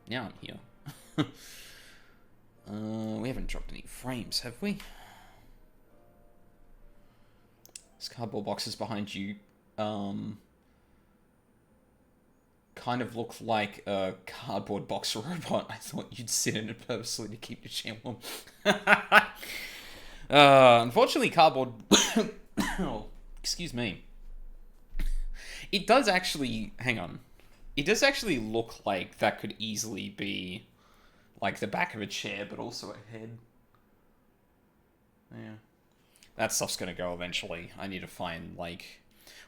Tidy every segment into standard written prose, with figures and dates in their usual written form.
Now I'm here. We haven't dropped any frames, have we? This cardboard boxes behind you, kind of look like a cardboard box robot. I thought you'd sit in it purposely to keep your chair warm. Unfortunately, cardboard... oh, excuse me. It does actually... Hang on. It does actually look like that could easily be like the back of a chair, but also a head. Yeah. That stuff's gonna go eventually. I need to find, like...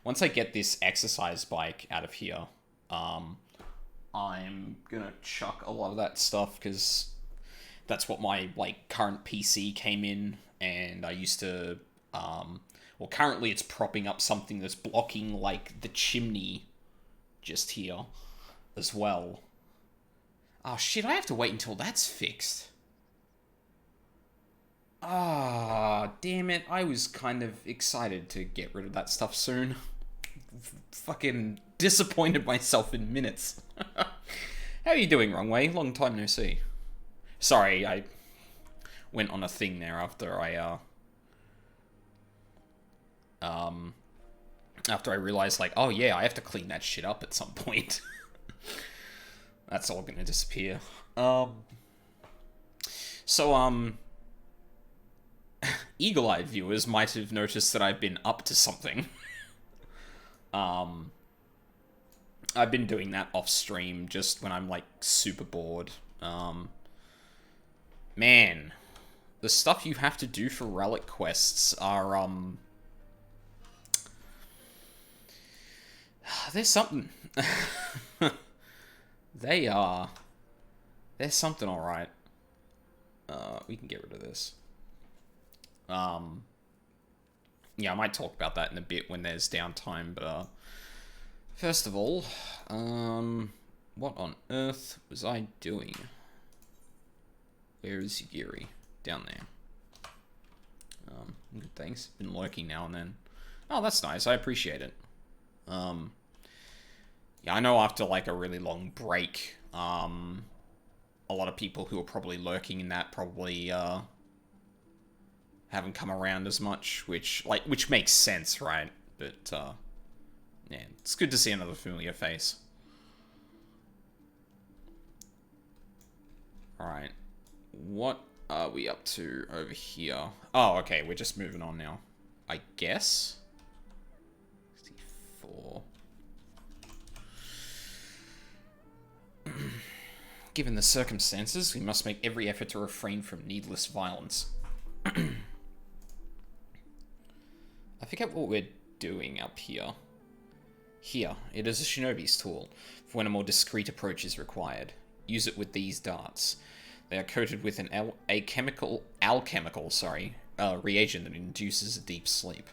Once I get this exercise bike out of here, I'm gonna chuck a lot of that stuff, because that's what my, like, current PC came in, and I used to, well, currently it's propping up something that's blocking, like, the chimney just here as well. Oh, shit, I have to wait until that's fixed. Ah, damn it. I was kind of excited to get rid of that stuff soon. Fucking disappointed myself in minutes. How are you doing, Wrong Way? Long time no see. Sorry, I went on a thing there after I realized, like, oh yeah, I have to clean that shit up at some point. That's all gonna disappear. So, eagle-eyed viewers might have noticed that I've been up to something. I've been doing that off stream just when I'm, like, super bored. Man, the stuff you have to do for relic quests are, there's something. They're something alright. We can get rid of this. Yeah, I might talk about that in a bit when there's downtime, but, first of all, what on earth was I doing? Where is Yugiri? Down there. Good, thanks. Been lurking now and then. Oh, that's nice. I appreciate it. Yeah, I know after, like, a really long break, a lot of people who are probably lurking in that probably, haven't come around as much, which makes sense, right? But, yeah, it's good to see another familiar face. Alright. What are we up to over here? Oh, okay, we're just moving on now. I guess? 64. Given the circumstances, we must make every effort to refrain from needless violence. I forget what we're doing up here. Here, it is a shinobi's tool, for when a more discreet approach is required. Use it with these darts. They are coated with an alchemical reagent that induces a deep sleep.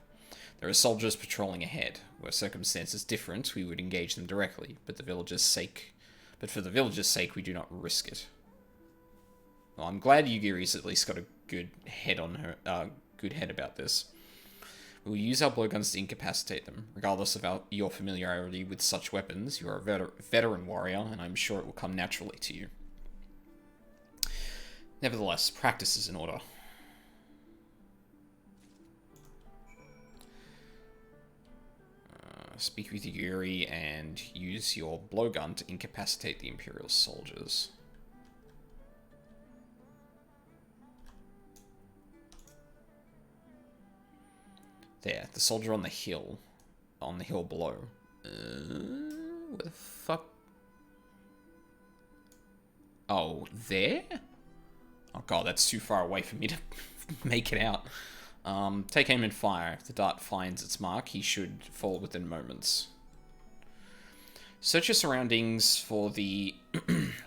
There are soldiers patrolling ahead. Were circumstances different, we would engage them directly, but for the village's sake, we do not risk it. Well, I'm glad Yugiri's at least got a good head on her, good head about this. We will use our blowguns to incapacitate them. Regardless of your familiarity with such weapons, you are a veteran warrior, and I'm sure it will come naturally to you. Nevertheless, practice is in order. Speak with Yuri and use your blowgun to incapacitate the Imperial soldiers. There, the soldier on the hill below. Where the fuck? Oh, there? Oh god, that's too far away for me to make it out. Take aim and fire. If the dart finds its mark, he should fall within moments. Search your surroundings for the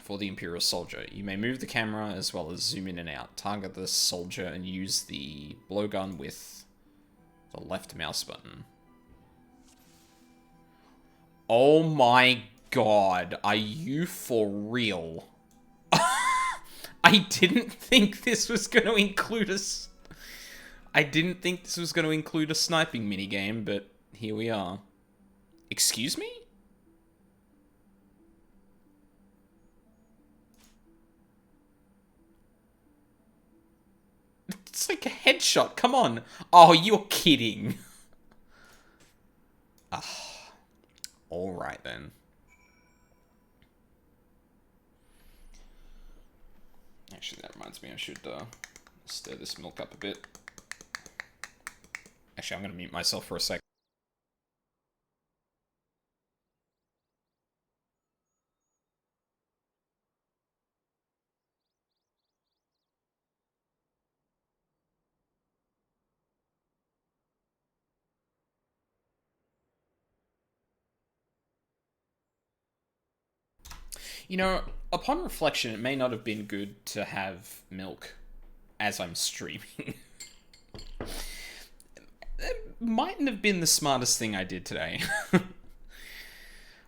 for the Imperial soldier. You may move the camera as well as zoom in and out. Target the soldier and use the blowgun with the left mouse button. Oh my god, are you for real? I didn't think this was going to include us. I didn't think this was going to include a sniping minigame, but here we are. Excuse me? It's like a headshot. Come on. Oh, you're kidding. Ah. Alright then. Actually, that reminds me, I should stir this milk up a bit. Actually, I'm going to mute myself for a sec. You know, upon reflection, it may not have been good to have milk as I'm streaming. It mightn't have been the smartest thing I did today.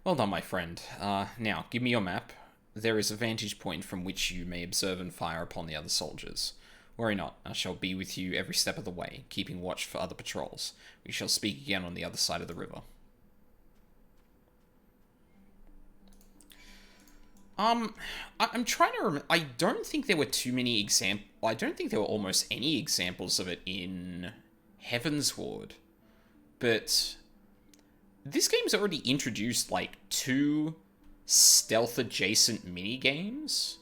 Well done, my friend. Now, give me your map. There is a vantage point from which you may observe and fire upon the other soldiers. Worry not, I shall be with you every step of the way, keeping watch for other patrols. We shall speak again on the other side of the river. I'm trying to remember. I don't think there were too many I don't think there were almost any examples of it in Heavensward. But this game's already introduced, like, 2 stealth-adjacent mini-games.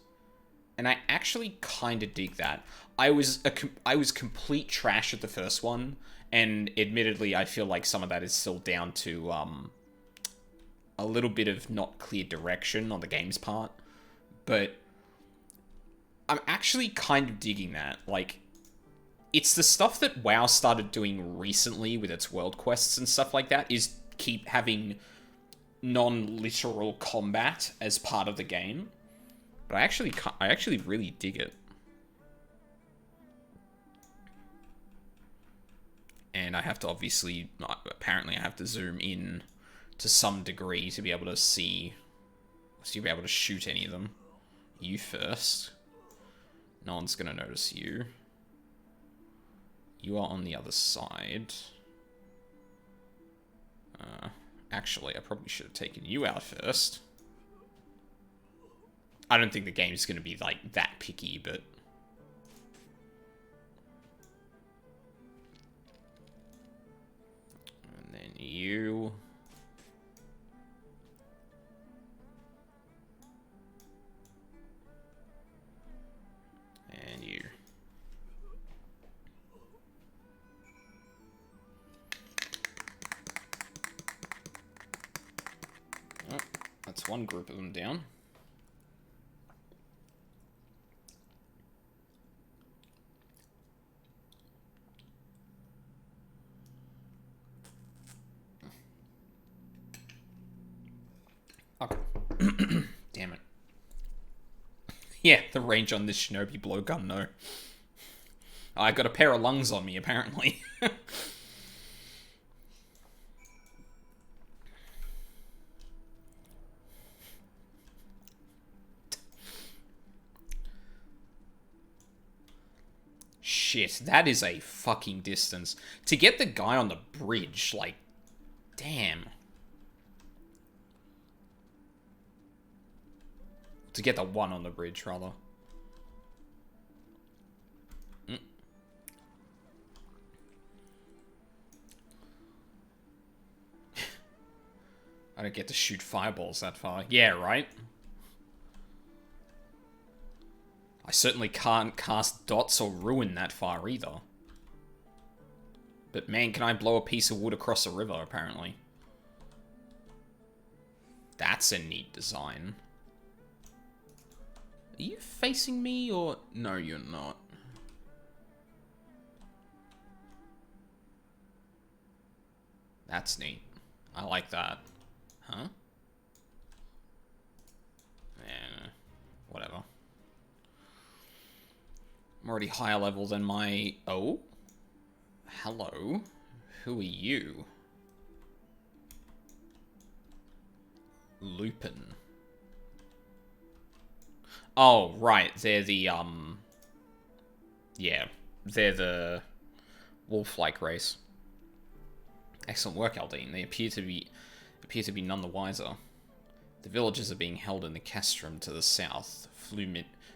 And I actually kind of dig that. I was complete trash at the first one. And admittedly, I feel like some of that is still down to, a little bit of not clear direction on the game's part, but I'm actually kind of digging that. Like, it's the stuff that WoW started doing recently with its world quests and stuff like that, is keep having non-literal combat as part of the game. But I actually really dig it. And I have to apparently I have to zoom in to some degree to be able to see, to be able to shoot any of them. You first. No one's gonna notice you. You are on the other side. Actually, I probably should have taken you out first. I don't think the game's gonna be, like, that picky, but... And then you... And you. Oh, that's one group of them down. Okay. Damn it. Yeah, the range on this shinobi blowgun, no. I got a pair of lungs on me, apparently. Shit, that is a fucking distance. To get the guy on the bridge, like, damn. To get the one on the bridge, rather. I don't get to shoot fireballs that far. Yeah, right? I certainly can't cast dots or ruin that far either. But man, can I blow a piece of wood across a river, apparently. That's a neat design. Are you facing me, or... No, you're not. That's neat. I like that. Huh? Yeah, whatever. I'm already higher level than my... Oh? Hello? Who are you? Lupin. Oh, right. They're the, yeah. They're the wolf-like race. Excellent work, Aldine. They appear to be none the wiser. The villagers are being held in the castrum to the south,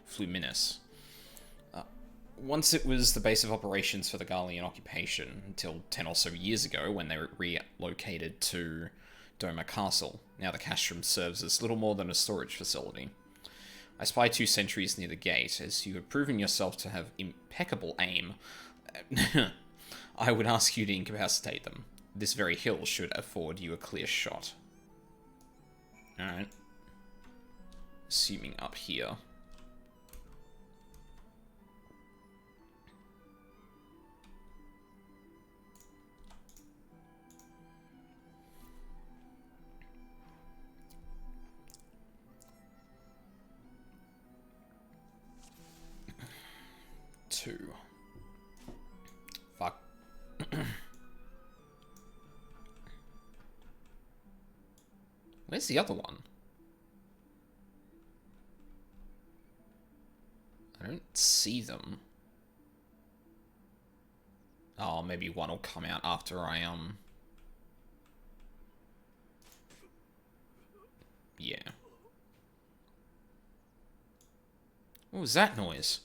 Fluminus. Once it was the base of operations for the Garlean occupation, until 10 or so years ago when they were relocated to Doma Castle. Now the castrum serves as little more than a storage facility. I spy 2 sentries near the gate. As you have proven yourself to have impeccable aim, I would ask you to incapacitate them. This very hill should afford you a clear shot. Alright. Assuming up here. Fuck. Where's the other one? I don't see them. Oh, maybe one will come out after I, yeah. What was that noise?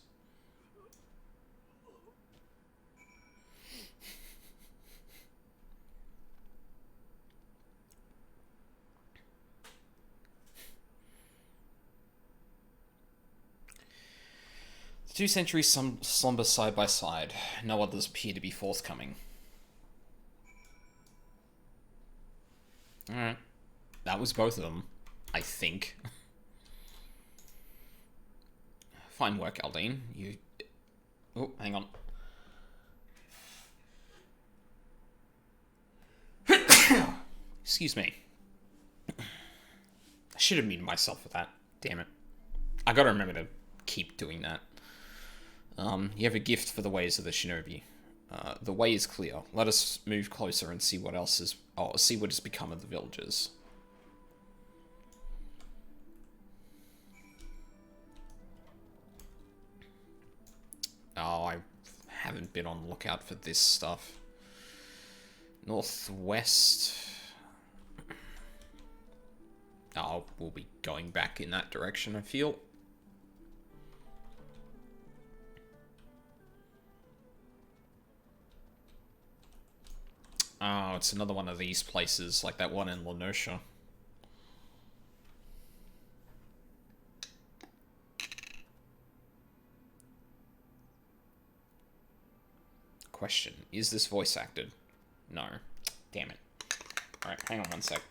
The 2 sentries slumber side by side. No others appear to be forthcoming. Alright. That was both of them, I think. Fine work, Aldine. You... Oh, hang on. Excuse me. I should have muted myself for that. Damn it. I gotta remember to keep doing that. You have a gift for the ways of the shinobi. The way is clear. Let us move closer and see what else is... Oh, see what has become of the villagers. Oh, I haven't been on the lookout for this stuff. Northwest. Oh, we'll be going back in that direction, I feel. Oh, it's another one of these places, like that one in Lenosha. Question, is this voice acted? No. Damn it. Alright, hang on one sec.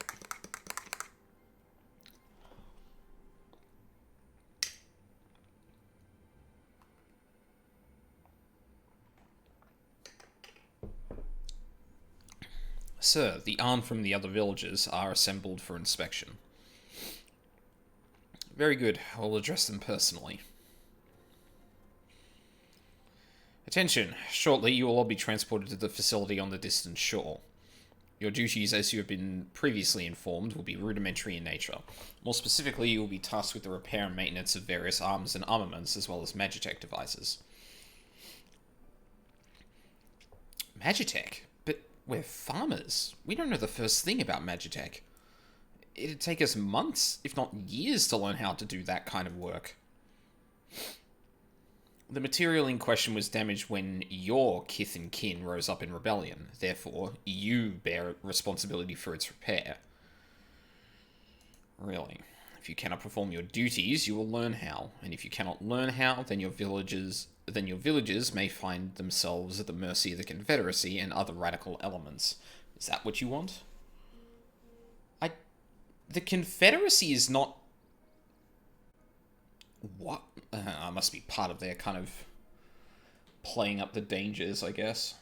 Sir, the arm from the other villagers are assembled for inspection. Very good. I will address them personally. Attention! Shortly, you will all be transported to the facility on the distant shore. Your duties, as you have been previously informed, will be rudimentary in nature. More specifically, you will be tasked with the repair and maintenance of various arms and armaments, as well as Magitech devices. Magitech? But we're farmers. We don't know the first thing about Magitech. It'd take us months, if not years, to learn how to do that kind of work. The material in question was damaged when your kith and kin rose up in rebellion. Therefore, you bear responsibility for its repair. Really. If you cannot perform your duties, you will learn how. And if you cannot learn how, then your villagers may find themselves at the mercy of the Confederacy and other radical elements. Is that what you want? The Confederacy is not... What? I must be part of their kind of playing up the dangers, I guess.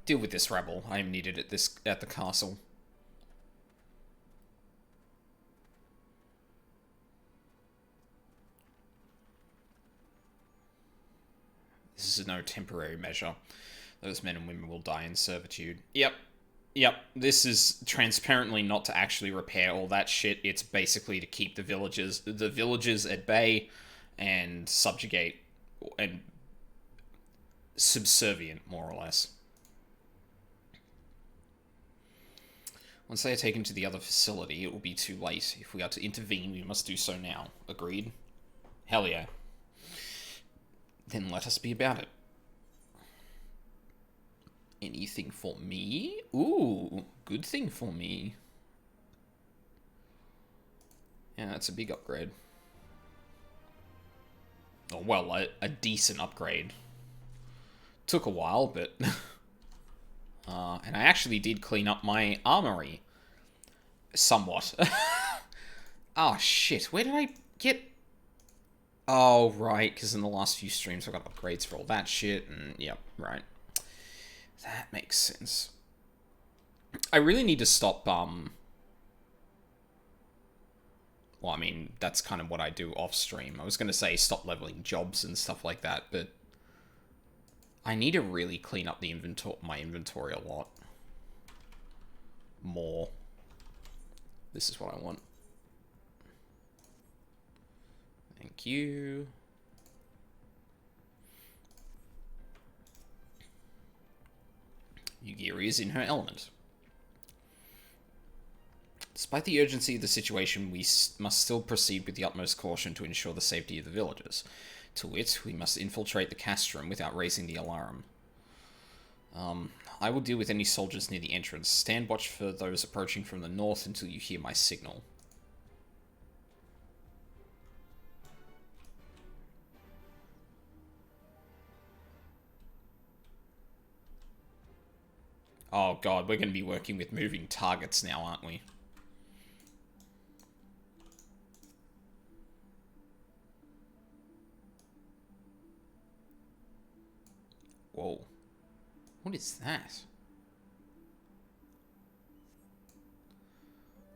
Deal with this rabble. I am needed at the castle. This is no temporary measure. Those men and women will die in servitude. Yep, this is transparently not to actually repair all that shit. It's basically to keep the villagers at bay and subjugate and subservient, more or less. Once they are taken to the other facility, it will be too late. If we are to intervene, we must do so now. Agreed? Hell yeah. Then let us be about it. Anything for me? Ooh, good thing for me. Yeah, that's a big upgrade. Oh, well, a decent upgrade. Took a while, but... and I actually did clean up my armory. Somewhat. Oh, shit. Where did I get... Oh, right, because in the last few streams I got upgrades for all that shit, and yep, right. That makes sense. I really need to stop, well, I mean, that's kind of what I do off-stream. I was going to say stop leveling jobs and stuff like that, but... I need to really clean up the my inventory a lot. More. This is what I want. Thank you. Yugiri is in her element. Despite the urgency of the situation, we must still proceed with the utmost caution to ensure the safety of the villagers. To wit, we must infiltrate the castrum without raising the alarm. I will deal with any soldiers near the entrance. Stand watch for those approaching from the north until you hear my signal. Oh god, we're going to be working with moving targets now, aren't we? Whoa. What is that?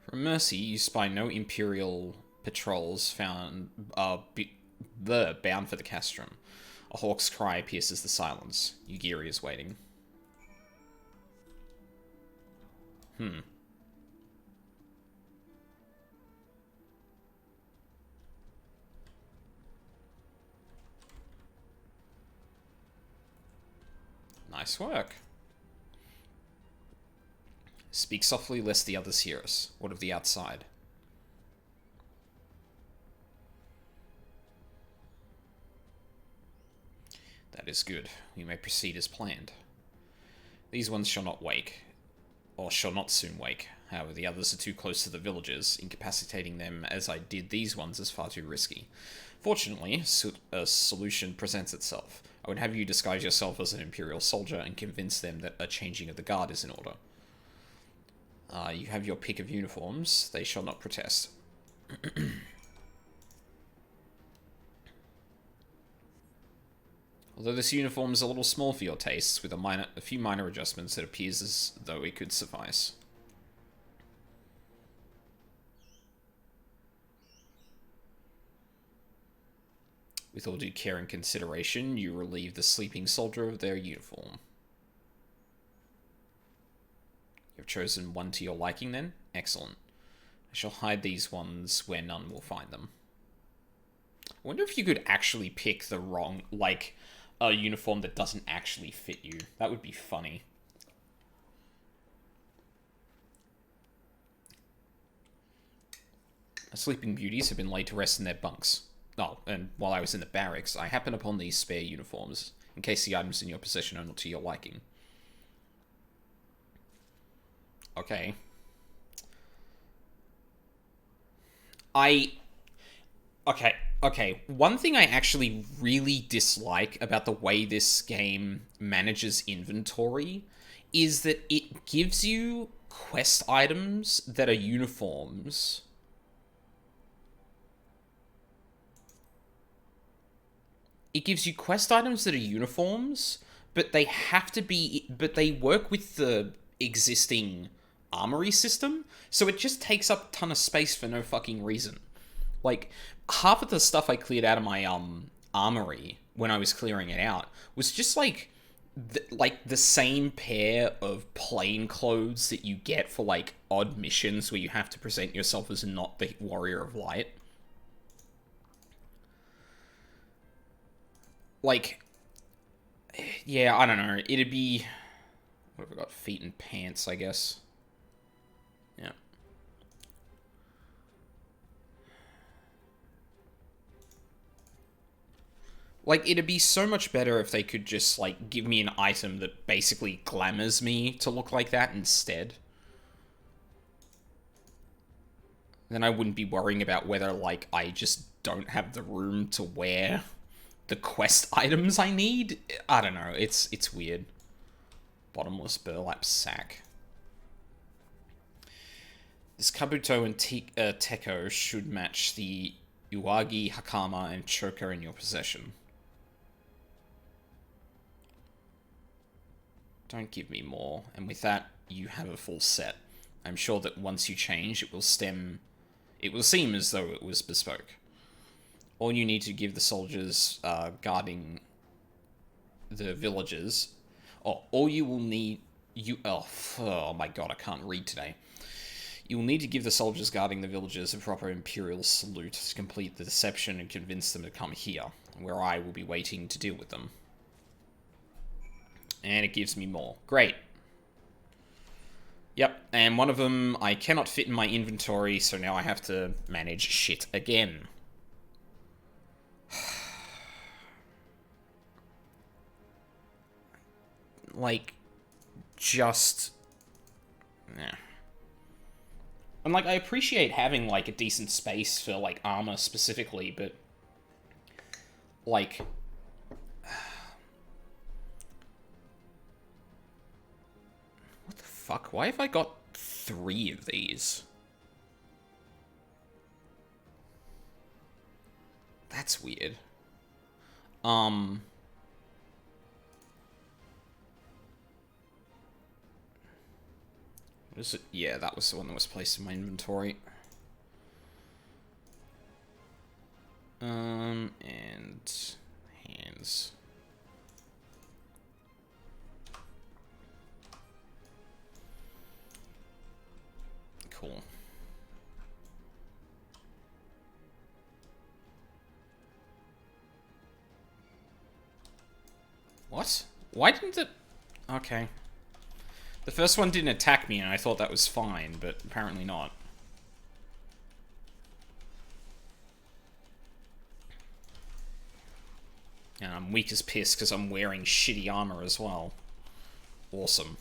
From Mercy, you spy no Imperial patrols bound for the castrum. A hawk's cry pierces the silence. Yugiri is waiting. Nice work. Speak softly lest the others hear us. What of the outside? That is good. We may proceed as planned. These ones shall not wake. Or shall not soon wake. However, the others are too close to the villagers. Incapacitating them as I did these ones is far too risky. Fortunately, a solution presents itself. I would have you disguise yourself as an Imperial soldier and convince them that a changing of the guard is in order. You have your pick of uniforms. They shall not protest. Although this uniform is a little small for your tastes, with a few minor adjustments, it appears as though it could suffice. With all due care and consideration, you relieve the sleeping soldier of their uniform. You have chosen one to your liking, then? Excellent. I shall hide these ones where none will find them. I wonder if you could actually pick the wrong, like, a uniform that doesn't actually fit you. That would be funny. The sleeping beauties have been laid to rest in their bunks. Oh, and while I was in the barracks, I happened upon these spare uniforms, in case the items in your possession are not to your liking. Okay. Okay. One thing I actually really dislike about the way this game manages inventory is that it gives you quest items that are uniforms. It gives you quest items that are uniforms, but they have to be... But they work with the existing armory system, so it just takes up a ton of space for no fucking reason. Like, half of the stuff I cleared out of my armory when I was clearing it out was just like the same pair of plain clothes that you get for like odd missions where you have to present yourself as not the Warrior of Light. Like, yeah, I don't know. It'd be... What have I got? Feet and pants, I guess. Yeah. Like, it'd be so much better if they could just, like, give me an item that basically glamours me to look like that instead. Then I wouldn't be worrying about whether, like, I just don't have the room to wear the quest items I need. I don't know. It's weird. Bottomless burlap sack. This Kabuto and Teko should match the Uwagi, Hakama, and Choker in your possession. Don't give me more. And with that, you have a full set. I'm sure that once you change, it will seem as though it was bespoke. All you need to give the soldiers guarding the villages... all you will need... Oh my god, I can't read today. You will need to give the soldiers guarding the villages a proper imperial salute to complete the deception and convince them to come here, where I will be waiting to deal with them. And it gives me more. Great. Yep, and one of them I cannot fit in my inventory, so now I have to manage shit again. Like, just... yeah. And, like, I appreciate having, like, a decent space for, like, armor specifically, but... like... what the fuck? Why have I got 3 of these? That's weird. What is it? Yeah, that was the one that was placed in my inventory. And hands. Cool. What? Why didn't it... okay. The first one didn't attack me, and I thought that was fine, but apparently not. And I'm weak as piss because I'm wearing shitty armor as well. Awesome.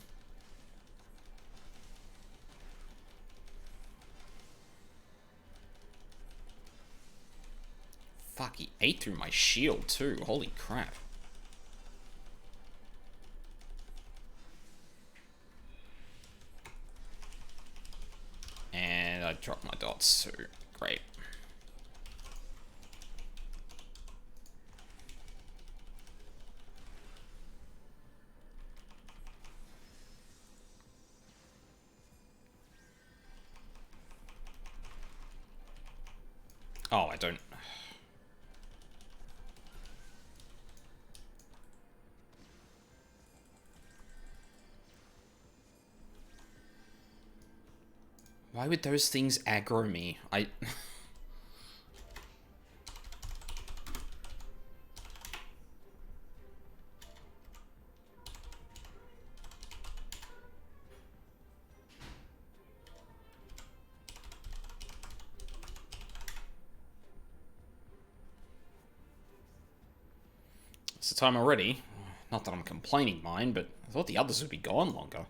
Fuck, he ate through my shield too. Holy crap. And I dropped my dots too. Great. Oh, I don't... why would those things aggro me? It's the time already. Not that I'm complaining, mine, but I thought the others would be gone longer.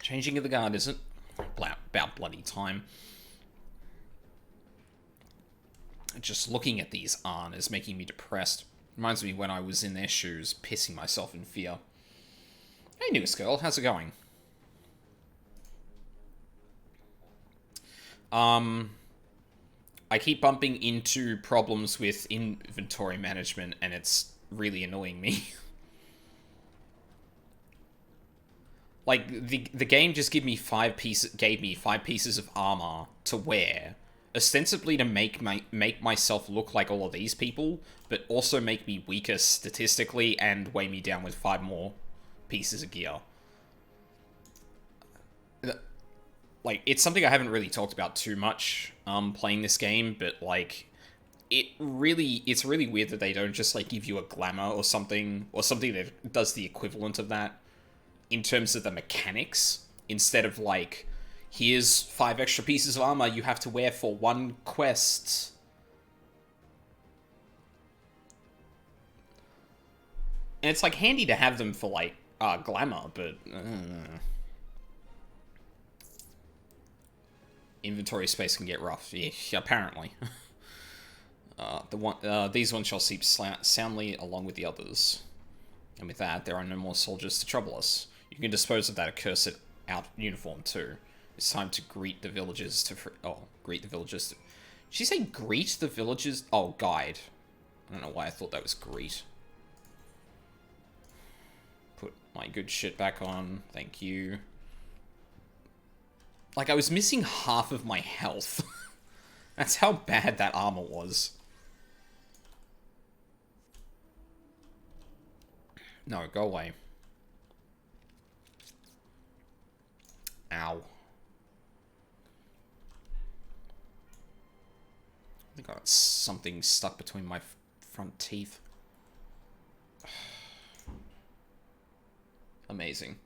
Changing of the guard isn't about bloody time. Just looking at these Arn is making me depressed. Reminds me when I was in their shoes, pissing myself in fear. Hey, newest girl, how's it going? I keep bumping into problems with inventory management, and it's really annoying me. Like, the game just gave me 5 pieces of armor to wear, ostensibly to make myself look like all of these people, but also make me weaker statistically and weigh me down with 5 more pieces of gear. Like, it's something I haven't really talked about too much playing this game, but, like, it's really weird that they don't just like give you a glamour or something that does the equivalent of that in terms of the mechanics, instead of like, here's 5 extra pieces of armor you have to wear for one quest. And it's like handy to have them for like glamour, but inventory space can get rough. Yeah, apparently. These ones shall sleep soundly along with the others. And with that, there are no more soldiers to trouble us. You can dispose of that accursed out uniform too. It's time to greet the villagers to greet the villagers. Did she say greet the villagers? Oh, guide. I don't know why I thought that was greet. Put my good shit back on. Thank you. Like, I was missing half of my health. That's how bad that armor was. No, go away. Ow. I think I got something stuck between my front teeth. Amazing.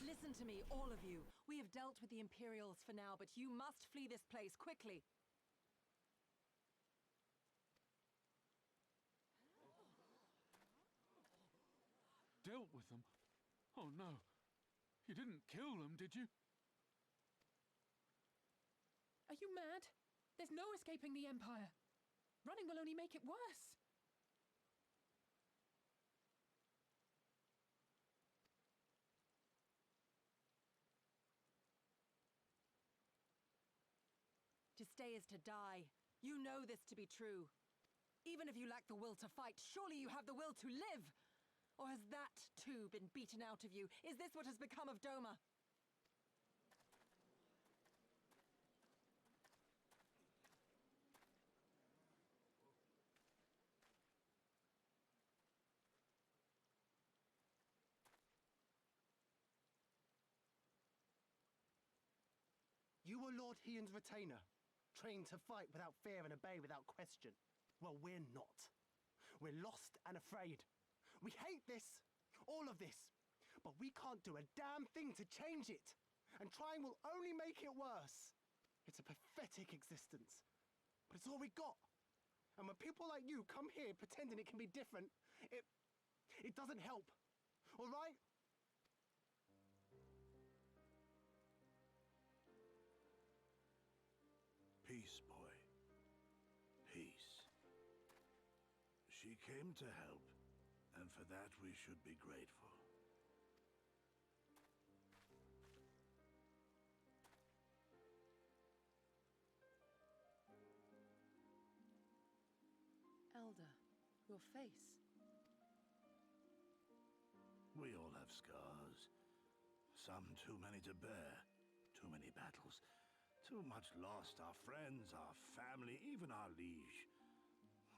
Listen to me, all of you. We have dealt with the Imperials for now, but you must flee this place quickly. Dealt with them? Oh no. You didn't kill them, did you? Are you mad? There's no escaping the Empire. Running will only make it worse. To stay is to die. You know this to be true. Even if you lack the will to fight, surely you have the will to live! Or has that, too, been beaten out of you? Is this what has become of Doma? You were Lord Hian's retainer, trained to fight without fear and obey without question. Well, we're not. We're lost and afraid. We hate this, all of this, but we can't do a damn thing to change it. And trying will only make it worse. It's a pathetic existence, but it's all we got. And when people like you come here pretending it can be different, it doesn't help. All right? Peace, boy. Peace. She came to help, and for that we should be grateful. Elder, your face. We all have scars. Some too many to bear. Too many battles. Too much lost. Our friends, our family, even our liege.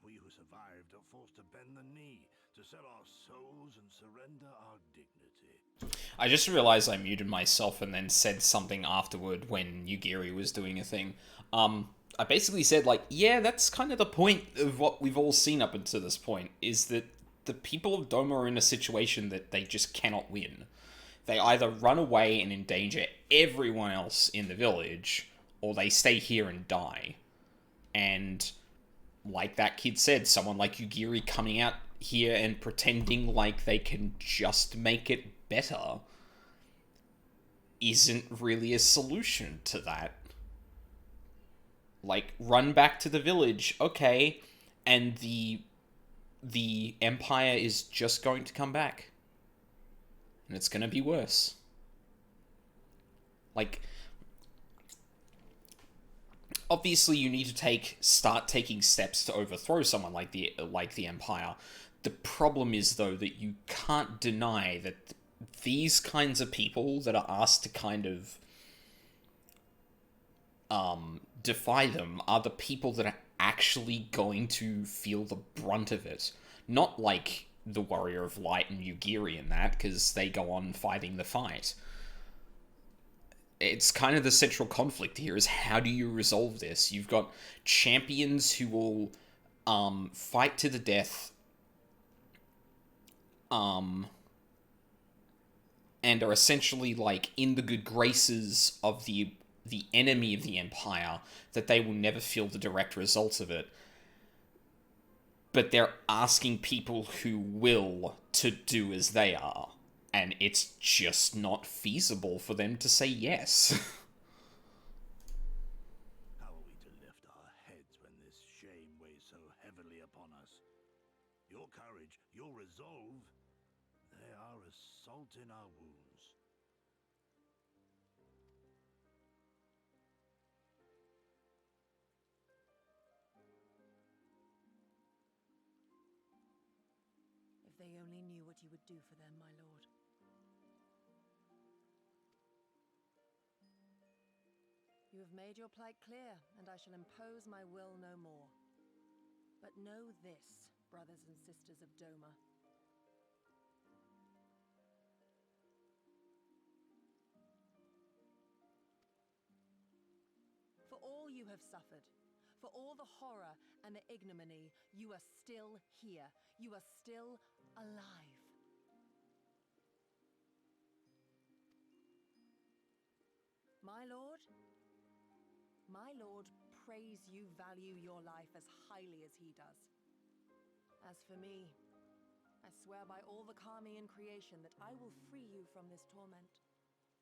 We who survived are forced to bend the knee, to sell our souls and surrender our dignity. I just realized I muted myself and then said something afterward when Yugiri was doing a thing. I basically said, like, yeah, that's kind of the point of what we've all seen up until this point, is that the people of Doma are in a situation that they just cannot win. They either run away and endanger everyone else in the village, or they stay here and die. And, like that kid said, someone like Yugiri coming out here and pretending like they can just make it better isn't really a solution to that. Like, run back to the village, okay, and the Empire is just going to come back. And it's going to be worse. Like, obviously you need to start taking steps to overthrow someone like the Empire. The problem is, though, that you can't deny that these kinds of people that are asked to kind of defy them are the people that are actually going to feel the brunt of it. Not like the Warrior of Light and Yugiri and that, because they go on fighting the fight. It's kind of the central conflict here, is how do you resolve this? You've got champions who will fight to the death, and are essentially like in the good graces of the enemy of the Empire, that they will never feel the direct results of it. But they're asking people who will to do as they are, and it's just not feasible for them to say yes. How are we to lift our heads when this shame weighs so heavily upon us? Your courage, your resolve, they are as salt in our wounds. If they only knew what you would do for them, my lord. You have made your plight clear, and I shall impose my will no more. But know this, brothers and sisters of Doma. For all you have suffered, for all the horror and the ignominy, you are still here. You are still alive. My lord prays you value your life as highly as he does. As for me, I swear by all the Kami in creation that I will free you from this torment,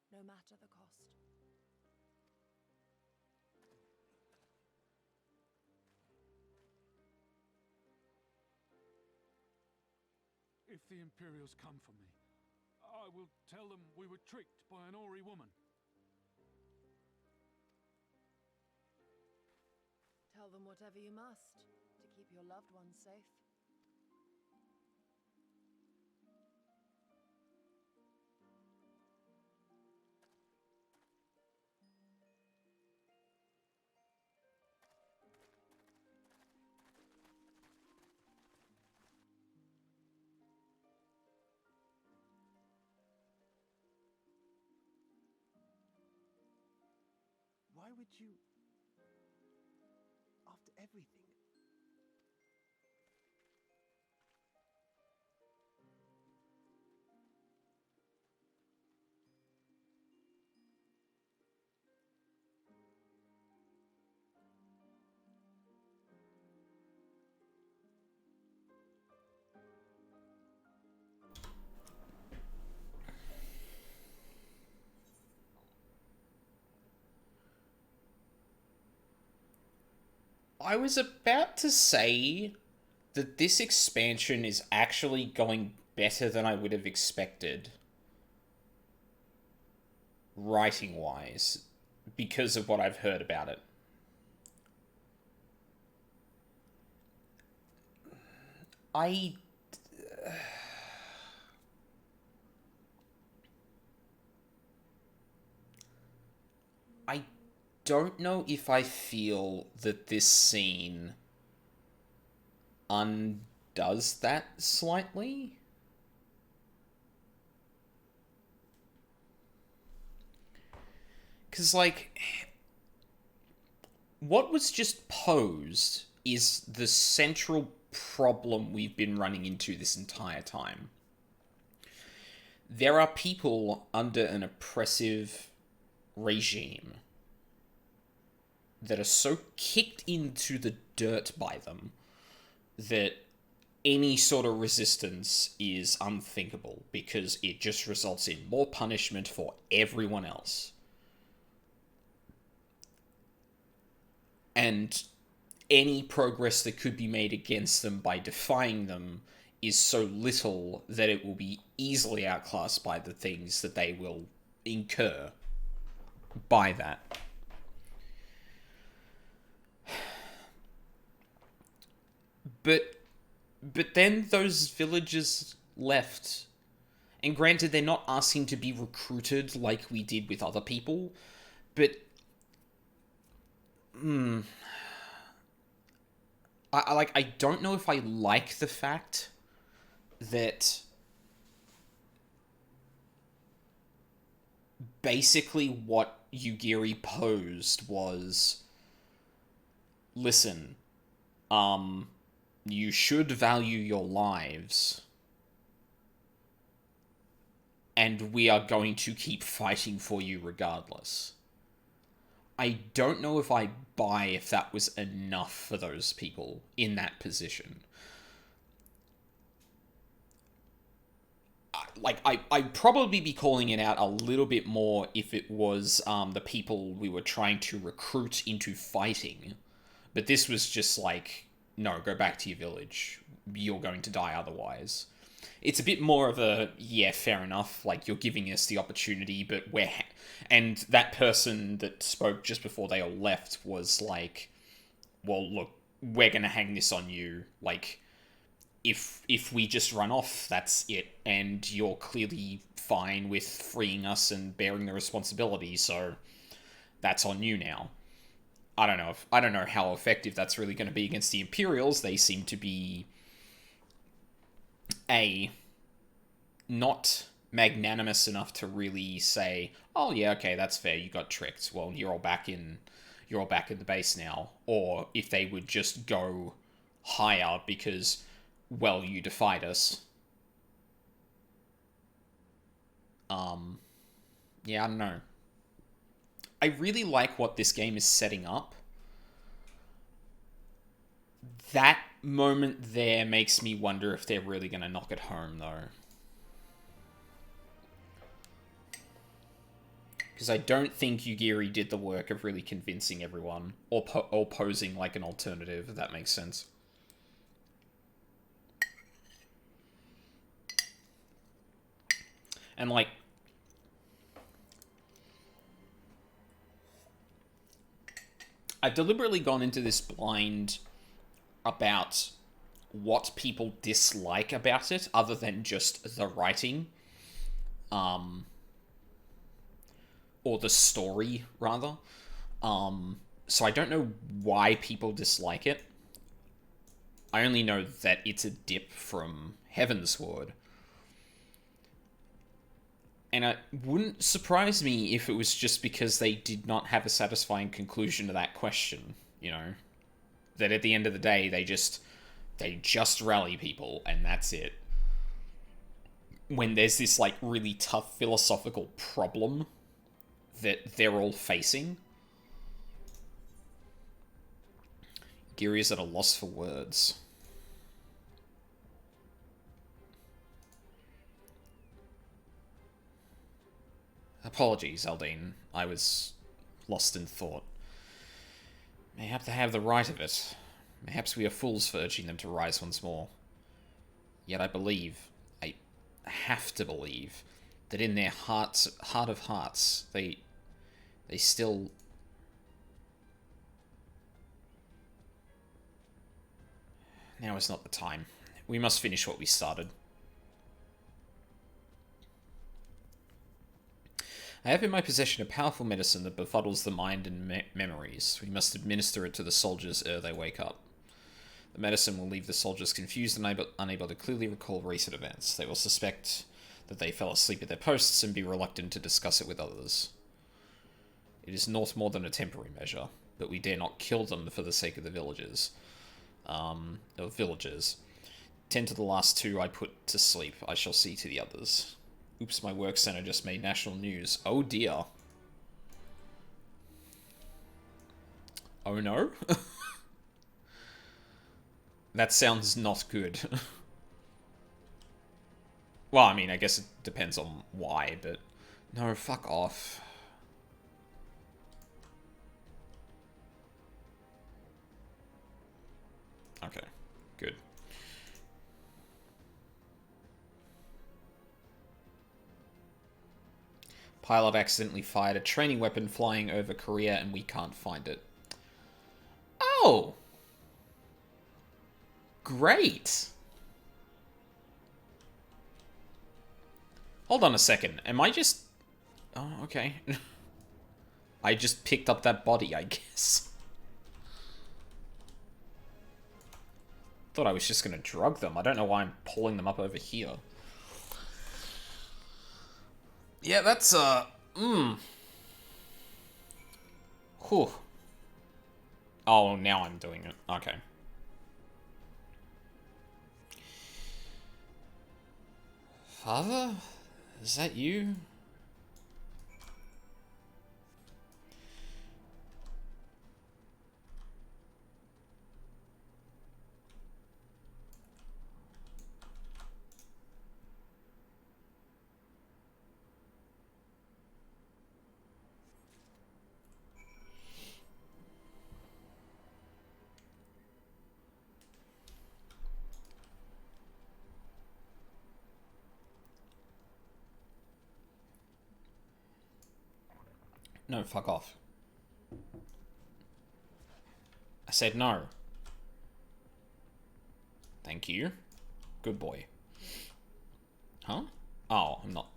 no matter the cost. If the Imperials come for me, I will tell them we were tricked by an Ori woman. Tell them whatever you must to keep your loved ones safe. Why would you... After everything... I was about to say that this expansion is actually going better than I would have expected, writing-wise, because of what I've heard about it. I don't know if I feel that this scene undoes that slightly. Because, like, what was just posed is the central problem we've been running into this entire time. There are people under an oppressive regime that are so kicked into the dirt by them that any sort of resistance is unthinkable, because it just results in more punishment for everyone else. And any progress that could be made against them by defying them is so little that it will be easily outclassed by the things that they will incur by that. But then those villagers left, And granted, they're not asking to be recruited like we did with other people, but I don't know if I like the fact that basically what Yugiri posed was, listen, you should value your lives, and we are going to keep fighting for you regardless. I don't know if I buy if that was enough for those people in that position. I'd probably be calling it out a little bit more if it was the people we were trying to recruit into fighting. But this was just like, no, go back to your village. You're going to die otherwise. It's a bit more of a, yeah, fair enough, like, you're giving us the opportunity, but and that person that spoke just before they all left was like, well, look, we're gonna hang this on you, like, if we just run off, that's it, and you're clearly fine with freeing us and bearing the responsibility, so that's on you now. I don't know how effective that's really going to be against the Imperials. They seem to be not magnanimous enough to really say, oh yeah, okay, that's fair, you got tricked, well, you're all back in the base now. Or if they would just go higher because, well, you defied us. Yeah, I don't know. I really like what this game is setting up. That moment there makes me wonder if they're really going to knock it home, though. Because I don't think Yugiri did the work of really convincing everyone, or posing like an alternative, if that makes sense. And, like, I've deliberately gone into this blind about what people dislike about it, other than just the writing. Or the story, rather. So I don't know why people dislike it. I only know that it's a dip from Heavensward. And it wouldn't surprise me if it was just because they did not have a satisfying conclusion to that question, you know? That at the end of the day, they just rally people, and that's it. When there's this, like, really tough philosophical problem that they're all facing. Geary is at a loss for words. Apologies, Aldine. I was lost in thought. Mayhap they have the right of it. Perhaps we are fools for urging them to rise once more. Yet I have to believe, that in their heart of hearts, they still... Now is not the time. We must finish what we started. I have in my possession a powerful medicine that befuddles the mind and memories. We must administer it to the soldiers ere they wake up. The medicine will leave the soldiers confused and unable to clearly recall recent events. They will suspect that they fell asleep at their posts and be reluctant to discuss it with others. It is naught more than a temporary measure, but we dare not kill them for the sake of the villagers. Villagers. 10 to the last 2 I put to sleep. I shall see to the others. Oops, my work center just made national news. Oh dear. Oh no? That sounds not good. Well, I mean, I guess it depends on why, but... No, fuck off. Okay, good. Pilot accidentally fired a training weapon flying over Korea and we can't find it. Oh! Great! Hold on a second. Am I just... Oh, okay. I just picked up that body, I guess. Thought I was just gonna drug them. I don't know why I'm pulling them up over here. Yeah, that's, Whew. Oh, now I'm doing it. Okay. Father? Is that you? No, fuck off. I said no. Thank you. Good boy. Huh? Oh, I'm not.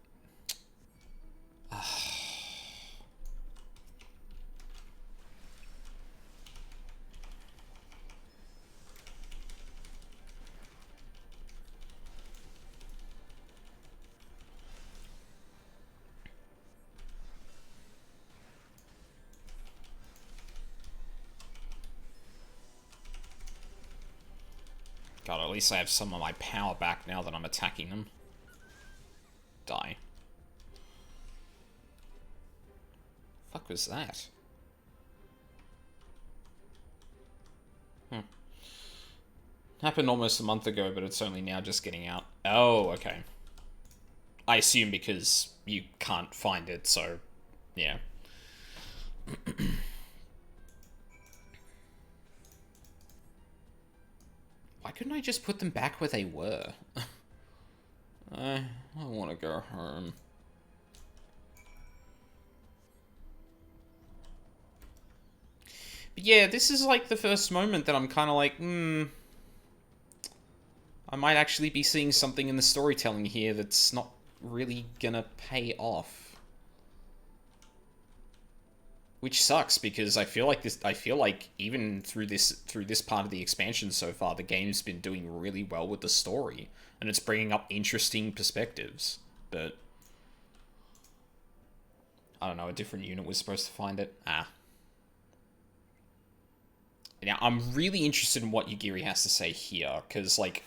God, at least I have some of my power back now that I'm attacking them. Die. Fuck was that? Happened almost a month ago, but it's only now just getting out. Oh, okay. I assume because you can't find it, so... yeah. Why couldn't I just put them back where they were? I want to go home. But yeah, this is like the first moment that I'm kind of like, I might actually be seeing something in the storytelling here that's not really gonna pay off. Which sucks, because I feel like even through this part of the expansion so far, the game's been doing really well with the story, and it's bringing up interesting perspectives. But I don't know, a different unit was supposed to find it. Now, I'm really interested in what Yugiri has to say here, because, like,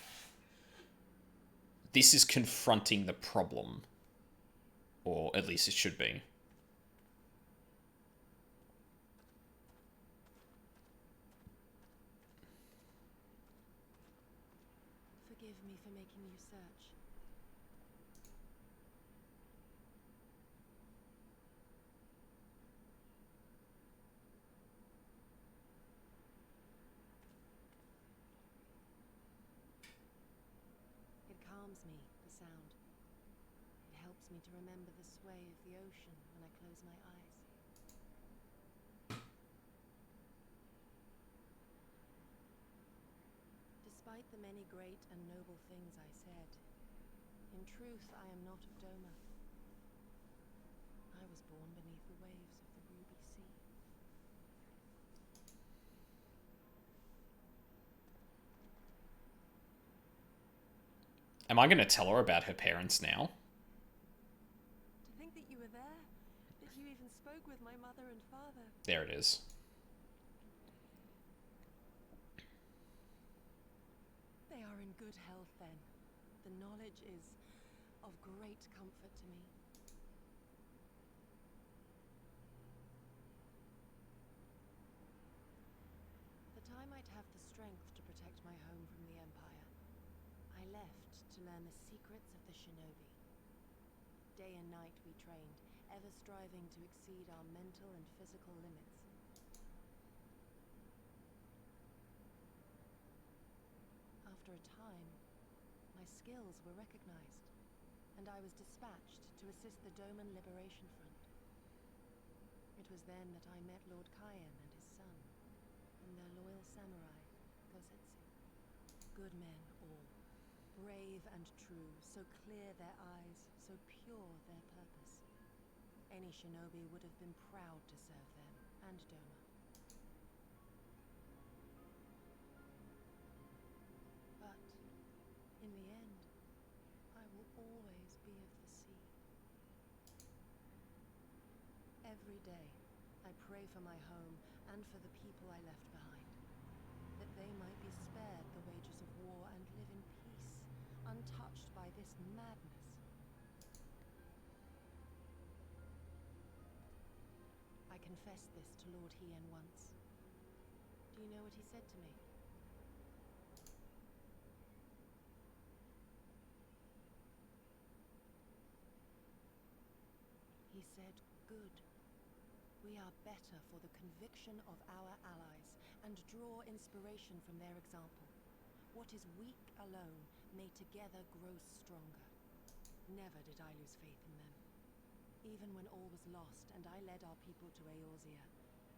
this is confronting the problem. Or at least it should be. Forgive me for making you search. It calms me, the sound. It helps me to remember the sway of the ocean when I close my eyes. Despite the many great and noble things I said, in truth I am not of Doma. I was born beneath the waves of the Ruby Sea. Am I going to tell her about her parents now? To think that you were there, that you even spoke with my mother and father. There it is. They are in good health, then. The knowledge is of great comfort to me. That I might have the strength to protect my home from the Empire, I left to learn the secrets of the shinobi. Day and night we trained, ever striving to exceed our mental and physical limits. After a time, my skills were recognized, and I was dispatched to assist the Doman Liberation Front. It was then that I met Lord Kayan and his son, and their loyal samurai, Gosetsu. Good men all, brave and true, so clear their eyes, so pure their purpose. Any shinobi would have been proud to serve them, and Doma. But, in the end, I will always be of the sea. Every day, I pray for my home and for the people I left behind, that they might be spared the wages of war and live in peace, untouched by this madness. I confessed this to Lord Hien once. Do you know what he said to me? He said, "Good. We are better for the conviction of our allies, and draw inspiration from their example. What is weak alone may together grow stronger." Never did I lose faith in them. Even when all was lost and I led our people to Eorzea,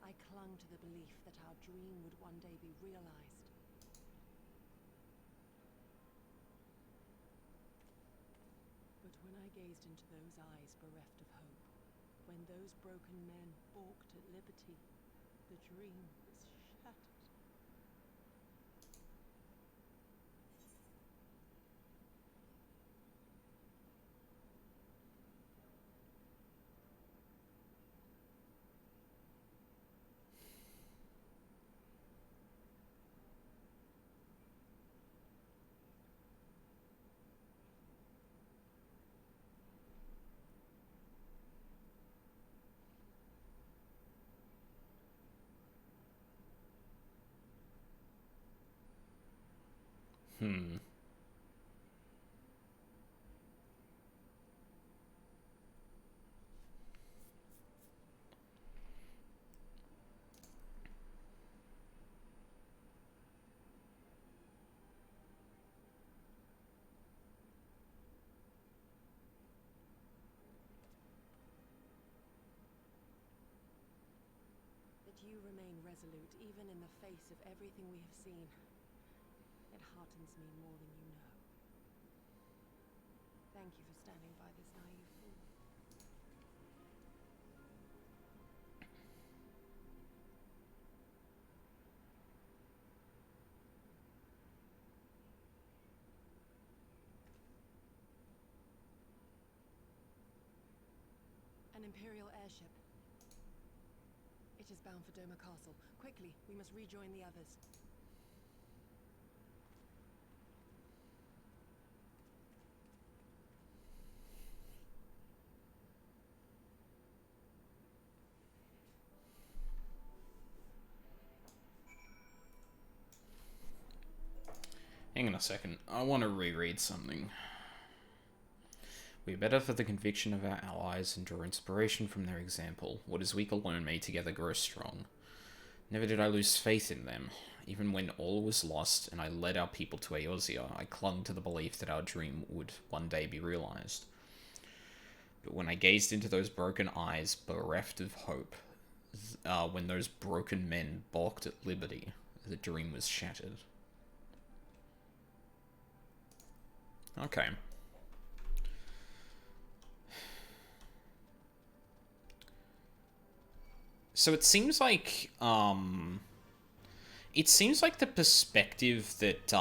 I clung to the belief that our dream would one day be realized. But when I gazed into those eyes bereft of hope, when those broken men balked at liberty, the dream was shattered. You remain resolute, even in the face of everything we have seen. It heartens me more than you know. Thank you for standing by this naive fool. An Imperial airship. It is bound for Doma Castle. Quickly, we must rejoin the others. Hang on a second. I want to reread something. We are better for the conviction of our allies and draw inspiration from their example. What is weak alone may together grow strong. Never did I lose faith in them. Even when all was lost and I led our people to Eorzea, I clung to the belief that our dream would one day be realized. But when I gazed into those broken eyes, bereft of hope, when those broken men balked at liberty, the dream was shattered. Okay. So it seems like the perspective that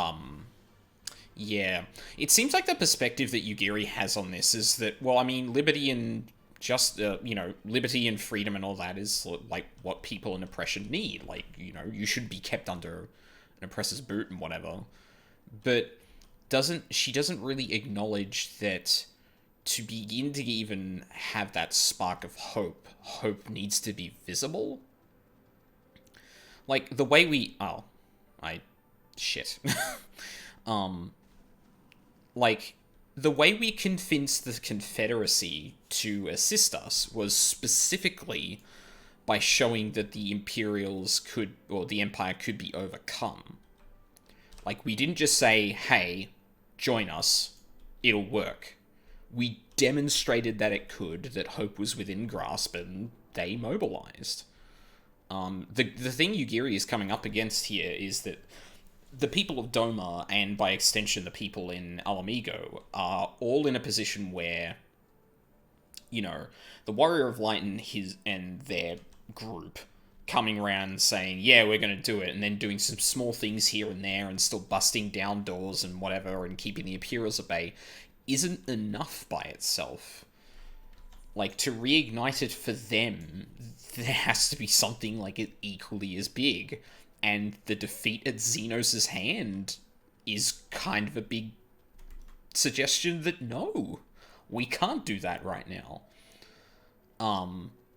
it seems like the perspective that Yugiri has on this is that, well, I mean, liberty and liberty and freedom and all that is like what people in oppression need. Like, you should be kept under an oppressor's boot and whatever. But she doesn't really acknowledge that to begin to even have that spark of hope needs to be visible. Like, the way we... like, the way we convinced the Confederacy to assist us was specifically by showing that the Imperials could, or the Empire could be overcome. Like, we didn't just say, hey, join us, it'll work. We demonstrated that it could, that hope was within grasp, and they mobilized. The thing Yugiri is coming up against here is that the people of Doma, and by extension the people in Alamigo, are all in a position where, you know, the Warrior of Light and their group coming around saying, yeah, we're going to do it, and then doing some small things here and there, and still busting down doors and whatever, and keeping the Imperials at bay, isn't enough by itself. Like, to reignite it for them, there has to be something, like, it equally as big. And the defeat at Xenos' hand is kind of a big suggestion that no, we can't do that right now.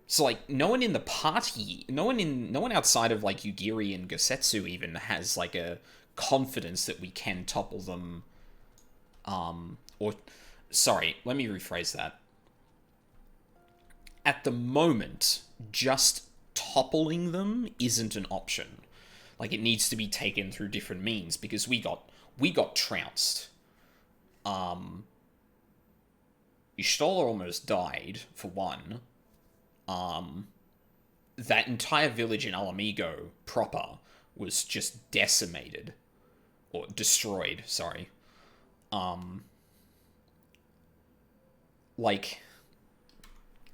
So, like, no one in the party, no one outside of, like, Yugiri and Gosetsu even has, like, a confidence that we can topple them, sorry, let me rephrase that. At the moment, just toppling them isn't an option. Like, it needs to be taken through different means, because we got trounced. Y'shtola almost died, for one. That entire village in Alamigo proper was just decimated. Or destroyed, sorry. Like,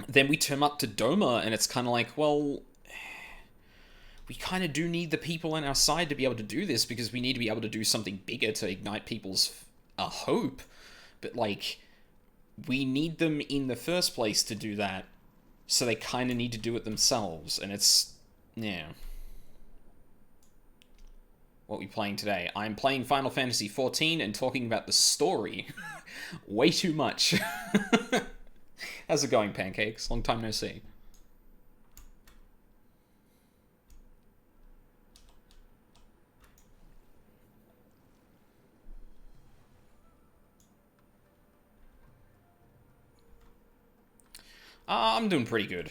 then we turn up to Doma, and it's kind of like, well, we kind of do need the people on our side to be able to do this, because we need to be able to do something bigger to ignite people's hope. But, like, we need them in the first place to do that, so they kind of need to do it themselves, and it's, yeah. What are we playing today? I'm playing Final Fantasy XIV and talking about the story. Way too much. How's it going, Pancakes? Long time no see. I'm doing pretty good.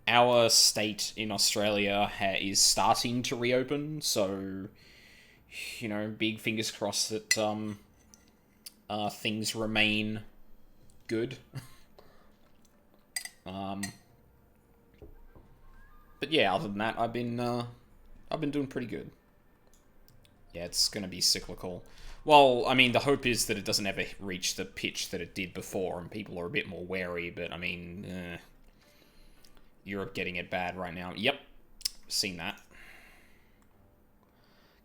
Our state in Australia is starting to reopen, so, you know, big fingers crossed that things remain good. But yeah, other than that, I've been doing pretty good. Yeah, it's gonna be cyclical. Well, I mean, the hope is that it doesn't ever reach the pitch that it did before, and people are a bit more wary, but, I mean, Europe getting it bad right now. Yep, seen that.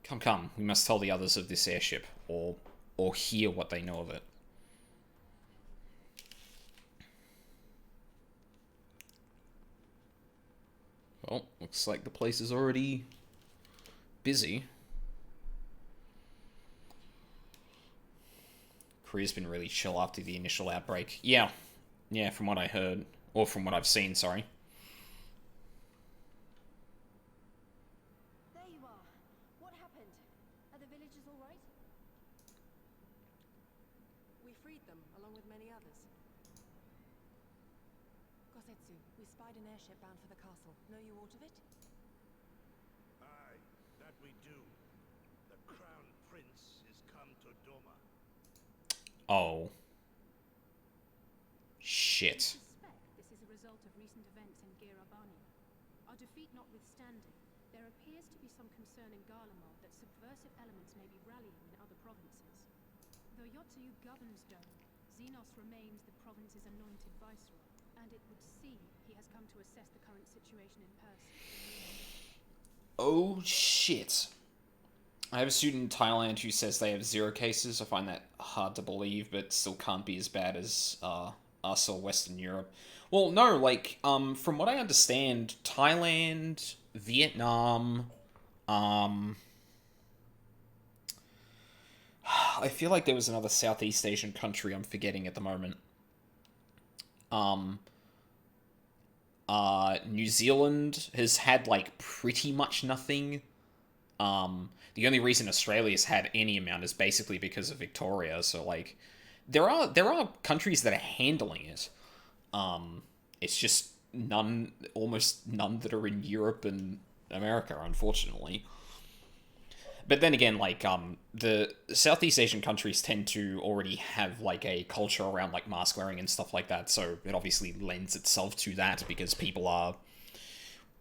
Come, we must tell the others of this airship, or hear what they know of it. Well, looks like the place is already busy. Korea's been really chill after the initial outbreak. Yeah, from what I heard. Or from what I've seen, sorry. There you are. What happened? Are the villagers all right? We freed them, along with many others. Gosetsu, we spied an airship bound for the castle. Know you aught of it? Aye, that we do. The Crown Prince is come to Doma. Oh. Shit. I suspect this is a result of recent events in Girabani. Our defeat notwithstanding, there appears to be some concern in Garlemald that subversive elements may be rallying in other provinces. Though Yotsuyu governs Dome, Xenos remains the province's anointed viceroy, and it would seem he has come to assess the current situation in person. Oh, shit. I have a student in Thailand who says they have 0 cases. I find that hard to believe, but still can't be as bad as us or Western Europe. Well, no, like, from what I understand, Thailand, Vietnam, I feel like there was another Southeast Asian country I'm forgetting at the moment. New Zealand has had, like, pretty much nothing. The only reason Australia's had any amount is basically because of Victoria, so, like, there are countries that are handling it. It's just almost none that are in Europe and America, unfortunately. But then again, like, the Southeast Asian countries tend to already have, like, a culture around, like, mask wearing and stuff like that, so it obviously lends itself to that, because people are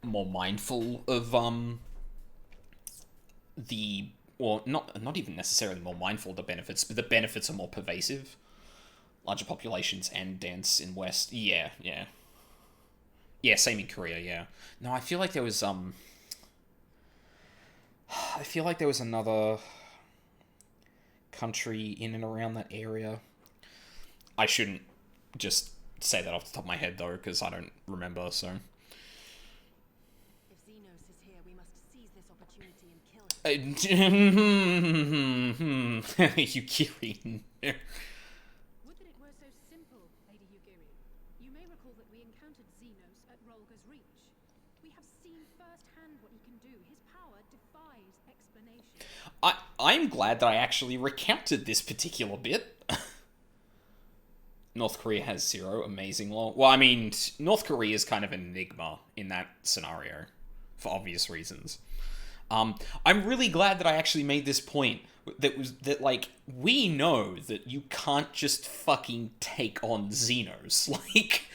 more mindful of, or not even necessarily more mindful of the benefits, but the benefits are more pervasive. Larger populations and dense in West. Yeah. Yeah, same in Korea, yeah. No, I feel like there was another country in and around that area. I shouldn't just say that off the top of my head, though, because I don't remember, so... If Xenos is here, we must seize this opportunity and kill him. Yukiri. Would that it were so simple, Lady Yugiri. You may recall that we encountered Xenos at Rolga's Reach. We have seen firsthand what he can do. His power defies explanation. I'm glad that I actually recounted this particular bit. North Korea has 0, amazing law. Well, I mean, North Korea is kind of an enigma in that scenario, for obvious reasons. I'm really glad that I actually made this point, that like, we know that you can't just fucking take on Xenos. Like,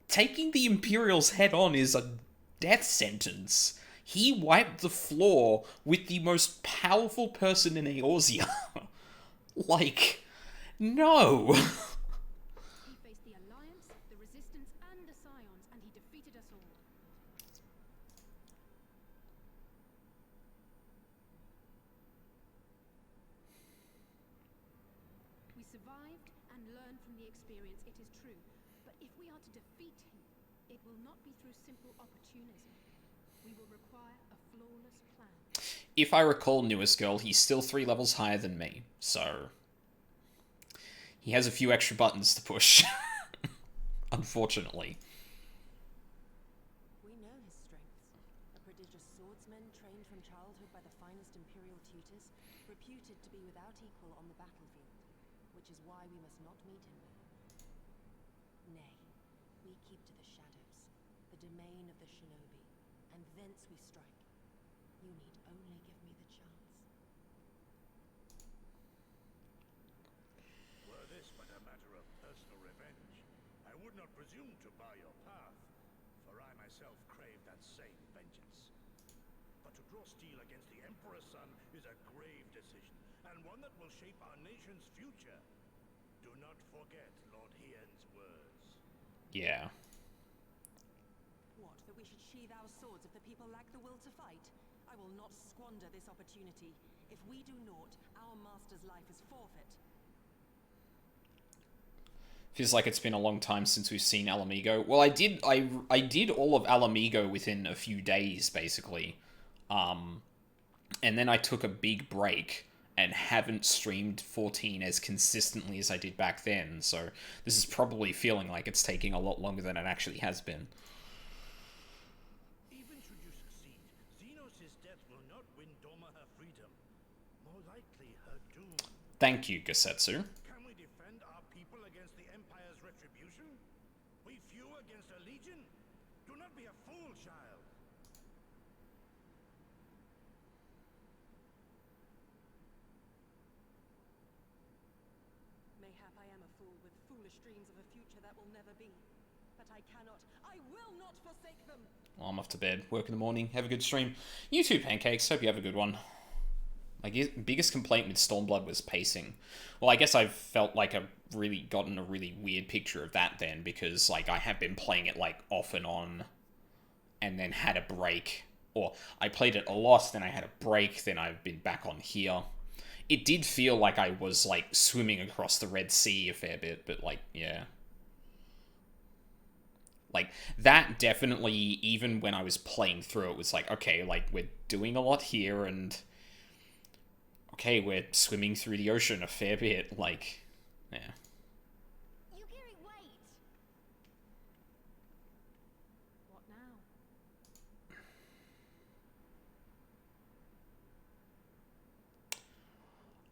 taking the Imperials head on is a death sentence. He wiped the floor with the most powerful person in Eorzea. Like, no. He faced the Alliance, the Resistance, and the Scions, and he defeated us all. We survived and learned from the experience, it is true. But if we are to defeat him, it will not be through simple opportunism. We will require a flawless plan. If I recall, Newest Girl, he's still 3 levels higher than me, so... he has a few extra buttons to push. Unfortunately. We know his strengths. A prodigious swordsman trained from childhood by the finest Imperial tutors, reputed to be without equal on the battlefield, which is why we must not meet him there. Nay, we keep to the shadows, the domain of the shinobi, and thence we strike. You need only give me the chance. Were this but a matter of personal revenge, I would not presume to bar your path, for I myself crave that same vengeance. But to draw steel against the Emperor's son is a grave decision, and one that will shape our nation's future. Do not forget Lord Hien's words. Yeah. What, that we should sheathe our swords if the people lack the will to fight? I will not squander this opportunity. If we do naught, our master's life is forfeit. Feels like it's been a long time since we've seen Alamigo. Well, I did all of Alamigo within a few days, basically. And then I took a big break and haven't streamed 14 as consistently as I did back then, so this is probably feeling like it's taking a lot longer than it actually has been. Even should you succeed, Xenos' death will not win Doma her freedom. More likely her doom. Thank you, Gasetsu. Can we defend our people against the Empire's retribution? We few against a legion? Do not be a fool, child. Mayhap I am a fool with foolish dreams of a future that will never be. But I cannot, I will not forsake them! Well, I'm off to bed. Work in the morning. Have a good stream. You too, Pancakes. Hope you have a good one. My biggest complaint with Stormblood was pacing. Well, I guess I've felt like I've really gotten a really weird picture of that then, because, like, I have been playing it, like, off and on, and then had a break. Or, I played it a lot, then I had a break, then I've been back on here. It did feel like I was, like, swimming across the Red Sea a fair bit, but, like, yeah. Like, that definitely, even when I was playing through it, was like, okay, like, we're doing a lot here, and... okay, we're swimming through the ocean a fair bit, like, yeah. Yugiri, wait! What now?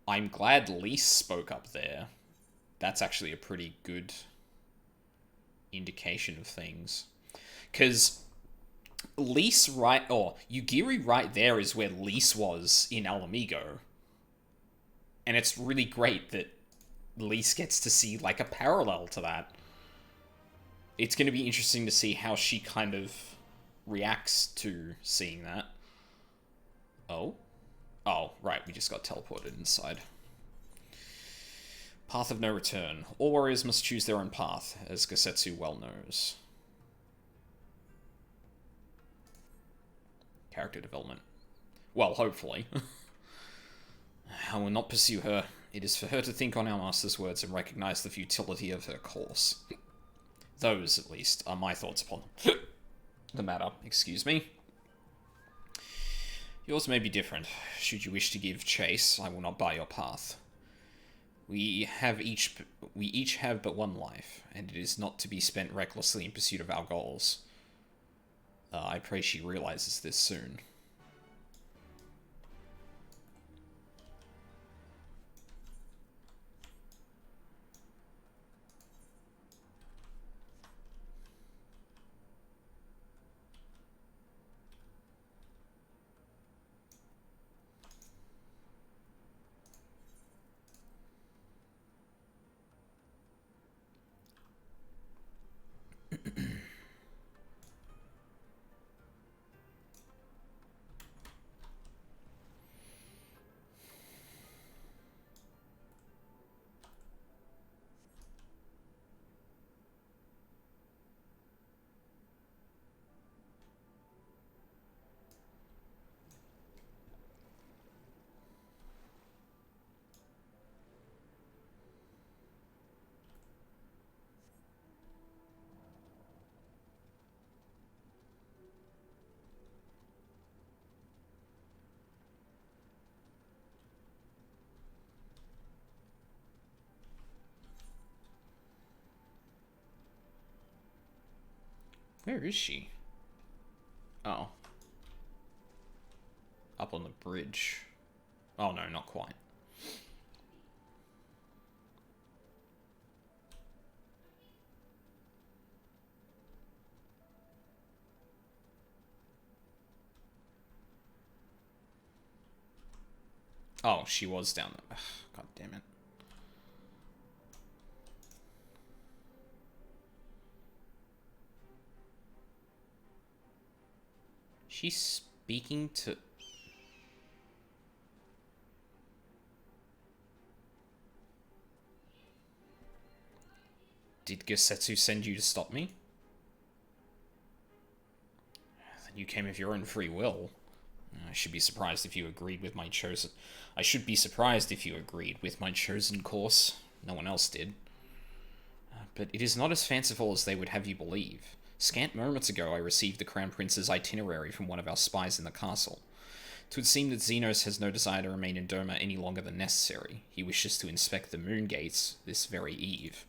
I'm glad Lise spoke up there. That's actually a pretty good indication of things. Because Lise right... or Yugiri right there is where Lise was in Alamigo. And it's really great that Lise gets to see, like, a parallel to that. It's going to be interesting to see how she kind of reacts to seeing that. Oh? Oh, right, we just got teleported inside. Path of no return. All warriors must choose their own path, as Gosetsu well knows. Character development. Well, hopefully. I will not pursue her. It is for her to think on our master's words and recognize the futility of her course. Those, at least, are my thoughts upon the matter. Excuse me. Yours may be different. Should you wish to give chase, I will not bar your path. We each have but one life, and it is not to be spent recklessly in pursuit of our goals. I pray she realizes this soon. Where is she? Oh. Up on the bridge. Oh no, not quite. Oh, she was down there. Ugh, God damn it. She's speaking to... Did Gosetsu send you to stop me? Then you came of your own free will. I should be surprised if you agreed with my chosen... I should be surprised if you agreed with my chosen course. No one else did. But it is not as fanciful as they would have you believe. Scant moments ago, I received the Crown Prince's itinerary from one of our spies in the castle. It would seem that Xenos has no desire to remain in Doma any longer than necessary. He wishes to inspect the moon gates this very eve.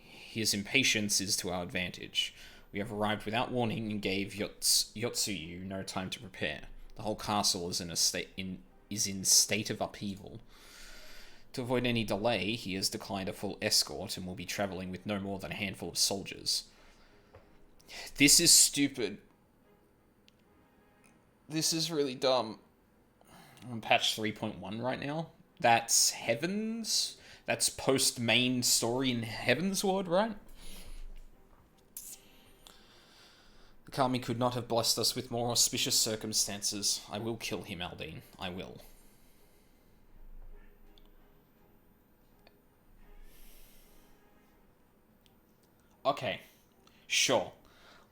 His impatience is to our advantage. We have arrived without warning and gave Yotsuyu no time to prepare. The whole castle is in state of upheaval. To avoid any delay, he has declined a full escort and will be traveling with no more than a handful of soldiers. This is stupid. This is really dumb. I'm on patch 3.1 right now. That's Heavens? That's post-main story in Heaven's Ward, right? The Kami could not have blessed us with more auspicious circumstances. I will kill him, Aldine. I will. Okay. Sure.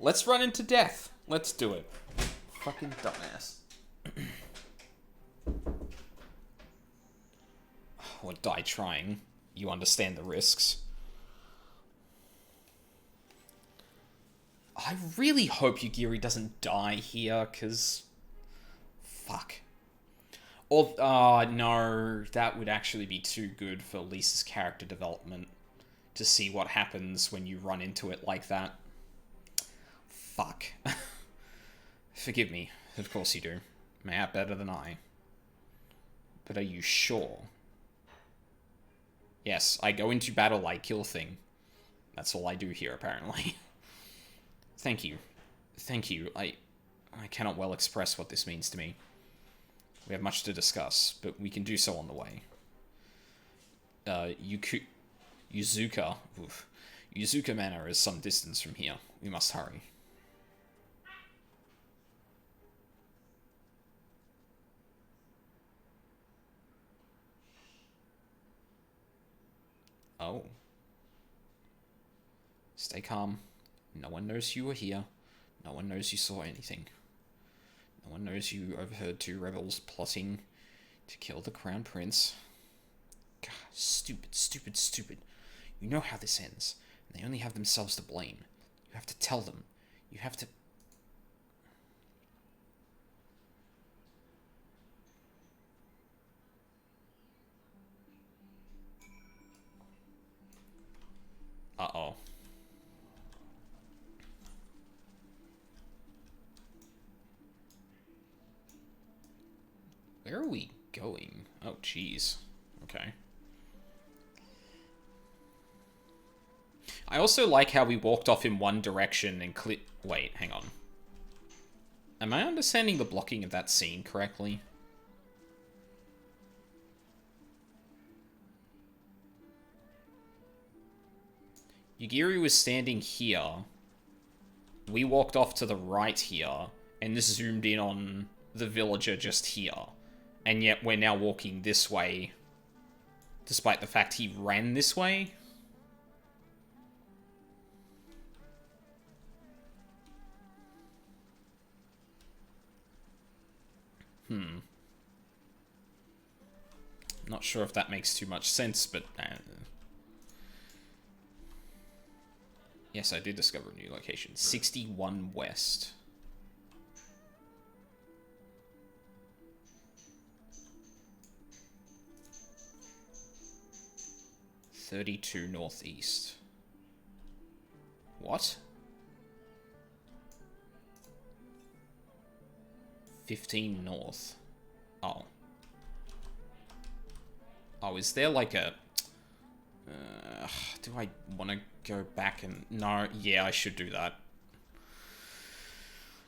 Let's run into death. Let's do it. Fucking dumbass. Or die trying. You understand the risks. I really hope Yugiri doesn't die here, because... Fuck. Or, no, that would actually be too good for Lisa's character development. To see what happens when you run into it like that. Fuck. Forgive me. Of course you do. Mayhap better than I. But are you sure? Yes, I go into battle, I kill thing. That's all I do here, apparently. Thank you. Thank you. I cannot well express what this means to me. We have much to discuss, but we can do so on the way. Yuzuka. Oof. Yuzuka Manor is some distance from here. We must hurry. Oh. Stay calm. No one knows you were here. No one knows you saw anything. No one knows you overheard two rebels plotting to kill the Crown Prince. God, stupid, stupid, stupid. You know how this ends. And they only have themselves to blame. You have to tell them. You have to... Uh-oh. Where are we going? Oh, jeez. Okay. I also like how we walked off in one direction and wait, hang on. Am I understanding the blocking of that scene correctly? Yugiri was standing here. We walked off to the right here, and this zoomed in on the villager just here. And yet we're now walking this way, despite the fact he ran this way. Not sure if that makes too much sense, but... Yes, I did discover a new location. 61 West. $32 northeast. What? 15 north. Oh. Oh, is there like a... do I want to go back and... No, yeah, I should do that.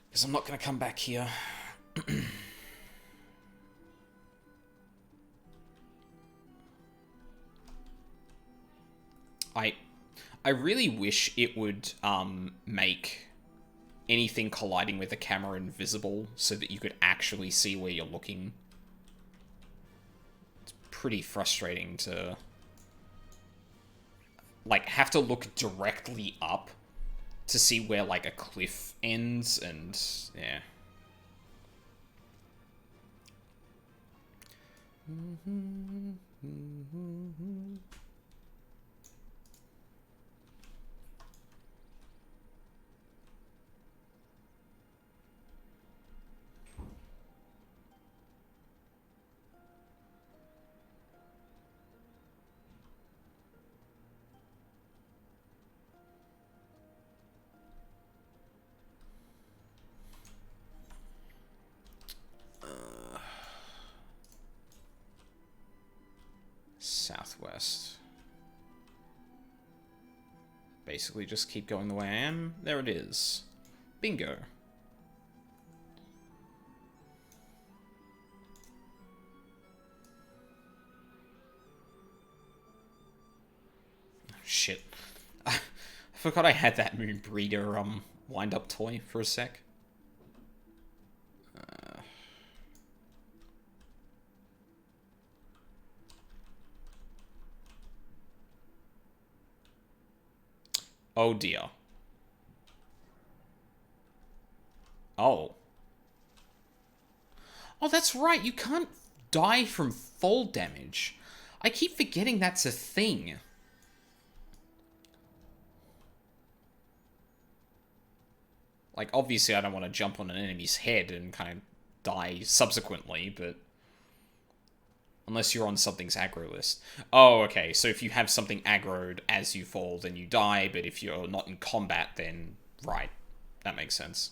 Because I'm not going to come back here. I really wish it would make anything colliding with the camera invisible so that you could actually see where you're looking. It's pretty frustrating to like have to look directly up to see where like a cliff ends, and yeah. Southwest. Basically just keep going the way I am. There it is. Bingo. Shit. I forgot I had that Moon Breeder wind-up toy for a sec. Oh dear. Oh. Oh, that's right. You can't die from fall damage. I keep forgetting that's a thing. Like, obviously I don't want to jump on an enemy's head and kind of die subsequently, but... Unless you're on something's aggro list. Oh, okay, so if you have something aggroed as you fall, then you die, but if you're not in combat, then... Right. That makes sense.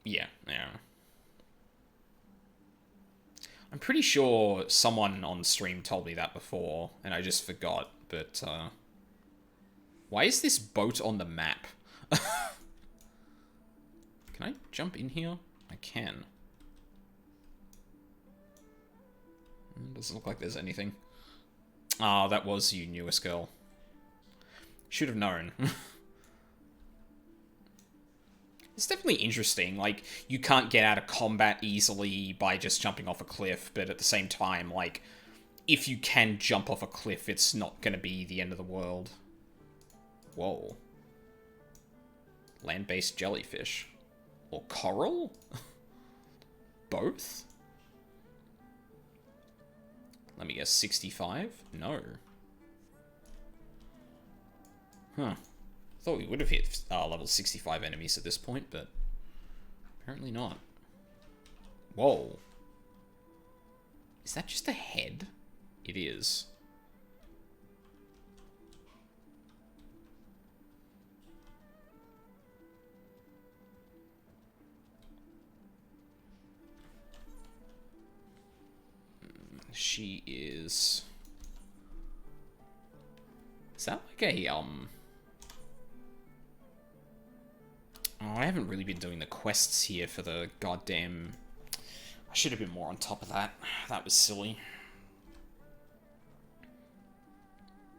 Yeah. I'm pretty sure someone on stream told me that before, and I just forgot, but, why is this boat on the map? Can I jump in here? I can. Doesn't look like there's anything. Ah, that was you, newest girl. Should have known. It's definitely interesting. Like, you can't get out of combat easily by just jumping off a cliff, but at the same time, like, if you can jump off a cliff, it's not going to be the end of the world. Whoa. Land-based jellyfish. Or coral? Both? Let me guess, 65? No. Huh. Thought we would have hit level 65 enemies at this point, but apparently not. Whoa. Is that just a head? It is. She is... Is that like a, Oh, I haven't really been doing the quests here for the goddamn... I should have been more on top of that. That was silly.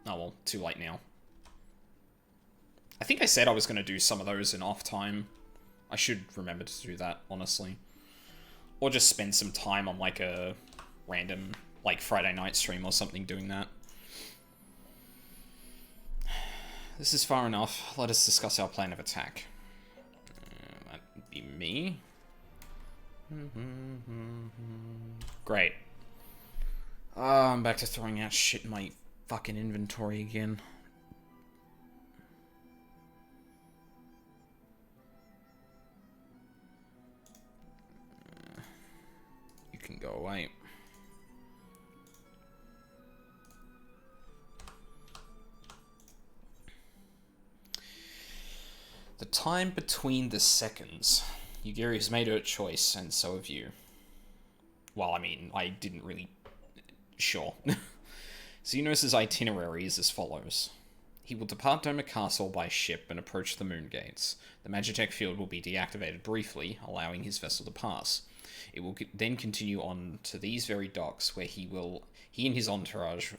Oh well, too late now. I think I said I was going to do some of those in off time. I should remember to do that, honestly. Or just spend some time on like a random, like, Friday night stream or something doing that. This is far enough. Let us discuss our plan of attack. That would be me. Great. I'm back to throwing out shit in my fucking inventory again. You can go away. The time between the seconds. Yugiri has made her choice, and so have you. Well, I mean, I didn't really... Sure. Xenos' itinerary is as follows. He will depart Doma Castle by ship and approach the Moon Gates. The Magitech field will be deactivated briefly, allowing his vessel to pass. It will then continue on to these very docks, where he and his entourage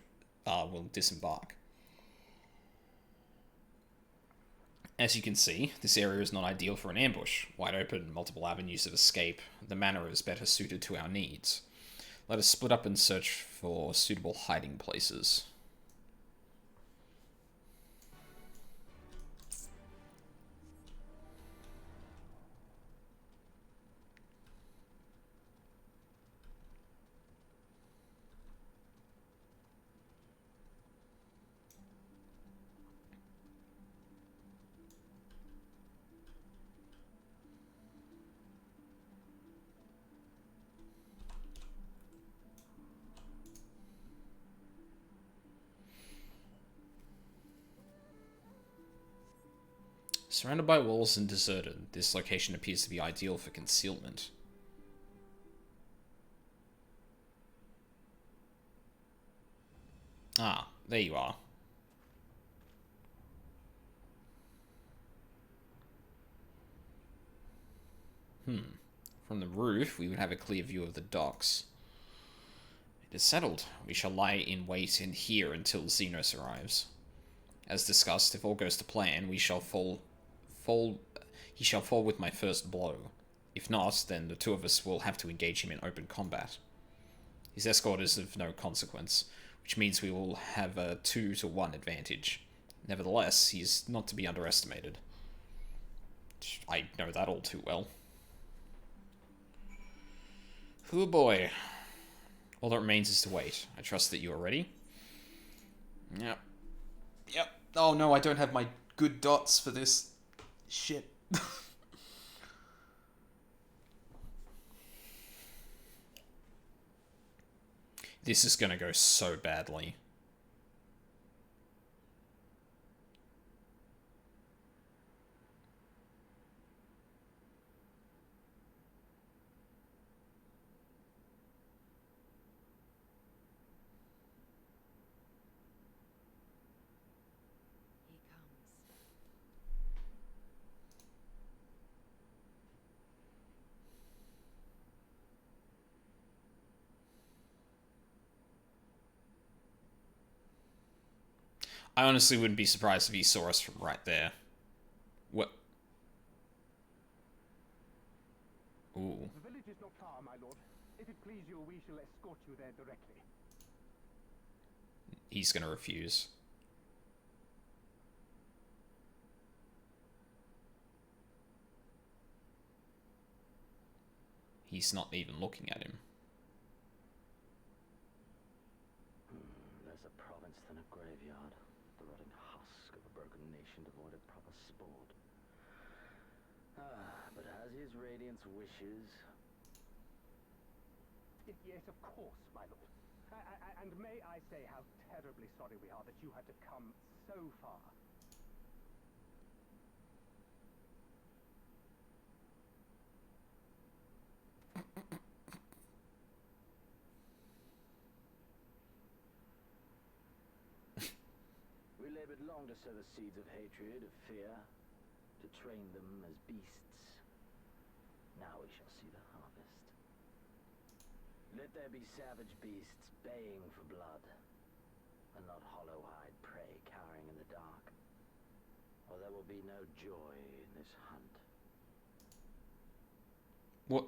will disembark. As you can see, this area is not ideal for an ambush. Wide open, multiple avenues of escape. The manor is better suited to our needs. Let us split up and search for suitable hiding places. Surrounded by walls and deserted, this location appears to be ideal for concealment. Ah, there you are. From the roof, we would have a clear view of the docks. It is settled. We shall lie in wait in here until Xenos arrives. As discussed, if all goes to plan, he shall fall with my first blow. If not, then the two of us will have to engage him in open combat. His escort is of no consequence, which means we will have a 2-to-1 advantage. Nevertheless, he is not to be underestimated. I know that all too well. Oh boy. All that remains is to wait. I trust that you are ready. Yep. Oh no, I don't have my good dots for this shit. This is gonna go so badly. I honestly wouldn't be surprised if he saw us from right there. What? Ooh. The village is not far, my lord. If it please you, we shall escort you there directly. He's gonna refuse. He's not even looking at him. Less a province than a graveyard. The rotting husk of a broken nation devoid of proper sport. But as his radiance wishes... Yes, of course, my lord. And may I say how terribly sorry we are that you had to come so far. We labored long to sow the seeds of hatred, of fear, to train them as beasts. Now we shall see the harvest. Let there be savage beasts baying for blood, and not hollow-eyed prey cowering in the dark. Or there will be no joy in this hunt. What?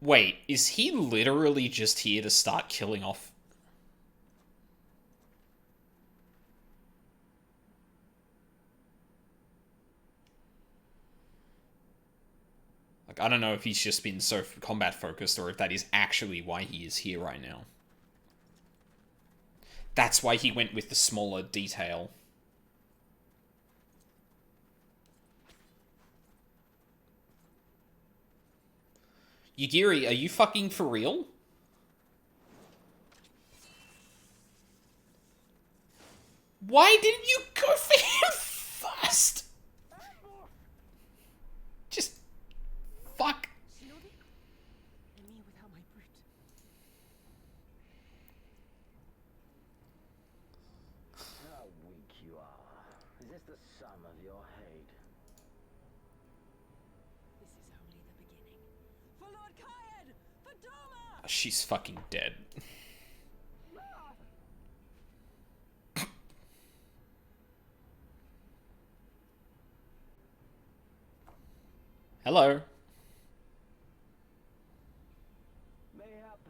Wait, is he literally just here to start killing off? Like, I don't know if he's just been so combat focused or if that is actually why he is here right now. That's why he went with the smaller detail. Yugiri, are you fucking for real? Why didn't you go for him first? Just... fuck. How weak you are. Is this the sum of your hate? This is only the beginning. For Lord Kyan! For Doma! She's fucking dead. Hello. Mayhap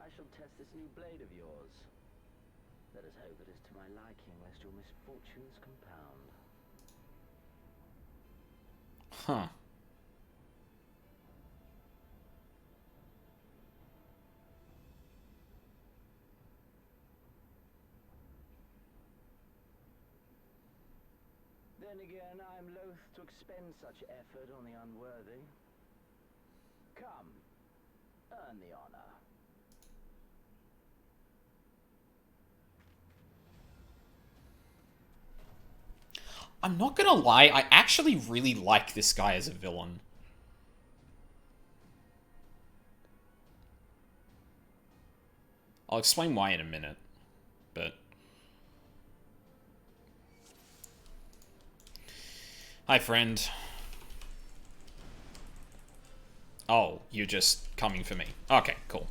I shall test this new blade of yours. Let us hope it is to my liking, lest your misfortunes compound. Huh. Then again, I am loath to expend such effort on the unworthy. Come, earn the honor. I'm not gonna lie, I actually really like this guy as a villain. I'll explain why in a minute, but... Hi, friend. Oh, you're just coming for me. Okay, cool.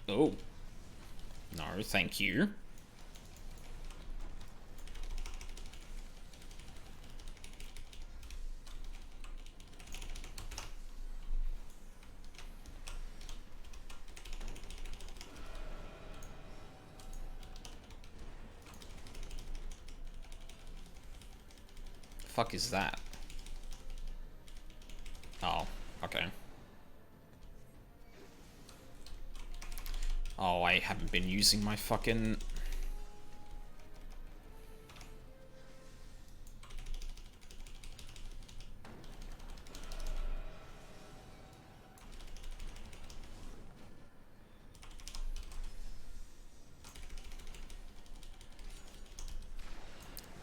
Oh. No, thank you. Fuck is that? Oh, okay. Oh, I haven't been using my fucking...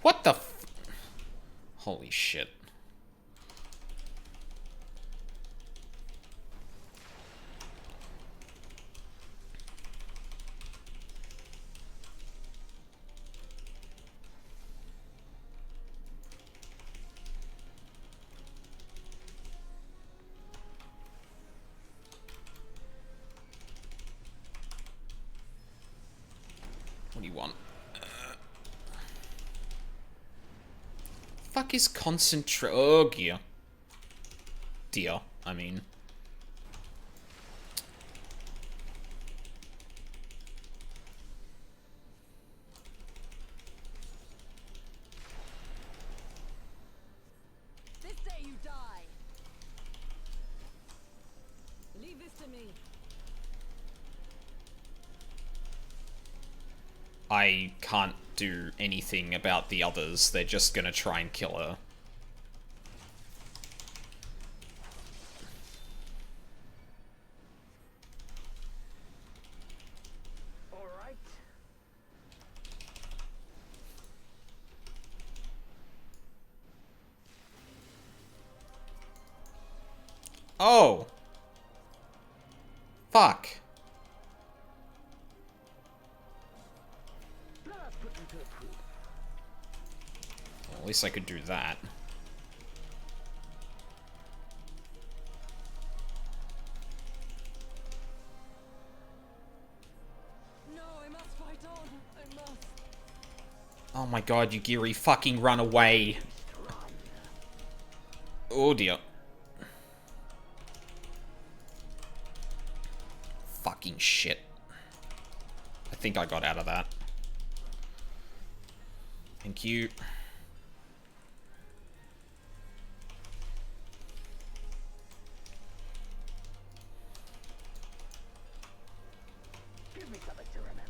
What the f... Holy shit. fuck is concentrate? Oh, dear. Dear, I mean. This day you die. Leave this to me. I can't do anything about the others. They're just gonna try and kill her. All right. Oh! Fuck. Let us put them to the proof. Well, at least I could do that. No, I must fight on. I must. Oh my god, you Giri, fucking run away. Oh dear. Fucking shit. I think I got out of that. Thank you. Give me something to remember.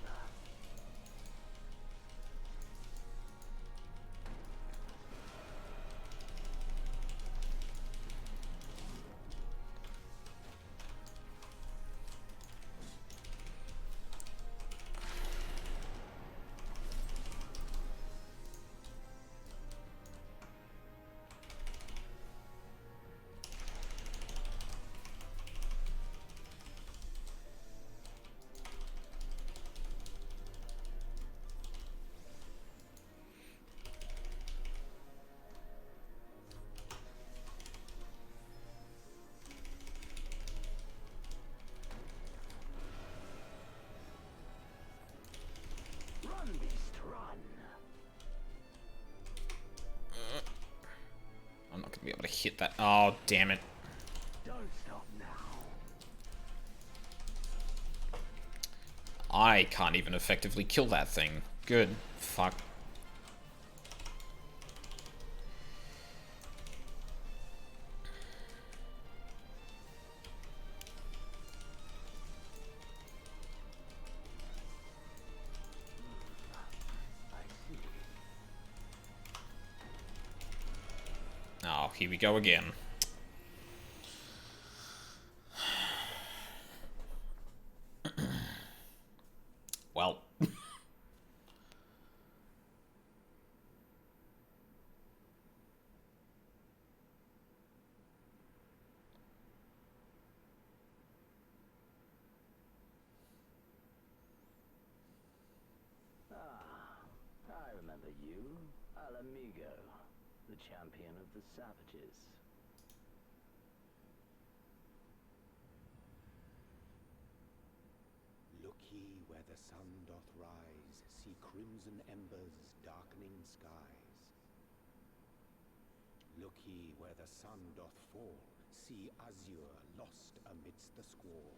Run, beast, run. I'm not gonna be able to hit that. Oh, damn it. Don't stop now. I can't even effectively kill that thing. Good. Fuck. Oh, here we go again. Well. I remember you, Al Amigo, the champion of the savages. Look ye where the sun doth rise, see crimson embers darkening skies. Look ye where the sun doth fall, see azure lost amidst the squall.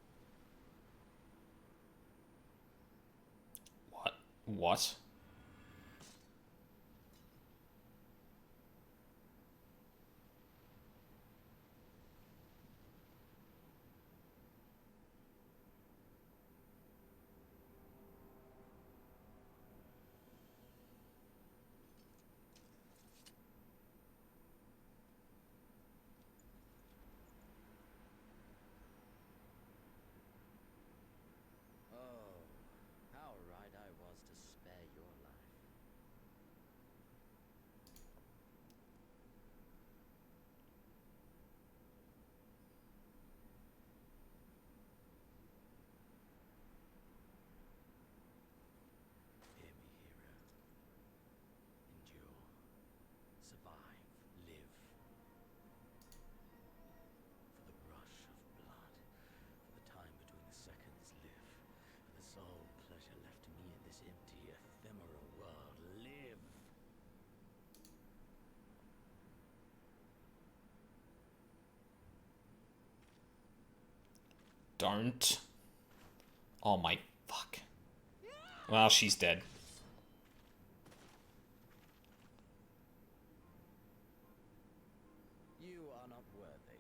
What? What? Oh, how right I was to spare your Don't. Oh my fuck. Well, she's dead. You are not worthy.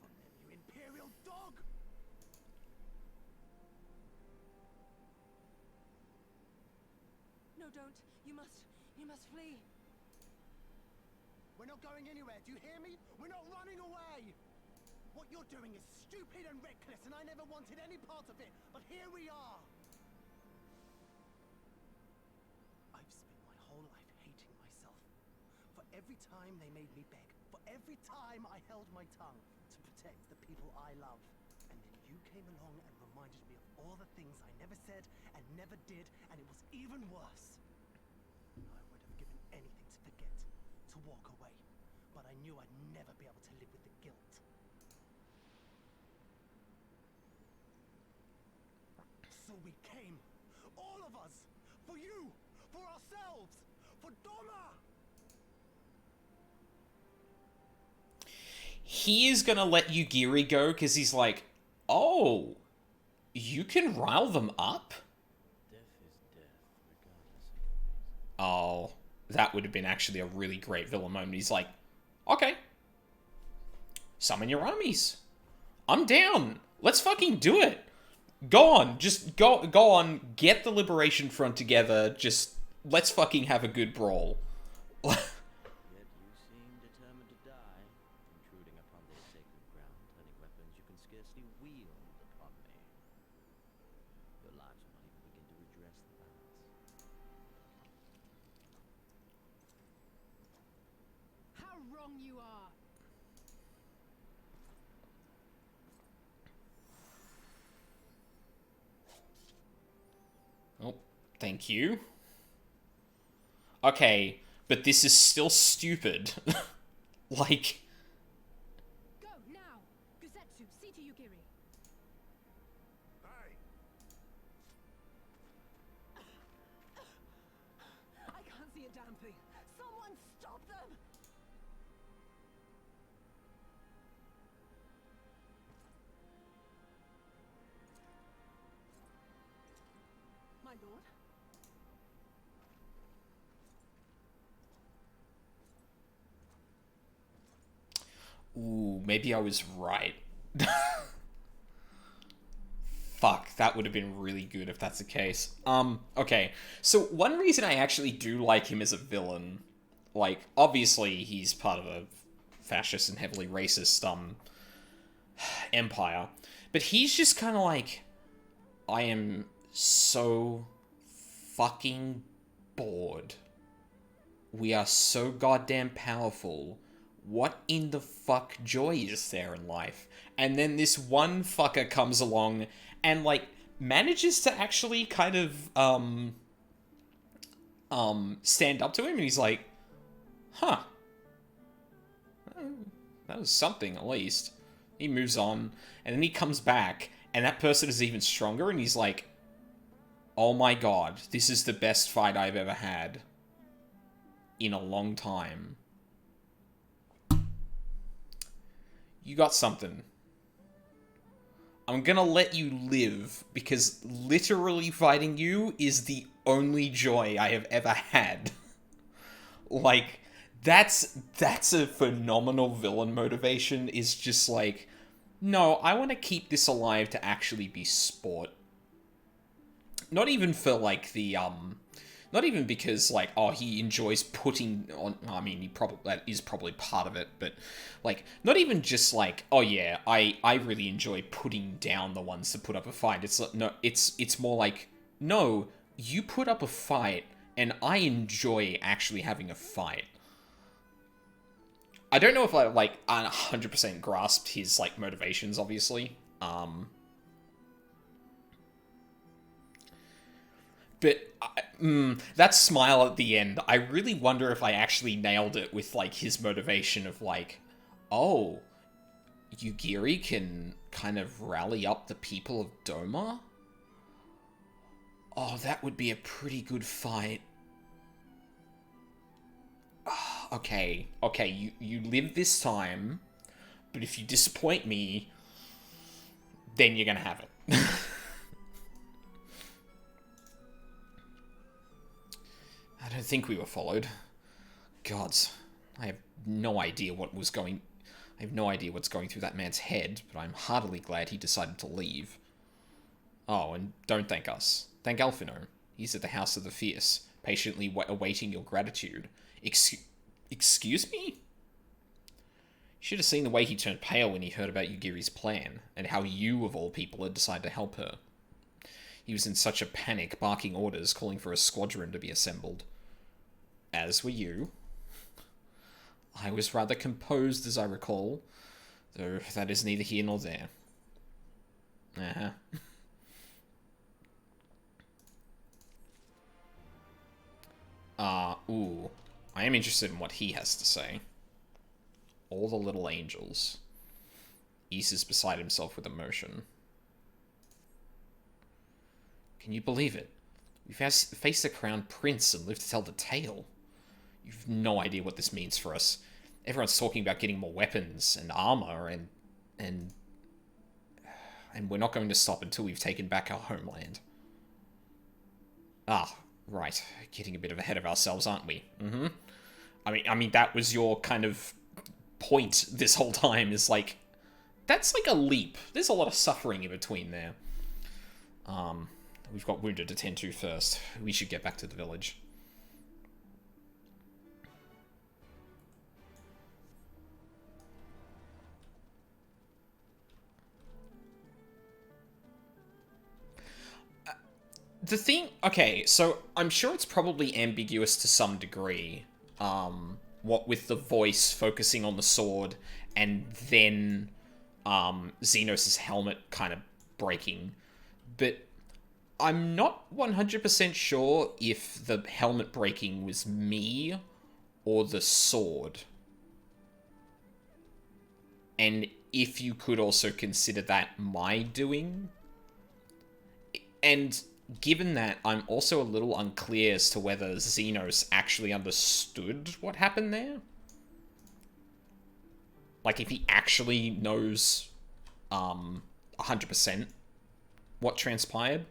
From them, you imperial dog! No, don't. You must flee. We're not going anywhere, do you hear me? We're not running away! What you're doing is stupid and reckless, and I never wanted any part of it, but here we are! I've spent my whole life hating myself. For every time they made me beg, for every time I held my tongue to protect the people I love. And then you came along and reminded me of all the things I never said and never did, and it was even worse. I would have given anything to forget, to walk away, but I knew I'd never be able to live with the guilt. So we came, all of us, for you, for ourselves, for Doma! He is gonna let Yugiri go because he's like, oh, you can rile them up? Death is death, regardless of the reason. Oh, that would have been actually a really great villain moment. He's like, okay, summon your armies. I'm down. Let's fucking do it. Go on, just go on, get the Liberation Front together, just let's fucking have a good brawl. Yet you seem determined to die, intruding upon this sacred ground, turning weapons you can scarcely wield upon me. Your lives will not even begin to redress the balance. How wrong you are! Oh, thank you. Okay, but this is still stupid. Like... Go, now! Guzetsu, see to Yugiri. Hey! I can't see a damn thing. Someone stop them! My lord? Ooh, maybe I was right. Fuck, that would have been really good if that's the case. Okay. So one reason I actually do like him as a villain, like, obviously he's part of a fascist and heavily racist, empire, but he's just kind of like, I am so fucking bored. We are so goddamn powerful. What in the fuck joy is there in life? And then this one fucker comes along and, like, manages to actually kind of, stand up to him, and he's like, huh. That was something, at least. He moves on, and then he comes back, and that person is even stronger, and he's like, oh my god, this is the best fight I've ever had in a long time. You got something. I'm gonna let you live, because literally fighting you is the only joy I have ever had. Like, that's a phenomenal villain motivation, is just like, no, I want to keep this alive to actually be sport. Not even for, like, the, not even because, like, oh, he enjoys putting on... I mean, that is probably part of it, but, like, not even just, like, oh, yeah, I really enjoy putting down the ones that put up a fight. It's, no, it's more like, no, you put up a fight, and I enjoy actually having a fight. I don't know if I, like, 100% grasped his, like, motivations, obviously. But that smile at the end, I really wonder if I actually nailed it with, like, his motivation of, like, oh, Yugiri can kind of rally up the people of Doma? Oh, that would be a pretty good fight. Okay, you live this time, but if you disappoint me, then you're gonna have it. I don't think we were followed. Gods, I have no idea what's going through that man's head, but I'm heartily glad he decided to leave. Oh, and don't thank us. Thank Alphino. He's at the House of the Fierce, patiently awaiting your gratitude. Excuse me? You should have seen the way he turned pale when he heard about Yugiri's plan, and how you, of all people, had decided to help her. He was in such a panic, barking orders, calling for a squadron to be assembled. As were you. I was rather composed, as I recall, though that is neither here nor there. Ooh. I am interested in what he has to say. All the little angels. Ys is beside himself with emotion. Can you believe it? We faced the crown prince and lived to tell the tale. You've no idea what this means for us. Everyone's talking about getting more weapons and armor, and we're not going to stop until we've taken back our homeland. Ah, right. Getting a bit ahead of ourselves, aren't we? Mm-hmm. I mean, that was your kind of point this whole time, is like, that's like a leap. There's a lot of suffering in between there. We've got wounded to tend to first. We should get back to the village. The thing... Okay, so I'm sure it's probably ambiguous to some degree. What with the voice focusing on the sword, and then Xenos' helmet kind of breaking. But I'm not 100% sure if the helmet breaking was me or the sword. And if you could also consider that my doing. And given that, I'm also a little unclear as to whether Xenos actually understood what happened there. Like, if he actually knows 100% what transpired.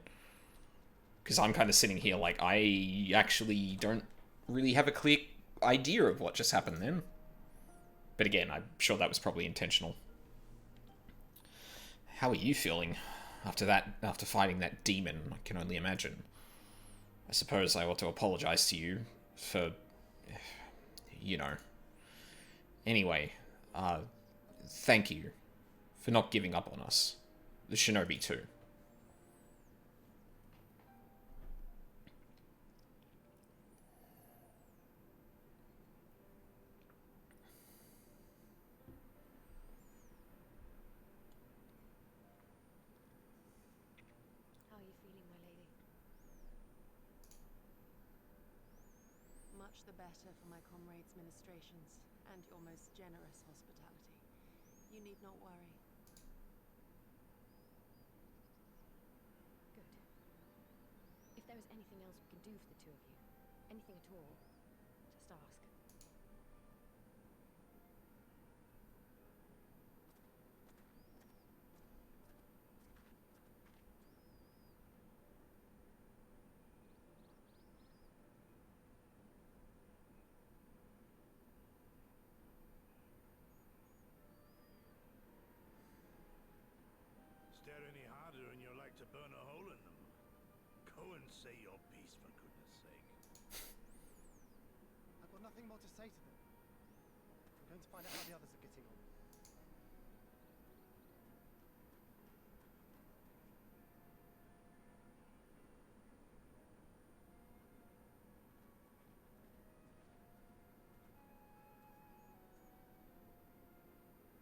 Because I'm kind of sitting here like, I actually don't really have a clear idea of what just happened then. But again, I'm sure that was probably intentional. How are you feeling after fighting that demon? I can only imagine. I suppose I ought to apologize to you for, you know. Anyway, thank you for not giving up on us. The shinobi too. How are you feeling, my lady? Much the better for my comrades' ministrations and your most generous hospitality. You need not worry. Good. If there is anything else we can do for the two of you, anything at all, just ask. Stare any harder and you're like to burn a hole in them. Go and say your piece, for goodness sake. I've got nothing more to say to them. I'm going to find out how the others are getting on.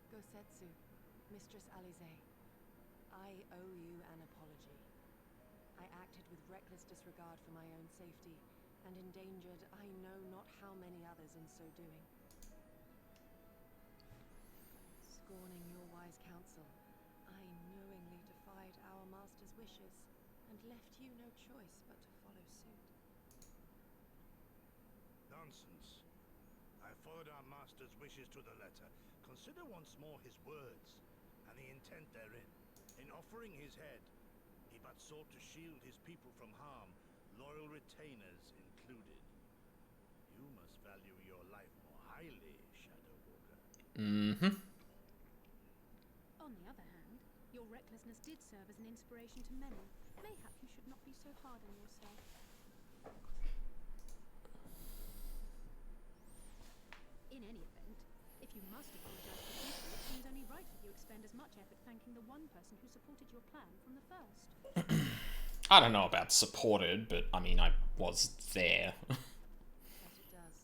Gosetsu, Mistress Alize, I owe you an apology. I acted with reckless disregard for my own safety, and endangered I know not how many others in so doing. Scorning your wise counsel, I knowingly defied our master's wishes and left you no choice but to follow suit. Nonsense. I followed our master's wishes to the letter. Consider once more his words, and the intent therein. In offering his head, he but sought to shield his people from harm, loyal retainers included. You must value your life more highly, Shadow Walker. Mm-hmm. On the other hand, your recklessness did serve as an inspiration to many. Mayhap you should not be so hard on yourself. In any event, if you must apologize profusely, it seems only right that you expend as much effort thanking the one person who supported your plan from the first. I don't know about supported, but I mean, I was there. That it does.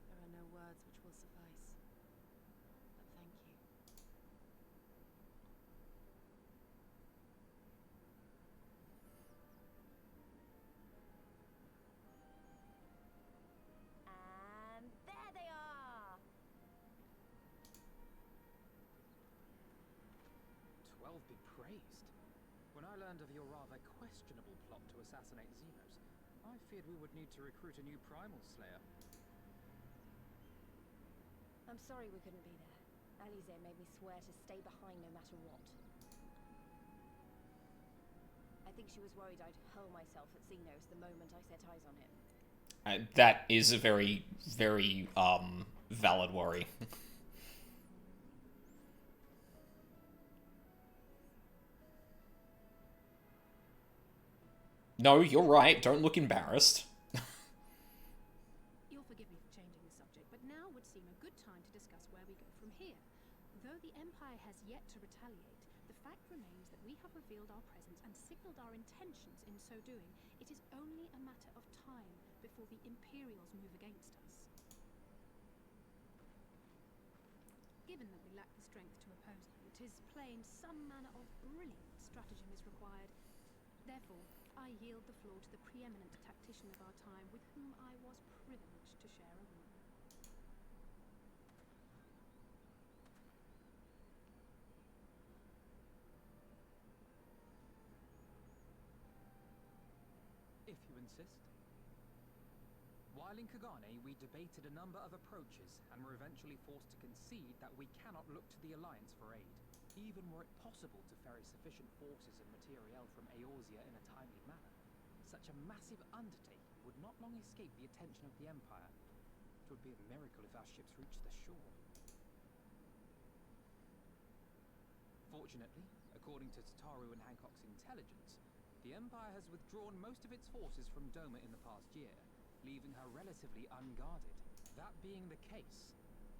There are no words which will suffice. But thank you. And there they are! 12 be praised. When I learned of your rather questionable plot to assassinate Xenos, I feared we would need to recruit a new primal slayer. I'm sorry we couldn't be there. Alize made me swear to stay behind no matter what. I think she was worried I'd hurl myself at Xenos the moment I set eyes on him. That is a very, very, valid worry. No, you're right. Don't look embarrassed. You'll forgive me for changing the subject, but now would seem a good time to discuss where we go from here. Though the Empire has yet to retaliate, the fact remains that we have revealed our presence and signaled our intentions in so doing. It is only a matter of time before the Imperials move against us. Given that we lack the strength to oppose you, it is plain some manner of brilliant stratagem is required. Therefore, I yield the floor to the preeminent tactician of our time, with whom I was privileged to share a room. If you insist. While in Kagane, we debated a number of approaches and were eventually forced to concede that we cannot look to the Alliance for aid, even were it possible to ferry sufficient forces and materiel from Eorzea in a timely manner. Such a massive undertaking would not long escape the attention of the Empire. It would be a miracle if our ships reached the shore. Fortunately, according to Tataru and Hancock's intelligence, the Empire has withdrawn most of its forces from Doma in the past year, leaving her relatively unguarded. That being the case,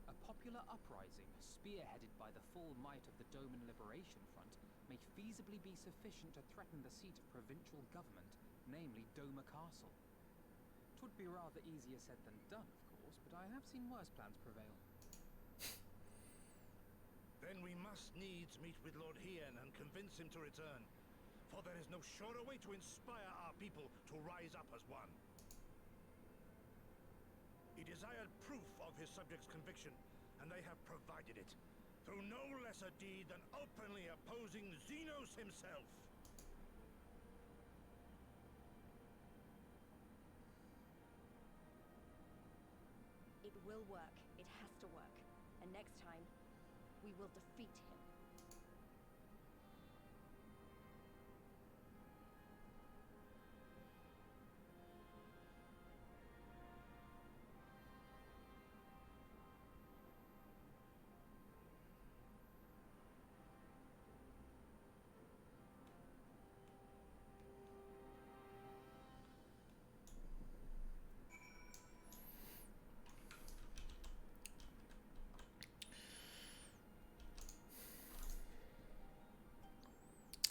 a popular uprising, spearheaded by the full might of the Doman Liberation Front, may feasibly be sufficient to threaten the seat of provincial government, namely Doma Castle. 'Twould be rather easier said than done, of course, but I have seen worse plans prevail. Then we must needs meet with Lord Hien and convince him to return, for there is no surer way to inspire our people to rise up as one. He desired proof of his subjects' conviction, and they have provided it, through no lesser deed than openly opposing Xenos himself. It will work. It has to work. And next time, we will defeat him.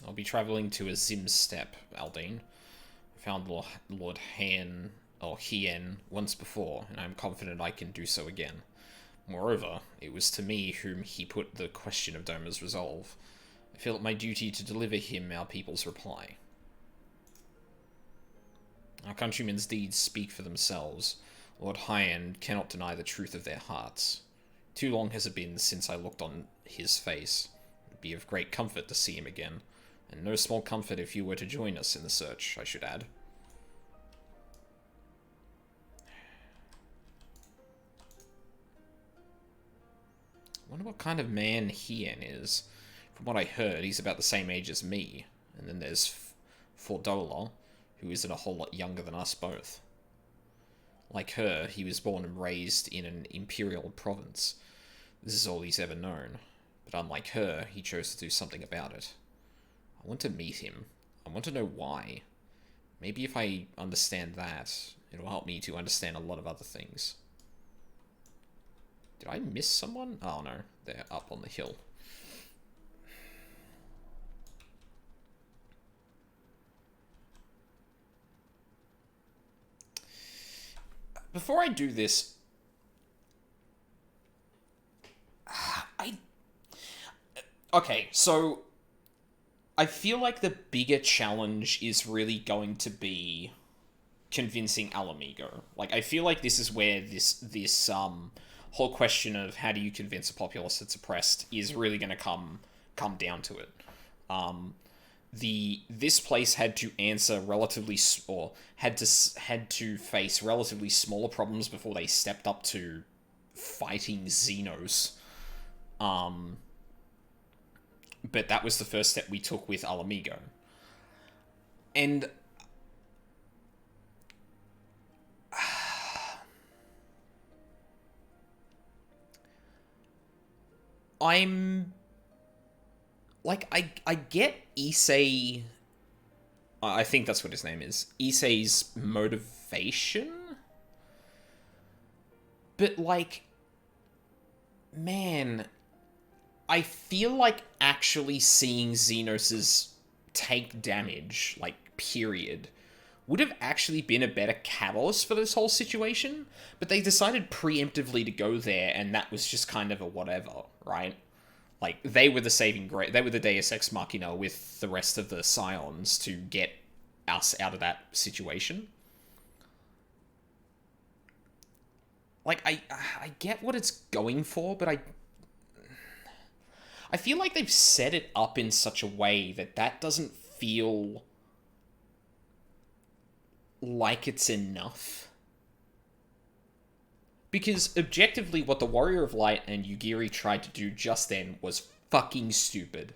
I'll be traveling to a Zim step, Aldine. I found Lord Hien once before, and I am confident I can do so again. Moreover, it was to me whom he put the question of Doma's resolve. I feel it my duty to deliver him our people's reply. Our countrymen's deeds speak for themselves. Lord Hien cannot deny the truth of their hearts. Too long has it been since I looked on his face. It would be of great comfort to see him again, and no small comfort if you were to join us in the search, I should add. I wonder what kind of man Hien is. From what I heard, he's about the same age as me. And then there's Fordola, who isn't a whole lot younger than us both. Like her, he was born and raised in an imperial province. This is all he's ever known. But unlike her, he chose to do something about it. I want to meet him. I want to know why. Maybe if I understand that, it'll help me to understand a lot of other things. Did I miss someone? Oh no, they're up on the hill. Before I do this, okay, so I feel like the bigger challenge is really going to be convincing Alamigo. Like, I feel like this is where this whole question of how do you convince a populace that's oppressed is really going to come down to it. This place had to answer had to face relatively smaller problems before they stepped up to fighting Xenos. But that was the first step we took with Alamigo. And I'm like, I get Issei, I think that's what his name is, Issei's motivation, but like, man, I feel like actually seeing Xenoses take damage, like, period, would have actually been a better catalyst for this whole situation, but they decided preemptively to go there, and that was just kind of a whatever, right? Like, they were the saving grace, they were the Deus Ex Machina with the rest of the Scions to get us out of that situation. Like, I get what it's going for, but I feel like they've set it up in such a way that doesn't feel like it's enough. Because, objectively, what the Warrior of Light and Yugiri tried to do just then was fucking stupid.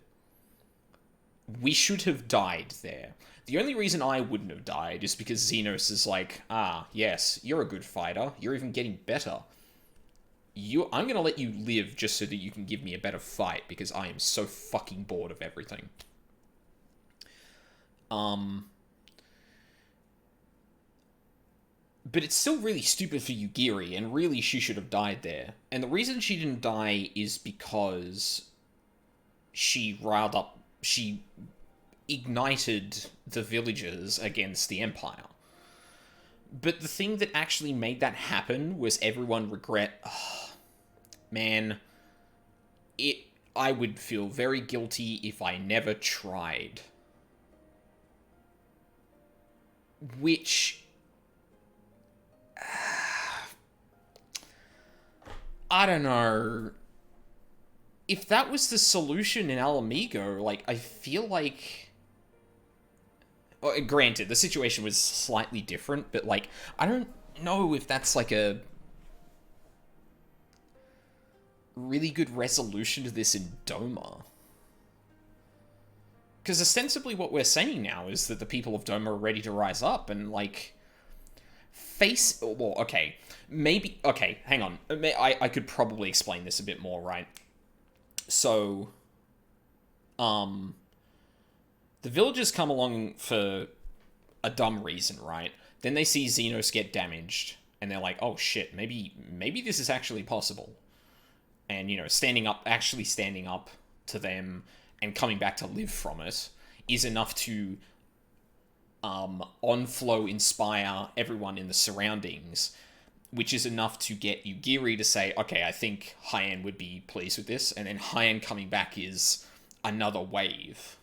We should have died there. The only reason I wouldn't have died is because Xenos is like, ah, yes, you're a good fighter. You're even getting better. I'm gonna let you live just so that you can give me a better fight, because I am so fucking bored of everything. But it's still really stupid for Yugiri, and really she should have died there. And the reason she didn't die is because she ignited the villagers against the Empire. But the thing that actually made that happen was everyone man, I would feel very guilty if I never tried. Which, I don't know. If that was the solution in Alamigo, like, I feel like... Well, granted, the situation was slightly different, but, like, I don't know if that's, like, a really good resolution to this in Doma. Because ostensibly what we're saying now is that the people of Doma are ready to rise up and, like, face... Well, okay. Maybe... Okay, hang on. I could probably explain this a bit more, right? So, the villagers come along for a dumb reason, right? Then they see Xenos get damaged, and they're like, oh shit, maybe this is actually possible. And, you know, actually standing up to them and coming back to live from it is enough to, on-flow inspire everyone in the surroundings, which is enough to get Yugiri to say, okay, I think Hien would be pleased with this, and then Hien coming back is another wave.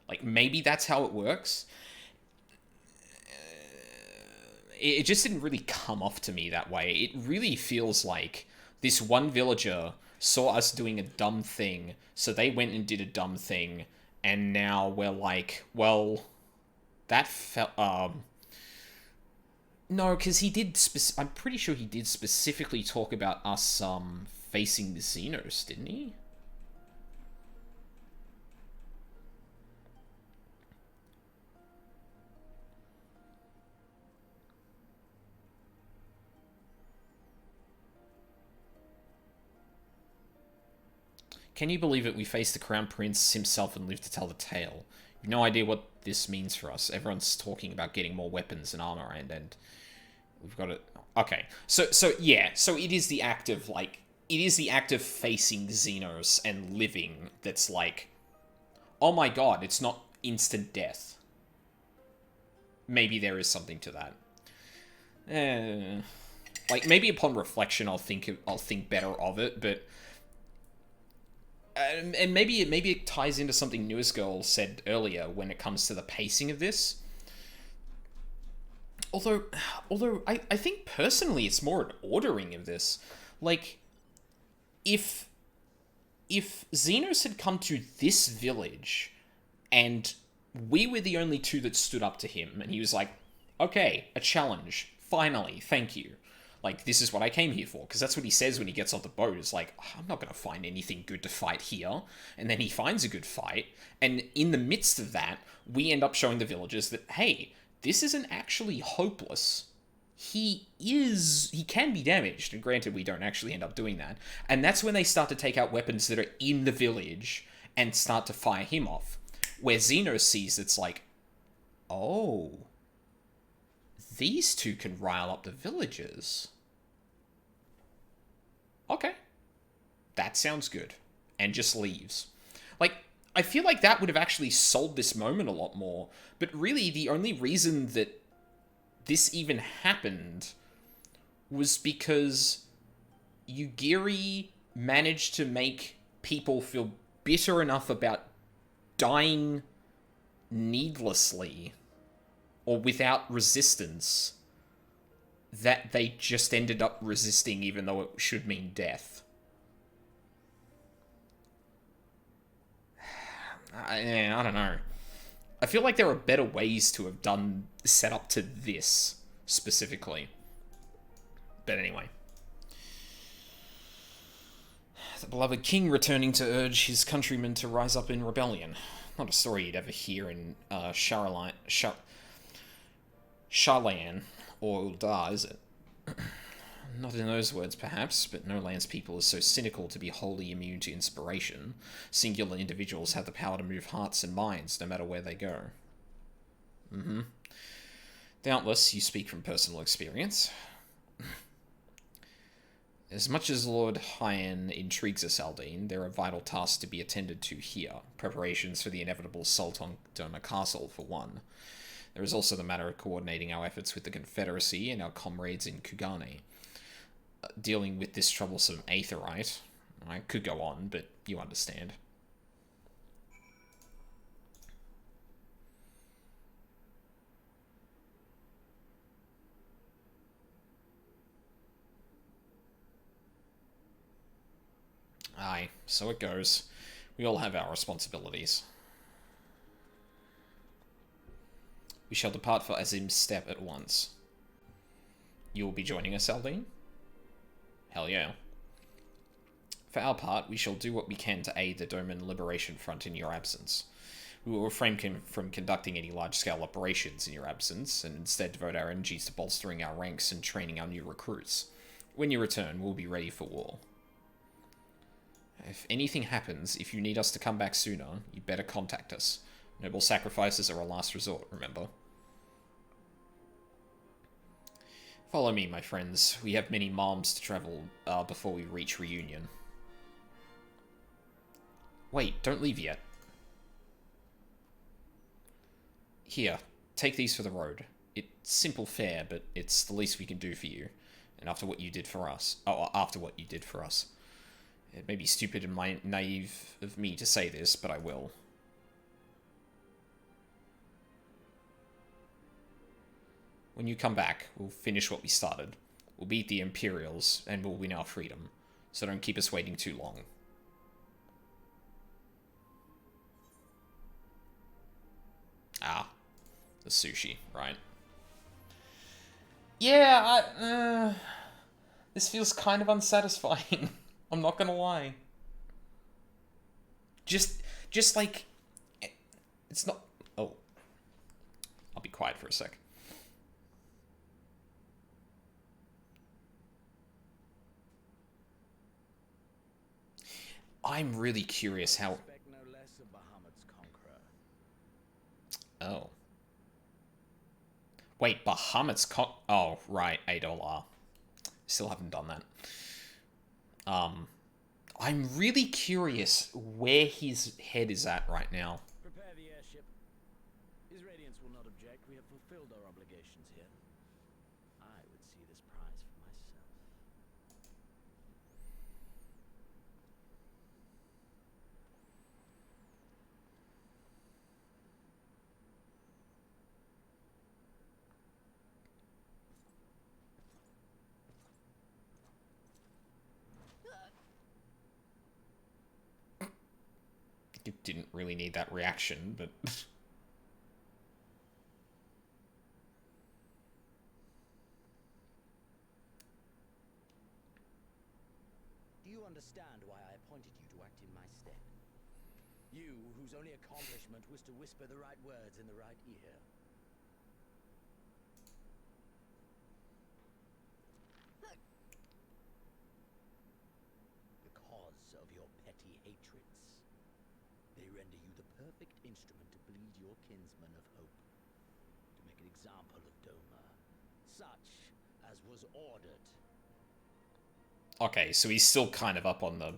Like, maybe that's how it works. It just didn't really come off to me that way. It really feels like this one villager saw us doing a dumb thing, so they went and did a dumb thing, and now we're like, well, that felt, no, because he did, I'm pretty sure he did specifically talk about us, facing Xenos, didn't he? Can you believe it? We faced the Crown Prince himself and lived to tell the tale. You've no idea what this means for us. Everyone's talking about getting more weapons and armor, and we've got it. Okay, so yeah, so it is the act of, like, it is the act of facing Xenos and living that's like, oh my god, it's not instant death. Maybe there is something to that. Like, maybe upon reflection I'll think better of it, but and maybe it ties into something Newest Girl said earlier when it comes to the pacing of this. Although I think personally it's more an ordering of this. Like, if Xenos had come to this village and we were the only two that stood up to him and he was like, okay, a challenge, finally, thank you. Like, this is what I came here for. Because that's what he says when he gets off the boat. It's like, oh, I'm not going to find anything good to fight here. And then he finds a good fight. And in the midst of that, we end up showing the villagers that, hey, this isn't actually hopeless. He can be damaged. And granted, we don't actually end up doing that. And that's when they start to take out weapons that are in the village and start to fire him off. Where Xeno sees it's like, oh, these two can rile up the villagers. Okay. That sounds good. And just leaves. Like, I feel like that would have actually sold this moment a lot more. But really, the only reason that this even happened was because Yugiri managed to make people feel bitter enough about dying needlessly or without resistance that they just ended up resisting even though it should mean death. I don't know. I feel like there are better ways to have set up to this specifically. But anyway. The beloved king returning to urge his countrymen to rise up in rebellion. Not a story you'd ever hear in Sharlayan or Uldar, is it? Not in those words, perhaps, but no land's people is so cynical to be wholly immune to inspiration. Singular individuals have the power to move hearts and minds, no matter where they go. Doubtless, you speak from personal experience. As much as Lord Hyan intrigues us, Aldine, there are vital tasks to be attended to here. Preparations for the inevitable assault on Doma Castle, for one. There is also the matter of coordinating our efforts with the Confederacy and our comrades in Kugane. Dealing with this troublesome Aetherite. I could go on, but you understand. Aye, so it goes. We all have our responsibilities. We shall depart for Azim's step at once. You will be joining us, Aldine? Hell yeah. For our part, we shall do what we can to aid the Doman Liberation Front in your absence. We will refrain from conducting any large-scale operations in your absence, and instead devote our energies to bolstering our ranks and training our new recruits. When you return, we'll be ready for war. If anything happens, if you need us to come back sooner, you better contact us. Noble sacrifices are a last resort, remember? Follow me, my friends. We have many miles to travel before we reach Reunion. Wait, don't leave yet. Here, take these for the road. It's simple fare, but it's the least we can do for you. And after what you did for us. It may be stupid and naive of me to say this, but I will. When you come back, we'll finish what we started. We'll beat the Imperials, and we'll win our freedom. So don't keep us waiting too long. Ah, the sushi, right. Yeah, this feels kind of unsatisfying. I'm not gonna lie. Just like, it's not... Oh. I'll be quiet for a sec. I'm really curious how... Oh. Wait, Bahamut's Oh, right, $8. Still haven't done that. I'm really curious where his head is at right now. Prepare the airship. His Radiance will not object. We have fulfilled our obligations here. I would see this prize for myself. You didn't really need that reaction, but... Do you understand why I appointed you to act in my stead? You, whose only accomplishment was to whisper the right words in the right ear. Because of your petty hatreds. They render you the perfect instrument to bleed your kinsman of hope. To make an example of Doma. Such as was ordered. Okay, so he's still kind of up on the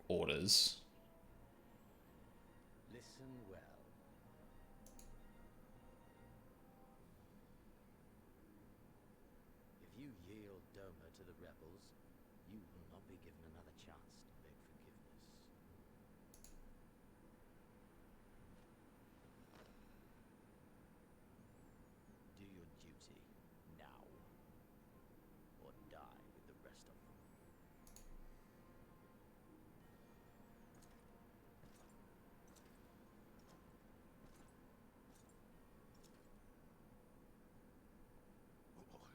orders. Listen well. If you yield Doma to the rebels, you will not be given another chance to beg forgiveness. Do your duty now, or die with the rest of them.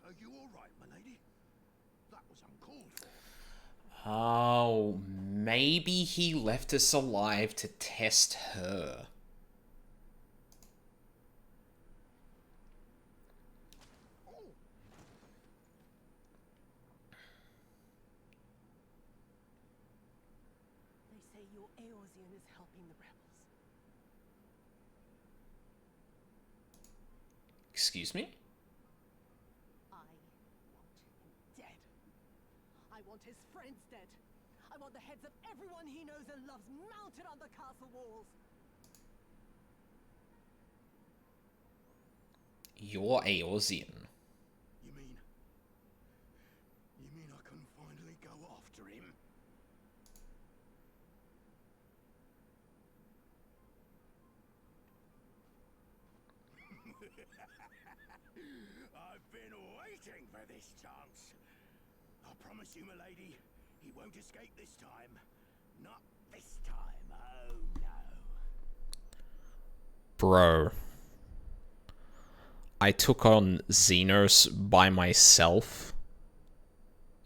Are you all right, my lady? That was uncalled for. Oh, maybe he left us alive to test her. They say your Eorzean is helping the rebels. Excuse me? I want him dead. I want his friends dead. I want the heads of everyone he knows and loves mounted on the castle walls. You're Eorzean. You mean I can finally go after him? I've been waiting for this chance. I promise you, my lady, he won't escape this time. Not this time, oh no. Bro. I took on Xenos by myself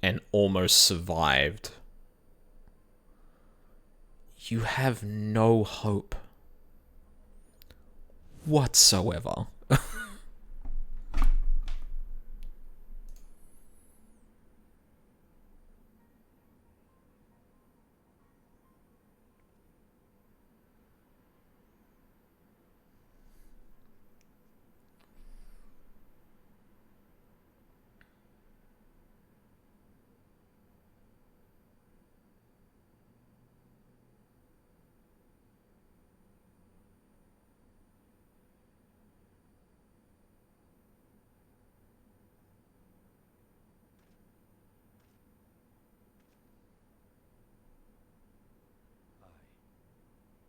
and almost survived. You have no hope whatsoever.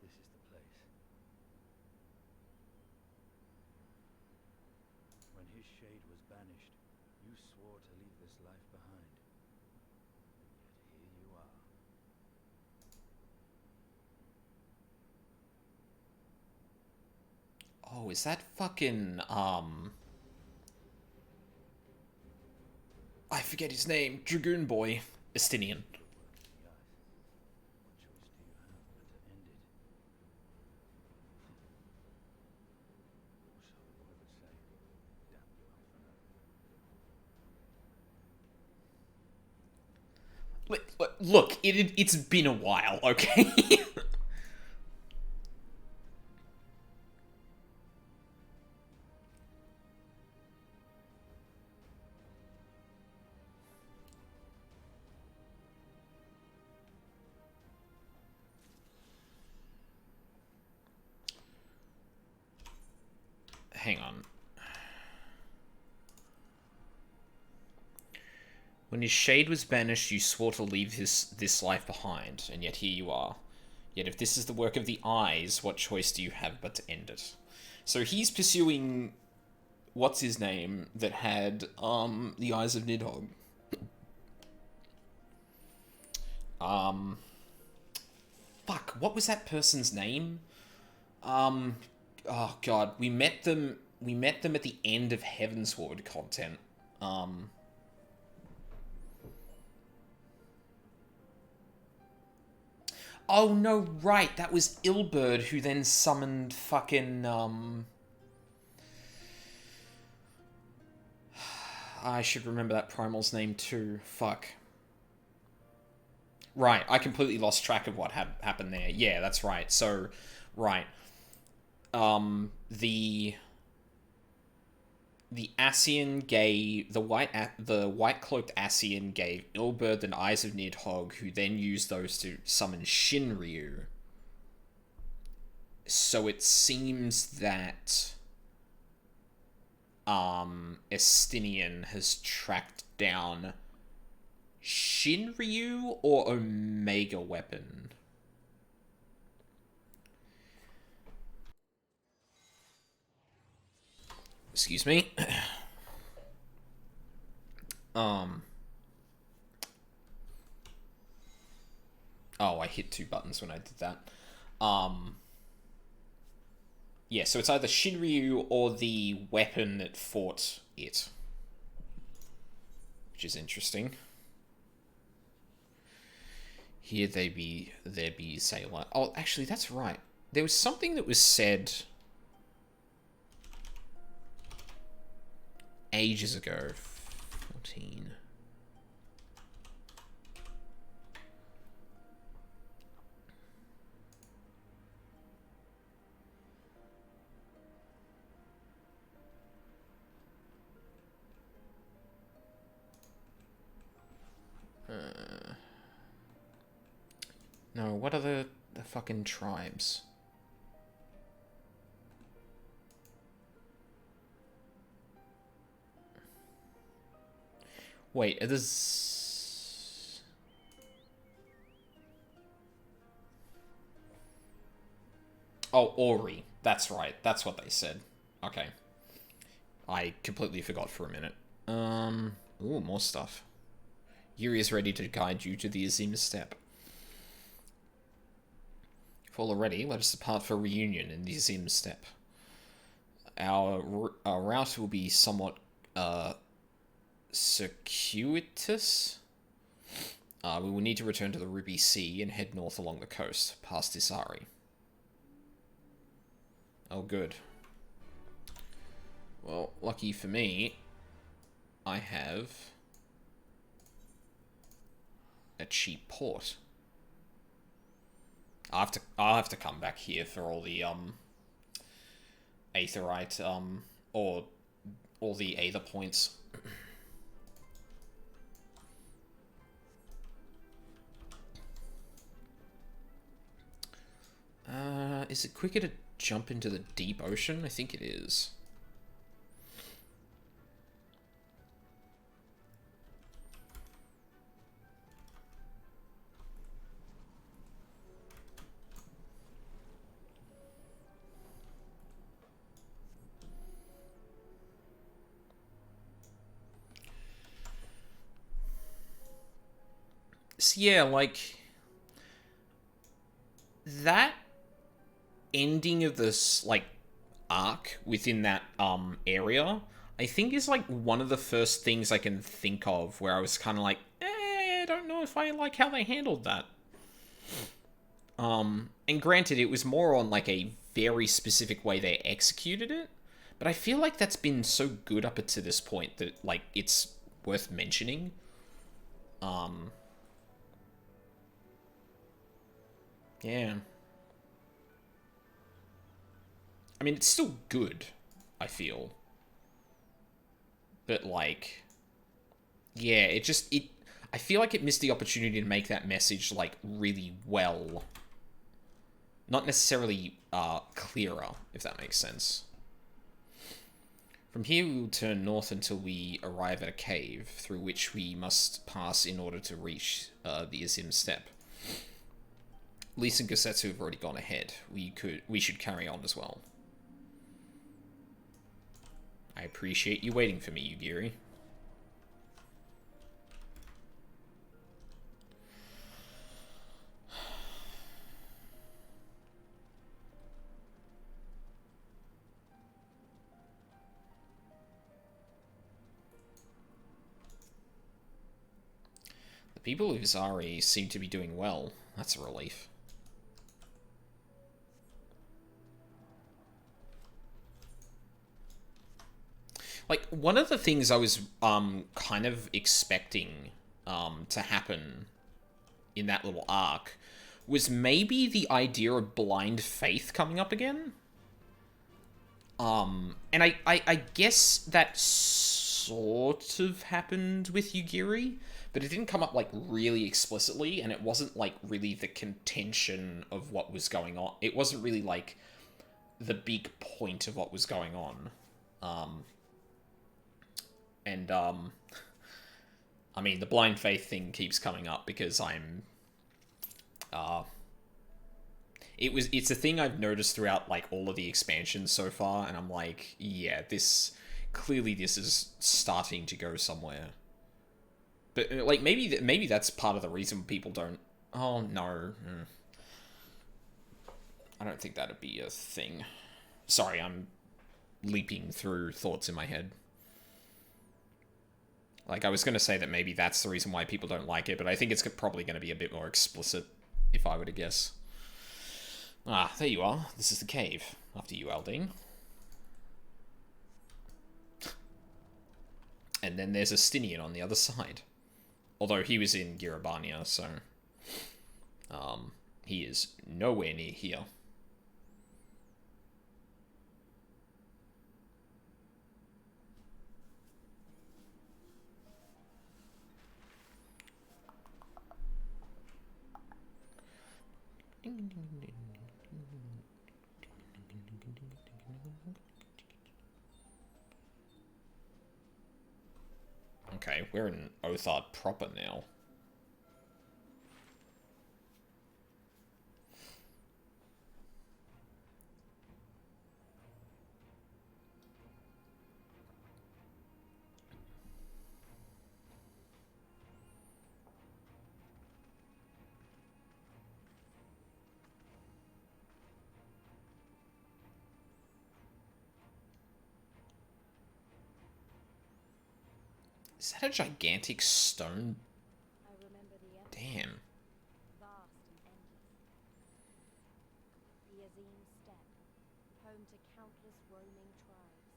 This is the place. When his shade was banished, you swore to leave this life behind. And yet here you are. Oh, is that fucking, I forget his name. Dragoon Boy. Estinian. Look, it's been a while, okay? Hang on. When his shade was banished, you swore to leave this life behind, and yet here you are. Yet if this is the work of the eyes, what choice do you have but to end it? So he's pursuing... What's his name? That had, the eyes of Nidhogg. Fuck, what was that person's name? Oh god, we met them at the end of Heavensward content. Oh, no, right. That was Ilberd who then summoned fucking, I should remember that primal's name too. Fuck. Right, I completely lost track of what happened there. Yeah, that's right. So, right. The Ascian gave... The white-cloaked Ascian gave Ilberd the Eyes of Nidhogg, who then used those to summon Shinryu. So it seems that... Estinian has tracked down Shinryu or Omega Weapon. Excuse me. Oh, I hit two buttons when I did that. Yeah, so it's either Shinryu or the weapon that fought it. Which is interesting. Here there be Sailor. Oh, actually, that's right. There was something that was said ages ago. 14. No, what are the fucking tribes? Wait, are this... Oh, Ori. That's right. That's what they said. Okay. I completely forgot for a minute. Ooh, more stuff. Yuri is ready to guide you to the Azim Step. If all are ready, let us depart for a reunion in the Azim Step. Our route will be somewhat, circuitous. We will need to return to the Ruby Sea and head north along the coast, past Isari. Oh, good. Well, lucky for me, I have a cheap port. I'll have to come back here for all the aetherite or all the aether points. Is it quicker to jump into the deep ocean? I think it is. So yeah, like that ending of this like arc within that area, I think is like one of the first things I can think of where I was kind of like, I don't know if I like how they handled that. And granted, it was more on like a very specific way they executed it, but I feel like that's been so good up to this point that like it's worth mentioning. Yeah. I mean, it's still good, I feel. But, like, yeah, I feel like it missed the opportunity to make that message, like, really well. Not necessarily, clearer, if that makes sense. From here, we will turn north until we arrive at a cave, through which we must pass in order to reach, the Azim Steppe. Lys and Gosetsu have already gone ahead. We should carry on as well. I appreciate you waiting for me, Yugiri. The people of Zari seem to be doing well. That's a relief. Like, one of the things I was, kind of expecting, to happen in that little arc was maybe the idea of blind faith coming up again. And I guess that sort of happened with Yugiri, but it didn't come up, like, really explicitly, and it wasn't, like, really the contention of what was going on. It wasn't really, like, the big point of what was going on. I mean, the blind faith thing keeps coming up because I'm, it's a thing I've noticed throughout, like, all of the expansions so far, and I'm like, yeah, clearly this is starting to go somewhere. But, like, maybe that's part of the reason people don't, oh, no. I don't think that'd be a thing. Sorry, I'm leaping through thoughts in my head. Like, I was going to say that maybe that's the reason why people don't like it, but I think it's probably going to be a bit more explicit, if I were to guess. Ah, there you are. This is the cave. After you, Aldine. And then there's Estinian on the other side. Although he was in Girabania, so... he is nowhere near here. Okay, we're in Othard proper now. Is that a gigantic stone? Damn. Vast and endless. The Azim Steppe, home to countless roaming tribes.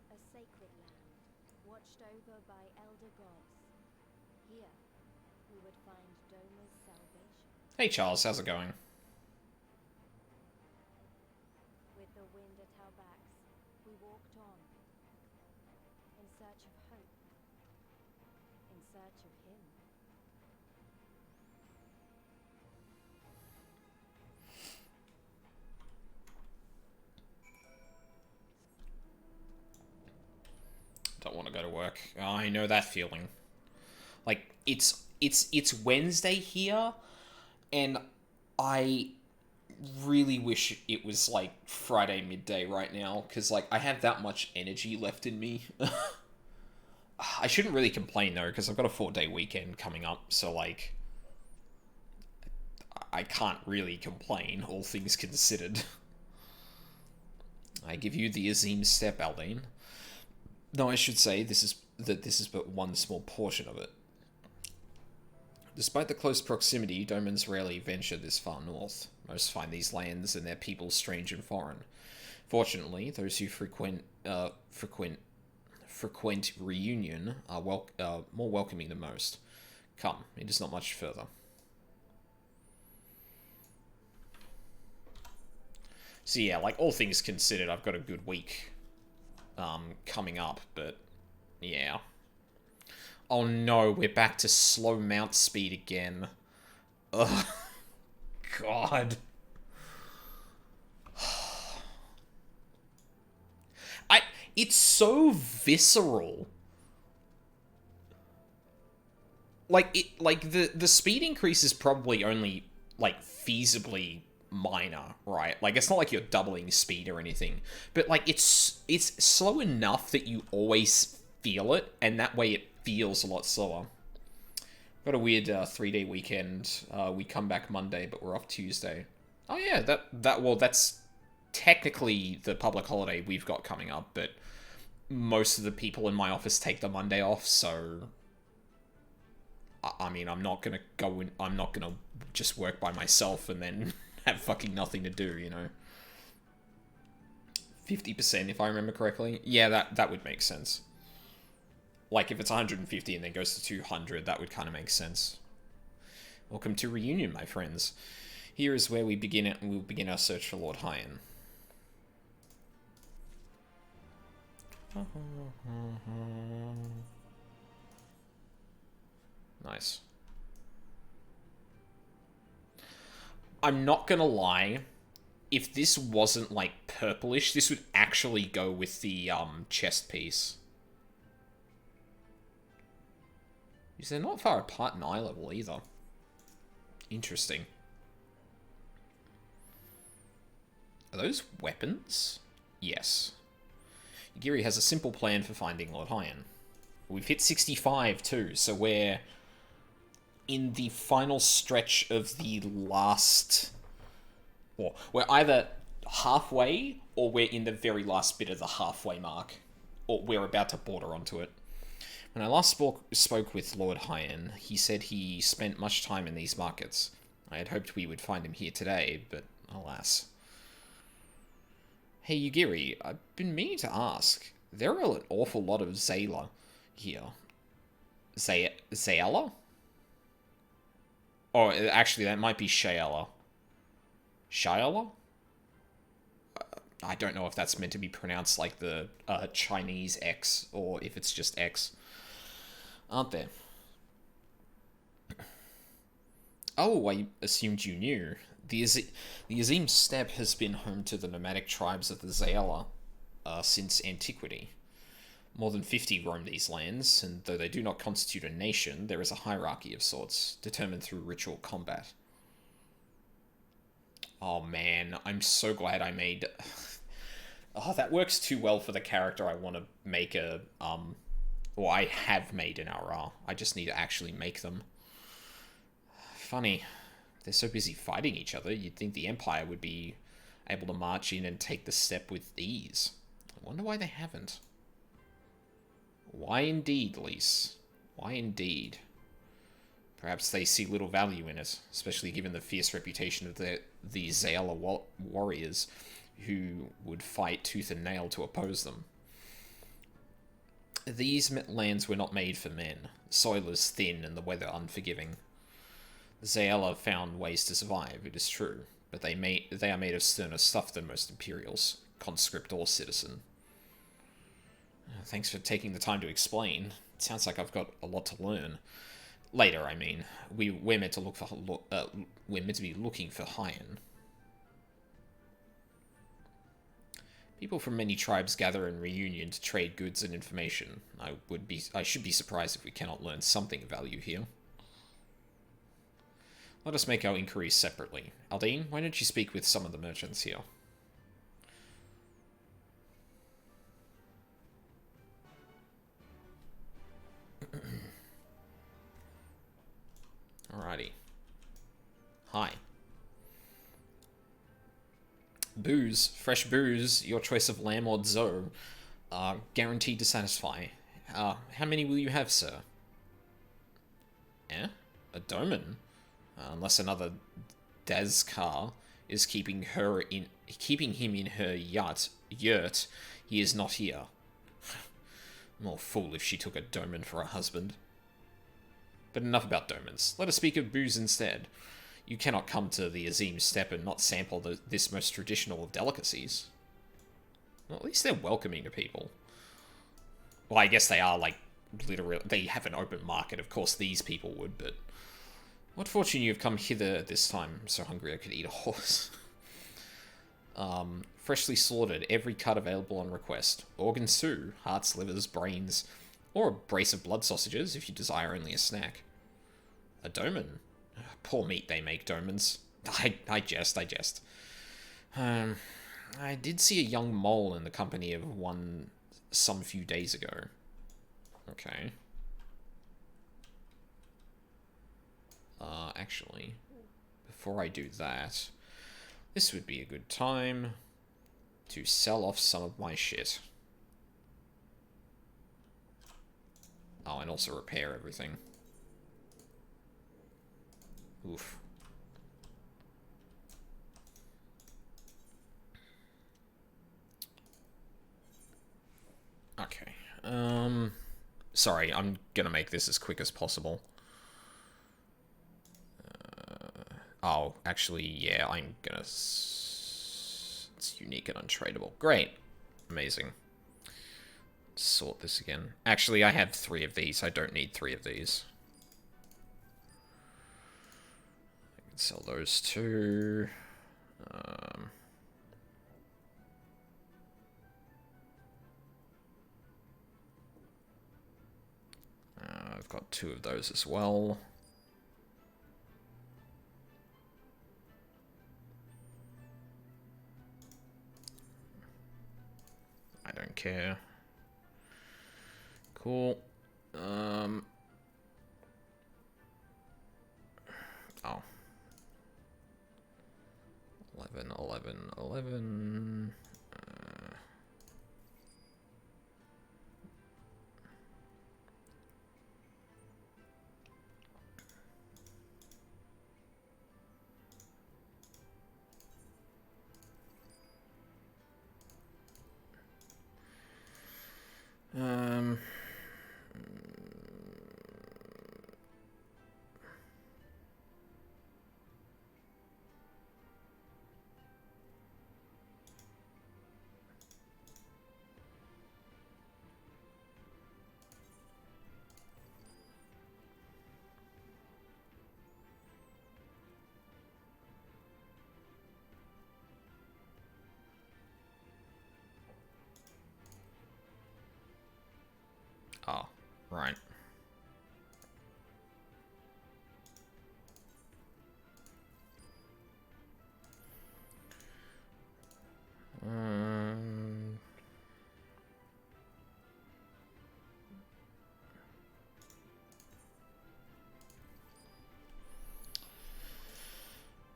A sacred land, watched over by elder gods. Here, we would find Doma's salvation. Hey Charles, how's it going? With the wind at our backs, we walked on, in search of hope, in search of him. Don't want to go to work. Oh, I know that feeling. Like, it's Wednesday here, and I really wish it was, like, Friday midday right now, because, like, I have that much energy left in me. I shouldn't really complain, though, because I've got a 4-day weekend coming up, so, like, I can't really complain, all things considered. I give you the Azim step, Aldine. No, I should say this is but one small portion of it. Despite the close proximity, Domans rarely venture this far north. Most find these lands and their people strange and foreign. Fortunately, those who frequent Reunion are more welcoming than most. Come, it is not much further. So yeah, like, all things considered, I've got a good week coming up, but yeah. Oh no, we're back to slow mount speed again. Ugh. God. It's so visceral. Like, the speed increase is probably only, like, feasibly minor, right? Like, it's not like you're doubling speed or anything. But, like, it's slow enough that you always feel it, and that way it feels a lot slower. Got a weird 3-day weekend. We come back Monday, but we're off Tuesday. Oh yeah, that's technically the public holiday we've got coming up, but most of the people in my office take the Monday off, so I mean, I'm not gonna just work by myself and then have fucking nothing to do, you know. 50%, if I remember correctly. Yeah, that would make sense. Like, if it's 150 and then goes to 200, that would kind of make sense. Welcome to Reunion, my friends. Here is where we'll begin our search for Lord Hyan. Nice. I'm not gonna lie, if this wasn't, like, purplish, this would actually go with the, chest piece. They're not far apart in eye level, either. Interesting. Are those weapons? Yes. Giri has a simple plan for finding Lord Hyan. We've hit 65, too, so we're in the final stretch of the last... Or we're either halfway, or we're in the very last bit of the halfway mark. Or we're about to border onto it. When I last spoke with Lord Hyan, he said he spent much time in these markets. I had hoped we would find him here today, but alas. Hey, Yugiri, I've been meaning to ask. There are an awful lot of Zayla here. Zayala? Oh, actually, that might be Shayala. Shayala? I don't know if that's meant to be pronounced like the Chinese X, or if it's just X. Aren't there? Oh, I assumed you knew. The Azim Steppe has been home to the nomadic tribes of the Zayala since antiquity. More than 50 roam these lands, and though they do not constitute a nation, there is a hierarchy of sorts, determined through ritual combat. Oh man, I'm so glad I made... Oh, that works too well for the character I want to make a... Or I have made an RR. I just need to actually make them. Funny. They're so busy fighting each other, you'd think the Empire would be able to march in and take the step with ease. I wonder why they haven't. Why indeed, Lise? Why indeed? Perhaps they see little value in it, especially given the fierce reputation of the Zayala warriors who would fight tooth and nail to oppose them. These lands were not made for men. Soil is thin and the weather unforgiving. The Zayala found ways to survive, it is true, but they are made of sterner stuff than most Imperials, conscript or citizen. Thanks for taking the time to explain. It sounds like I've got a lot to learn. Later, I mean. We're meant to we're meant to be looking for Hyan. People from many tribes gather in Reunion to trade goods and information. I should be surprised if we cannot learn something of value here. Let us make our inquiries separately. Aldine, why don't you speak with some of the merchants here? Alrighty. Hi. Booze. Fresh booze. Your choice of lamb or zo. Guaranteed to satisfy. How many will you have, sir? Eh? A doman? Unless another Dazkar is keeping him in her yurt, he is not here. More fool if she took a doman for a husband. But enough about domans. Let us speak of booze instead. You cannot come to the Azim Steppe and not sample this most traditional of delicacies. Well, at least they're welcoming to people. Well, I guess they are, like, literally... They have an open market. Of course, these people would, but... What fortune you have come hither this time. I'm so hungry I could eat a horse. Freshly slaughtered, every cut available on request. Organ stew, hearts, livers, brains, or a brace of blood sausages if you desire only a snack. A doman. Poor meat they make, domans. I jest. I did see a young mole in the company of one some few days ago. Okay. Actually, before I do that, this would be a good time to sell off some of my shit. Oh, and also repair everything. Oof. Okay. Sorry, I'm gonna make this as quick as possible. Oh, actually, yeah, I'm gonna... It's unique and untradeable. Great. Amazing. Sort this again. Actually, I have 3 of these. I don't need 3 of these. I can sell those 2. I've got 2 of those as well. I don't care. Cool. Oh. 11. Oh, right.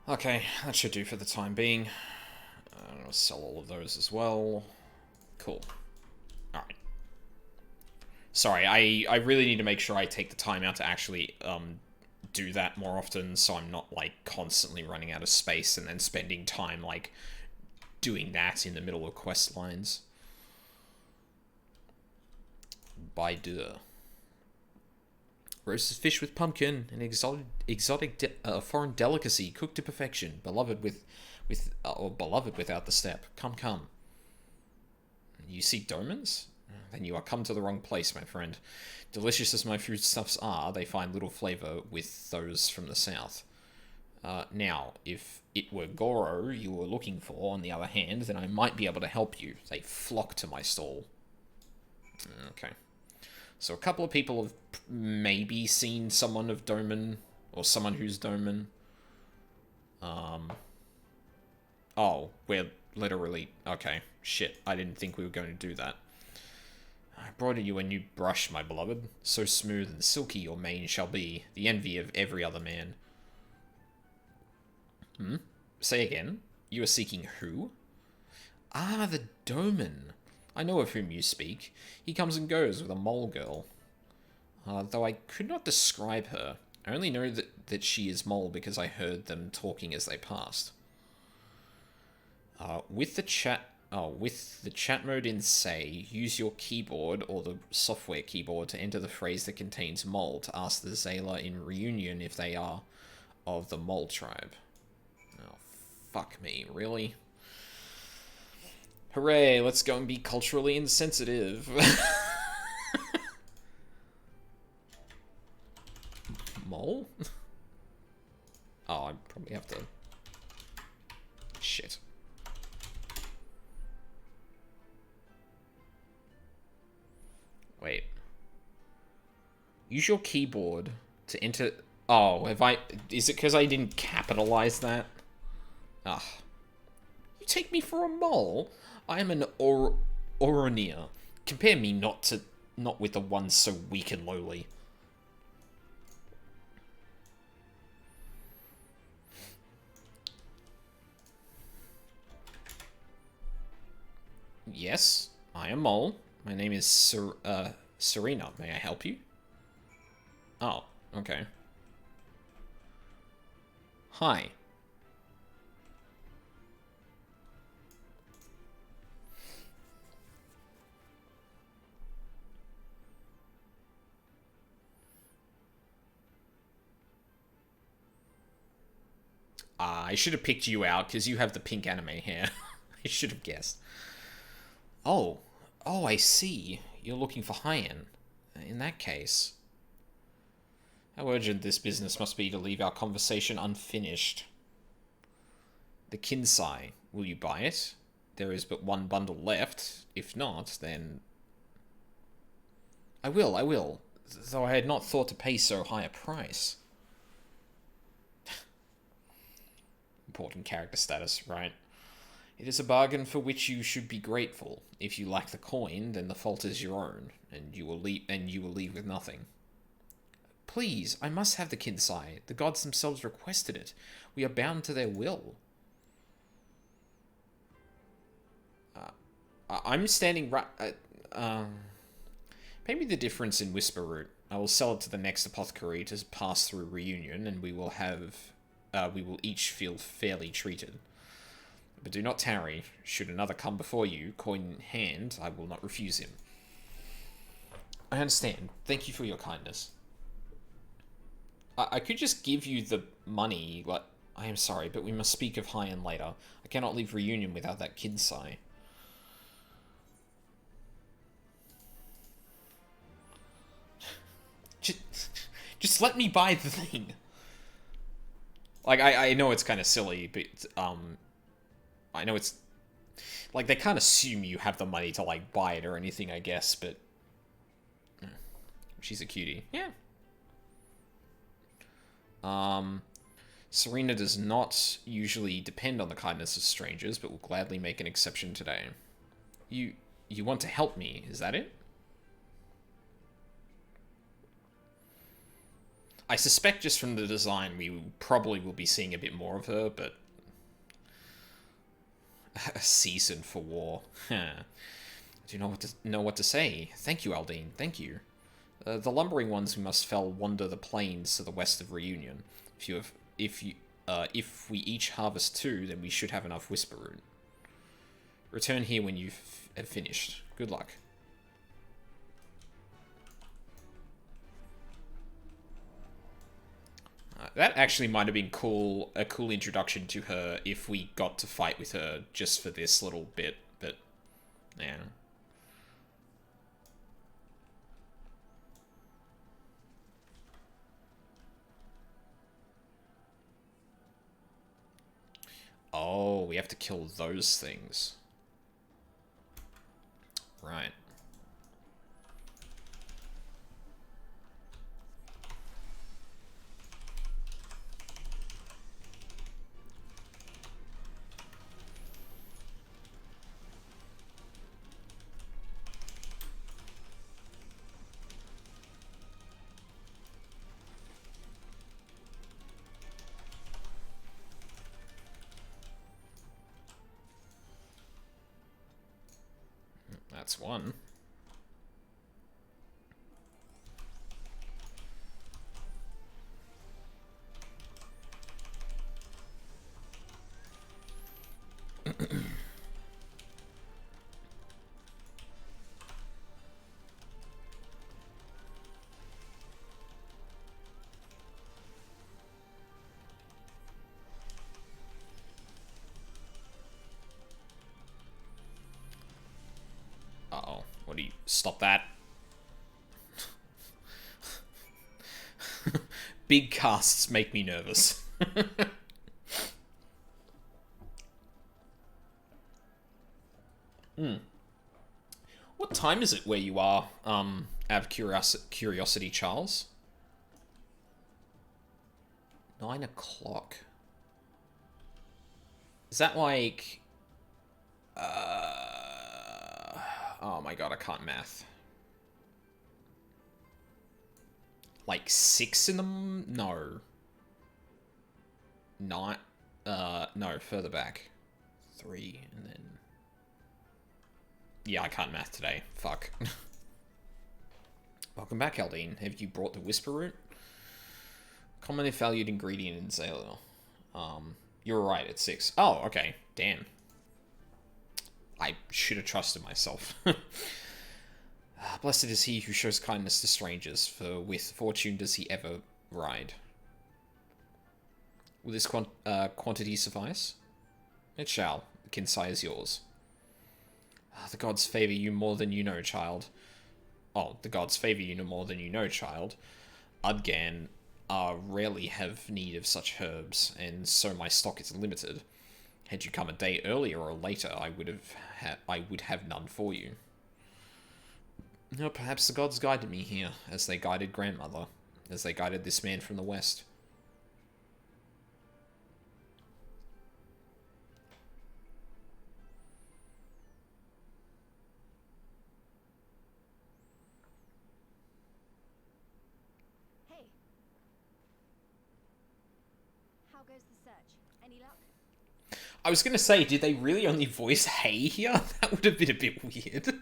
Okay, that should do for the time being. I'm gonna sell all of those as well. Cool. Alright. Sorry, I really need to make sure I take the time out to actually do that more often, so I'm not, like, constantly running out of space and then spending time, like, doing that in the middle of quest lines. By deux. Roasted fish with pumpkin, an exotic foreign delicacy cooked to perfection, beloved without the step. Come. You seek domans? Then you are come to the wrong place, my friend. Delicious as my foodstuffs are, they find little flavor with those from the south. Now, if it were Goro you were looking for, on the other hand, then I might be able to help you. They flock to my stall. Okay. So a couple of people have maybe seen someone of Doman, or someone who's Doman. Oh, we're literally... Okay, shit, I didn't think we were going to do that. I brought you a new brush, my beloved. So smooth and silky your mane shall be, the envy of every other man. Say again, you are seeking who? Ah, the Doman. I know of whom you speak. He comes and goes with a mole girl. Though I could not describe her. I only know that she is mole because I heard them talking as they passed. With the chat mode in Say, use your keyboard or the software keyboard to enter the phrase that contains mole to ask the Zayla in Reunion if they are of the mole tribe. Oh, fuck me, really? Hooray, let's go and be culturally insensitive. Mole? Oh, I probably have to... Shit. Wait. Use your keyboard to enter... Oh, have I... Is it because I didn't capitalize that? Ah. You take me for a mole? I am an Oronia. Compare me not with the one so weak and lowly. Yes, I am Mole. My name is Serena. May I help you? Oh, okay. Hi. I should have picked you out because you have the pink anime hair. I should have guessed. Oh, I see. You're looking for Hyan. In that case... How urgent this business must be to leave our conversation unfinished. The Kinsai. Will you buy it? There is but one bundle left. If not, then... I will. Though I had not thought to pay so high a price. Important character status, right? It is a bargain for which you should be grateful. If you lack the coin, then the fault is your own, and you will leave with nothing. Please, I must have the Kinsai. The gods themselves requested it. We are bound to their will. I'm standing right... maybe the difference in Whisper Root. I will sell it to the next apothecary to pass through Reunion, and we will each feel fairly treated. But do not tarry. Should another come before you, coin in hand, I will not refuse him. I understand. Thank you for your kindness. I could just give you the money, like... I am sorry, but we must speak of Hyan later. I cannot leave Reunion without that Kinsai. Just let me buy the thing. Like, I know it's kind of silly, but, I know it's... Like, they can't assume you have the money to, like, buy it or anything, I guess, but... She's a cutie. Yeah. Serena does not usually depend on the kindness of strangers, but will gladly make an exception today. You want to help me, is that it? I suspect just from the design we probably will be seeing a bit more of her, but... A season for war. I do not know what to say. Thank you, Aldine. Thank you. The lumbering ones we must fell wander the plains to the west of Reunion. If we each harvest 2, then we should have enough Whisper Root. Return here when you have finished. Good luck. That actually might have been a cool introduction to her if we got to fight with her just for this little bit, but yeah. Oh, we have to kill those things. Right. That's one. Uh-oh. What do you... Stop that. Big casts make me nervous. What time is it where you are, out of curiosity, Charles? 9 o'clock. Is that like... oh my god, I can't math. Like 6 in the... No. 9... no, further back. 3, and then... Yeah, I can't math today. Fuck. Welcome back, Aldine. Have you brought the Whisper Root? Common if valued ingredient in Zale. You're right, it's 6. Oh, okay. Damn. I should have trusted myself. Blessed is he who shows kindness to strangers, for with fortune does he ever ride. Will this quantity suffice? It shall. The Kinsai is yours. The gods favor you more than you know, child. Oh, the gods favor you no more than you know, child. Udgan rarely have need of such herbs, and so my stock is limited. Had you come a day earlier or later, I would have none for you. Perhaps the gods guided me here, as they guided grandmother, as they guided this man from the west. Hey. How goes the search? Any luck? I was gonna say, did they really only voice hey here? That would have been a bit weird.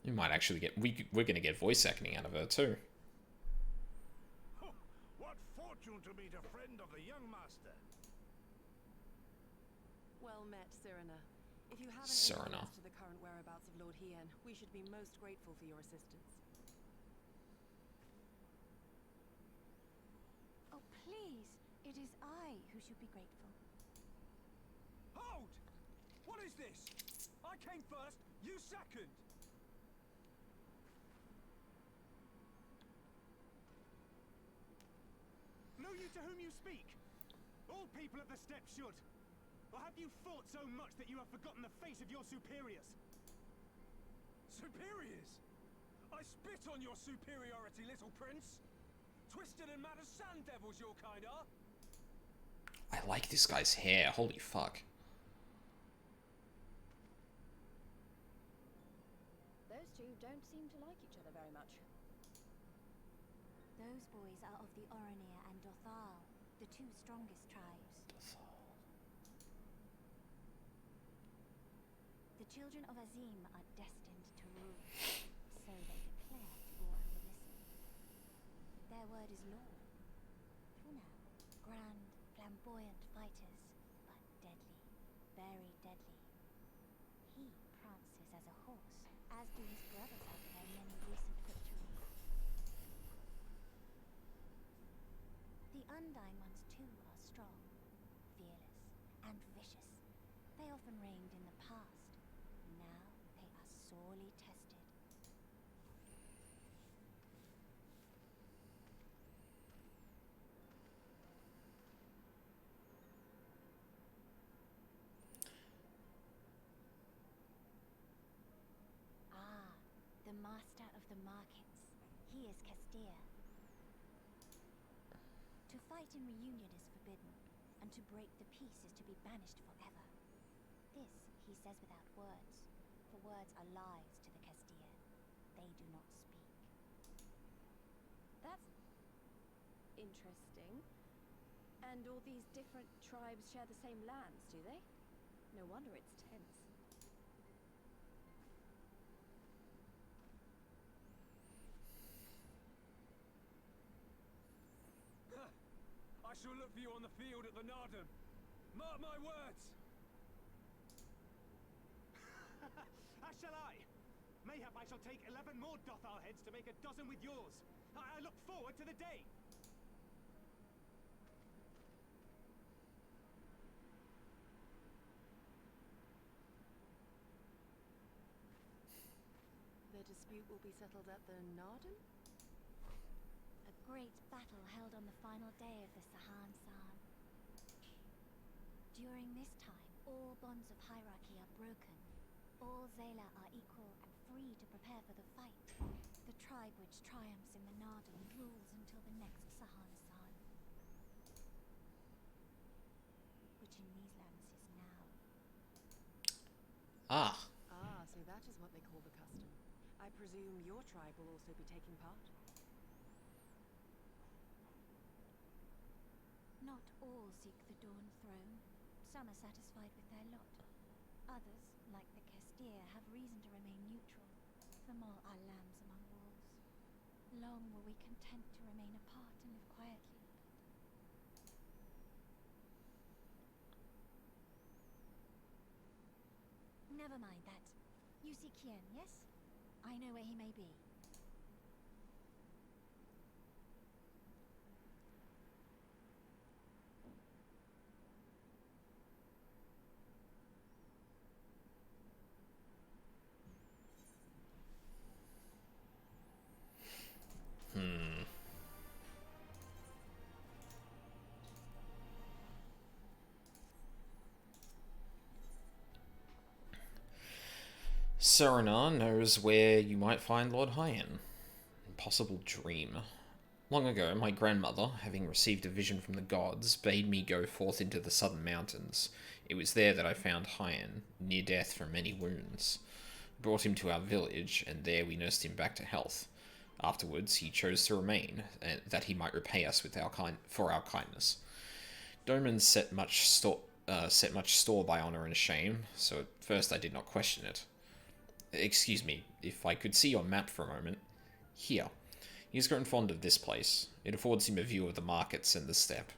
We might actually get... We're gonna get voice acting out of her, too. What fortune to meet a friend of the young master. Well met, Cyrena. If you have an Cyrena. influence to the current whereabouts of Lord Hien, we should be most grateful for your assistance. Oh, please. It is I who should be grateful. Hold! What is this? I came first, you second! Know you to whom you speak? All people of the steppe should. Or have you fought so much that you have forgotten the face of your superiors? Superiors? I spit on your superiority, little prince! Twisted and mad as sand devils your kind are! I like this guy's hair. Holy fuck. Those two don't seem to like each other very much. Those boys are of the Oranir and Dothal, the two strongest tribes. The children of Azim are destined to rule, so they declare to all who will listen. Their word is law. True now. Grand, flamboyant fighters, but deadly, very deadly. He prances as a horse, as do his brothers after their many recent victories. The Undyne ones too are strong, fearless, and vicious. They often reigned in the past. Now they are sorely tested. Ah, the master of the markets. He is Castir. To fight in reunion is forbidden, and to break the peace is to be banished forever. This he says without words, for words are lies to the Castir. They do not speak. That's interesting. And all these different tribes share the same lands, do they? No wonder it's tense. I shall look for you on the field at the Nardum. Mark my words! As shall I. Mayhap I shall take 11 more Dothar heads to make a dozen with yours. I look forward to the day. The dispute will be settled at the Nardum? A great battle held on the final day of the Sahan San. During this time, all bonds of hierarchy are broken. All Zayla are equal and free to prepare for the fight. The tribe which triumphs in the Nardum rules until the next Sahan San. Which in these lands is now. Ah. Ah, so that is what they call the custom. I presume your tribe will also be taking part? Not all seek the Dawn Throne. Some are satisfied with their lot. Others, like the Kestir, have reason to remain neutral. Them all are lambs among wolves. Long were we content to remain apart and live quietly. Never mind that. You see Kian, yes? I know where he may be. Serenar knows where you might find Lord Hyen. Impossible dream. Long ago, my grandmother, having received a vision from the gods, bade me go forth into the southern mountains. It was there that I found Hyen, near death from many wounds. Brought him to our village, and there we nursed him back to health. Afterwards, he chose to remain, that he might repay us with for our kindness. Doman set much store by honour and shame, so at first I did not question it. Excuse me, if I could see your map for a moment. Here. He has grown fond of this place. It affords him a view of the markets and the steppe.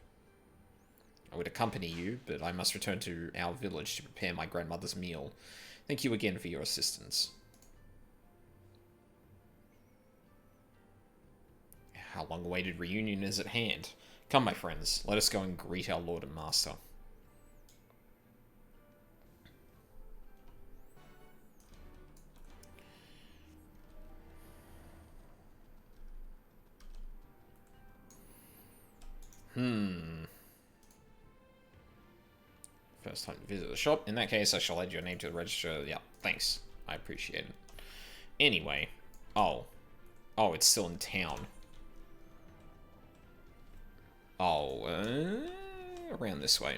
I would accompany you, but I must return to our village to prepare my grandmother's meal. Thank you again for your assistance. Our long-awaited reunion is at hand. Come, my friends, let us go and greet our Lord and Master. First time to visit the shop. In that case, I shall add your name to the register. Yeah, thanks. I appreciate it. Anyway. Oh. Oh, it's still in town. Oh, around this way.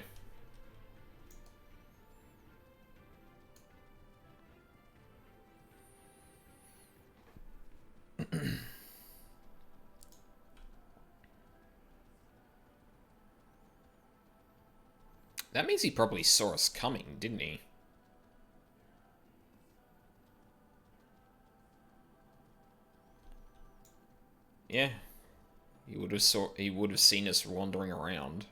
That means he probably saw us coming, didn't he? Yeah. He would have seen us wandering around.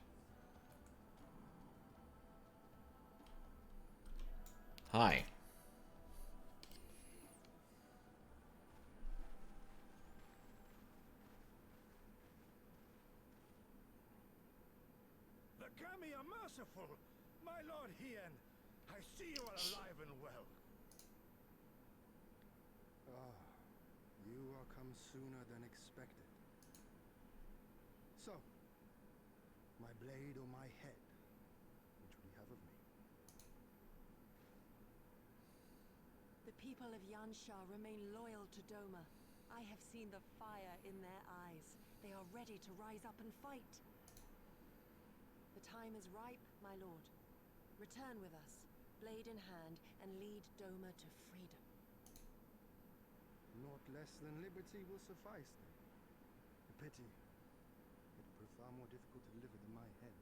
Hi. The Kami are merciful, my Lord Hien. I see you are alive and well. Ah, you are come sooner than expected. So, my blade or my head? Which would you have of me? The people of Yansha remain loyal to Doma. I have seen the fire in their eyes. They are ready to rise up and fight. The time is ripe, my lord. Return with us, blade in hand, and lead Doma to freedom. Naught less than liberty will suffice, then. A pity. It would prove far more difficult to deliver than my head.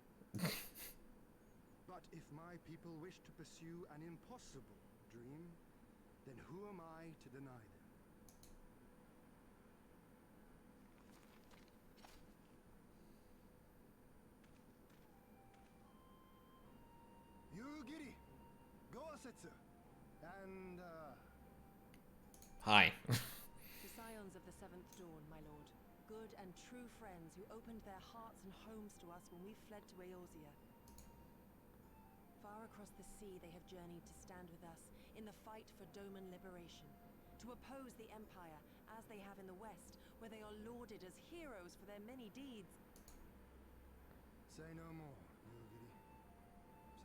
But if my people wish to pursue an impossible dream, then who am I to deny them? Yugiri, Gosetsu, and Hi. The scions of the Seventh Dawn, my lord. Good and true friends who opened their hearts and homes to us when we fled to Eorzea. Far across the sea they have journeyed to stand with us in the fight for Doman liberation. To oppose the Empire, as they have in the West, where they are lauded as heroes for their many deeds. say no more, Yugiri.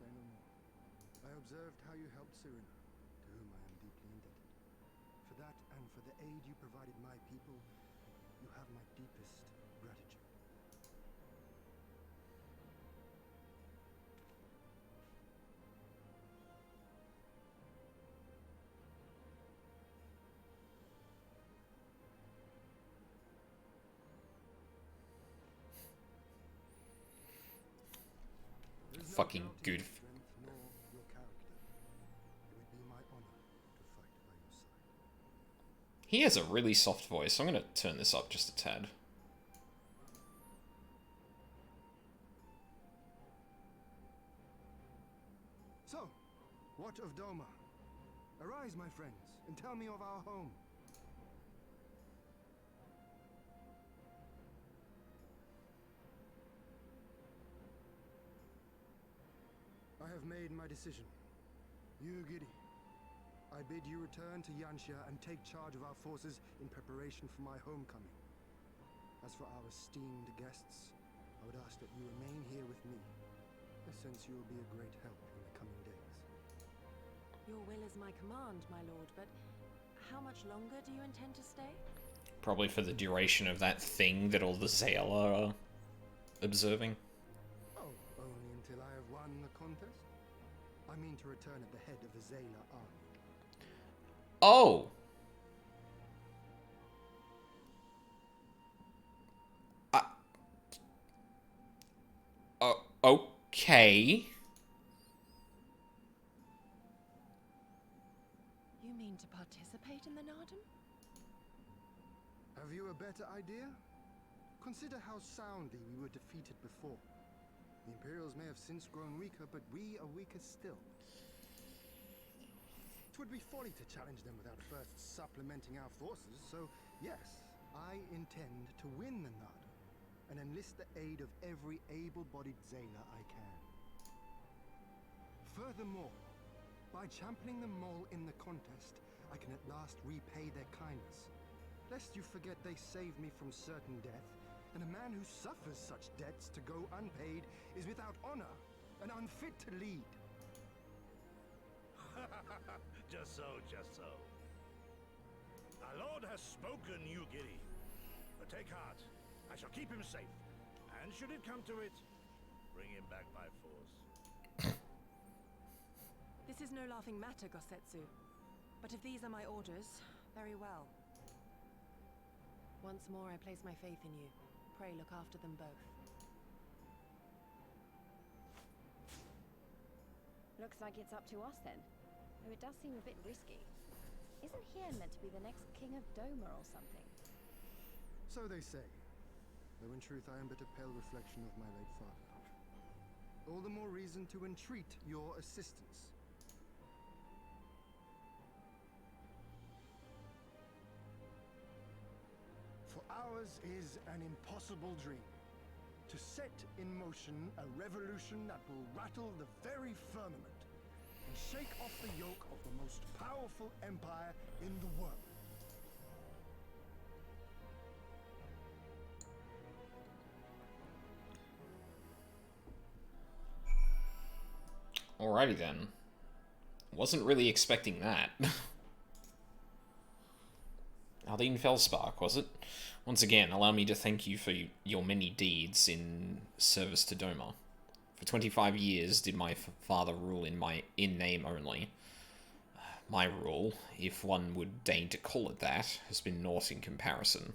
Say no more. I observed how you helped Serena, to whom I am deeply indebted. For that and for the aid you provided my people, you have my deepest gratitude. There is no Fucking doubt in good. your strength nor your character. It would be my honor to fight by your side. He has a really soft voice. I'm going to turn this up just a tad. So, what of Doma? Arise, my friends, and tell me of our home. I have made my decision. Yugiri, I bid you return to Yanxia and take charge of our forces in preparation for my homecoming. As for our esteemed guests, I would ask that you remain here with me. I sense you will be a great help in the coming days. Your will is my command, my lord, but how much longer do you intend to stay? Probably for the duration of that thing that all the Zayla are observing. Oh, only until I have won the contest? I mean to return at the head of the Zayla army. Oh! Okay. You mean to participate in the Nardum? Have you a better idea? Consider how soundly we were defeated before. The Imperials may have since grown weaker, but we are weaker still. It would be folly to challenge them without first supplementing our forces, so yes, I intend to win the Nardum and enlist the aid of every able-bodied Zayla I can. Furthermore, by championing the Mole in the contest, I can at last repay their kindness. Lest you forget they saved me from certain death, and a man who suffers such debts to go unpaid is without honor and unfit to lead. Just so, just so. Our lord has spoken, Yugiri. But take heart. I shall keep him safe. And should it come to it, bring him back by force. This is no laughing matter, Gosetsu. But if these are my orders, very well. Once more I place my faith in you. Pray look after them both. Looks like it's up to us then. Though it does seem a bit risky. Isn't he meant to be the next king of Doma or something? So they say. Though in truth I am but a pale reflection of my late father. All the more reason to entreat your assistance. For ours is an impossible dream. To set in motion a revolution that will rattle the very firmament and shake off the yoke of the most powerful empire in the world. Alrighty then. Wasn't really expecting that. Aldine Felspark, was it? Once again, allow me to thank you for your many deeds in service to Doma. For 25 years did my father rule in name only. My rule, if one would deign to call it that, has been naught in comparison.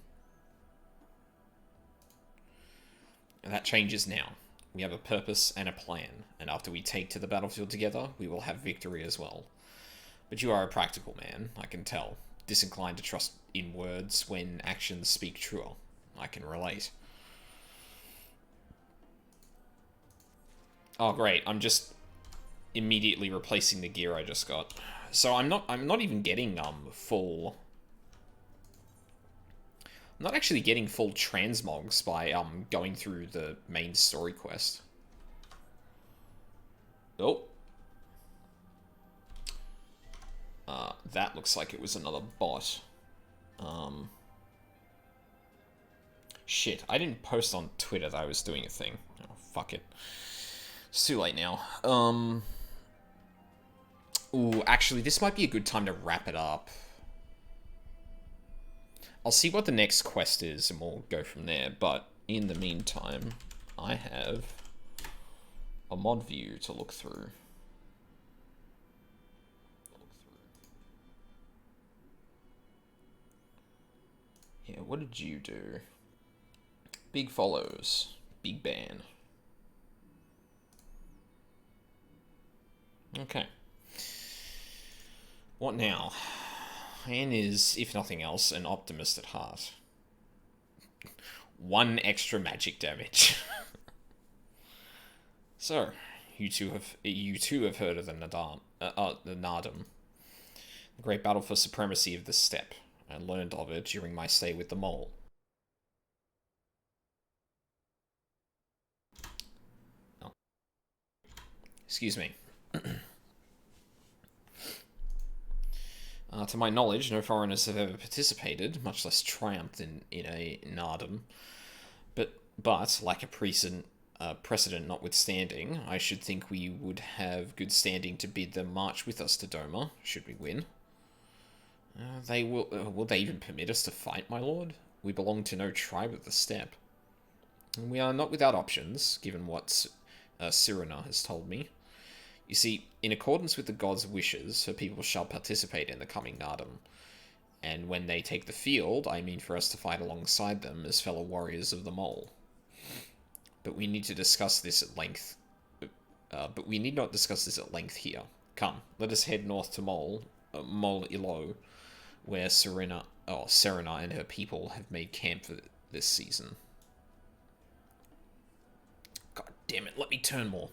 And that changes now. We have a purpose and a plan, and after we take to the battlefield together, we will have victory as well. But you are a practical man, I can tell. Disinclined to trust in words when actions speak truer. I can relate. Oh great, I'm just immediately replacing the gear I just got. So I'm not even getting full. I'm not actually getting full transmogs by going through the main story quest. Oh. That looks like it was another bot. Shit, I didn't post on Twitter that I was doing a thing. Oh, fuck it. It's too late now. Ooh, actually, this might be a good time to wrap it up. I'll see what the next quest is, and we'll go from there. But in the meantime, I have a mod view to look through. Yeah, what did you do? Big follows. Big ban. Okay. What now? Anne is, if nothing else, an optimist at heart. 1 extra magic damage. So, you two have heard of the Nardum, the great battle for supremacy of the steppe. I learned of it during my stay with the mole. Oh. Excuse me. To my knowledge, no foreigners have ever participated, much less triumphed in a Nardum. But like a precedent notwithstanding, I should think we would have good standing to bid them march with us to Doma, should we win. Will they even permit us to fight, my lord? We belong to no tribe of the steppe. And we are not without options, given what Cyrena has told me. You see, in accordance with the god's wishes, her people shall participate in the coming Nardum. And when they take the field, I mean for us to fight alongside them as fellow warriors of the mole. But we need to discuss this at length. But we need not discuss this at length here. Come, let us head north to Mole Ilo, where Serena and her people have made camp for this season. God damn it, let me turn more.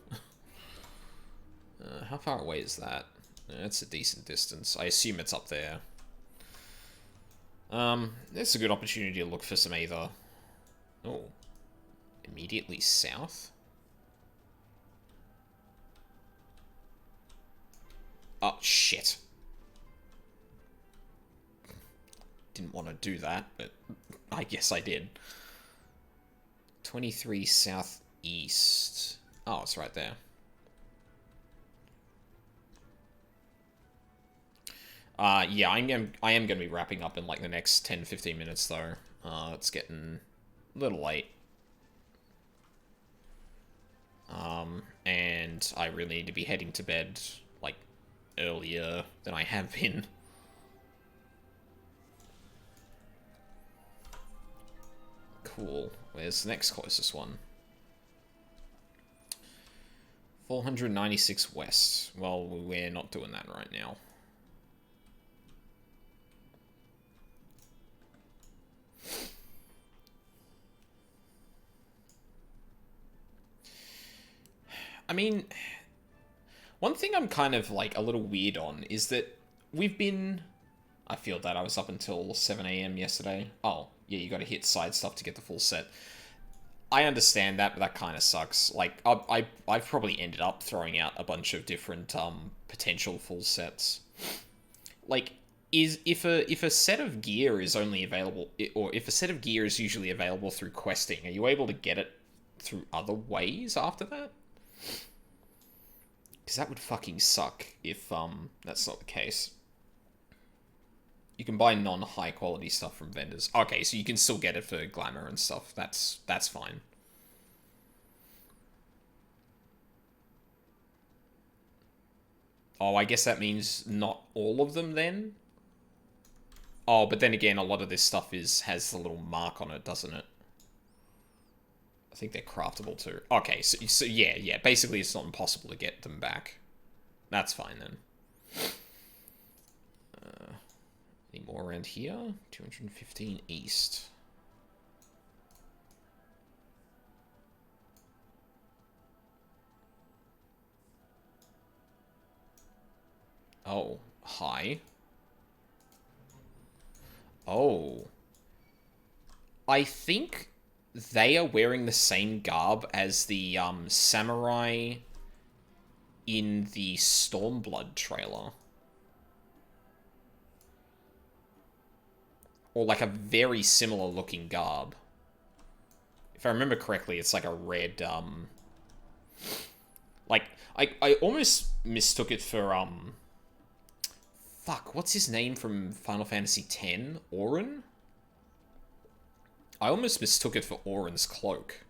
How far away is that? That's a decent distance. I assume it's up there. It's a good opportunity to look for some either. Oh. Immediately south? Oh, shit. Didn't want to do that, but I guess I did. 23 southeast. Oh, it's right there. Yeah, I am going to be wrapping up in like the next 10-15 minutes though. It's getting a little late. And I really need to be heading to bed like earlier than I have been. Cool. Where's the next closest one? 496 west. Well, we're not doing that right now. I mean, one thing I'm kind of like a little weird on is that we've been... I feel that I was up until 7 AM yesterday. Oh, yeah, you gotta hit side stuff to get the full set. I understand that, but that kind of sucks. Like, I've probably ended up throwing out a bunch of different potential full sets. Like, if a set of gear is only available, or if a set of gear is usually available through questing, are you able to get it through other ways after that? Because that would fucking suck if that's not the case. You can buy non-high quality stuff from vendors. Okay, so you can still get it for glamour and stuff. That's fine. Oh, I guess that means not all of them then? Oh, but then again, a lot of this stuff has the little mark on it, doesn't it? I think they're craftable too. Okay, so yeah. Basically, it's not impossible to get them back. That's fine then. Any more around here? 215 east. Oh, hi. Oh. I think they are wearing the same garb as the samurai in the Stormblood trailer. Or like a very similar looking garb. If I remember correctly, it's like a red, like, I almost mistook it for, fuck, what's his name from Final Fantasy X? Auron? I almost mistook it for Auron's cloak.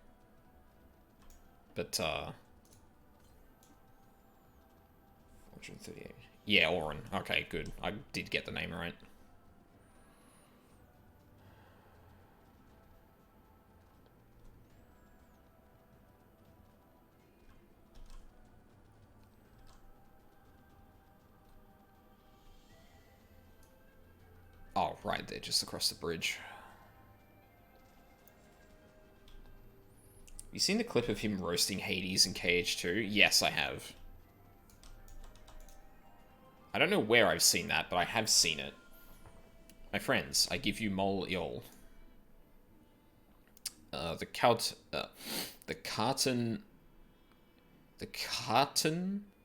But, 438. Yeah, Auron. Okay, good. I did get the name right. Oh, right there, just across the bridge. You seen the clip of him roasting Hades in KH2? Yes, I have. I don't know where I've seen that, but I have seen it. My friends, I give you Mol Iol. The carton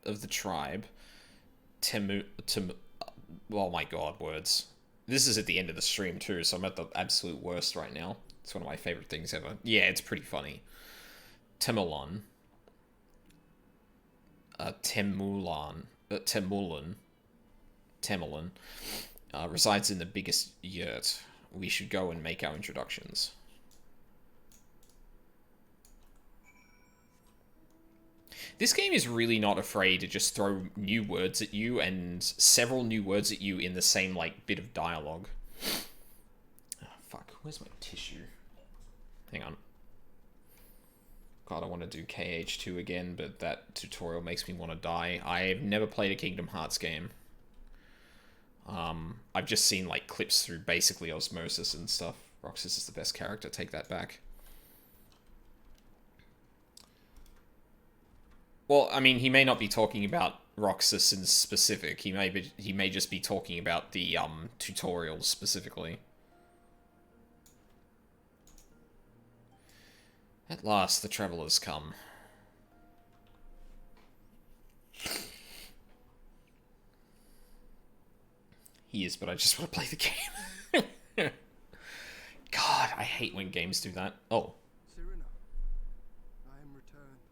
of the tribe, oh my god, words. This is at the end of the stream too, so I'm at the absolute worst right now. It's one of my favorite things ever. Yeah, it's pretty funny. Temulon, resides in the biggest yurt. We should go and make our introductions. This game is really not afraid to just throw new words at you, and several new words at you in the same, like, bit of dialogue. Oh, fuck. Where's my tissue? Hang on. God, I want to do KH2 again, but that tutorial makes me want to die. I've never played a Kingdom Hearts game. I've just seen, like, clips through basically osmosis and stuff. Roxas is the best character, take that back. Well, I mean, he may not be talking about Roxas in specific. He may just be talking about the tutorials specifically. At last, the travelers come. He is, but I just want to play the game. God, I hate when games do that. Oh. Serena, I am returned.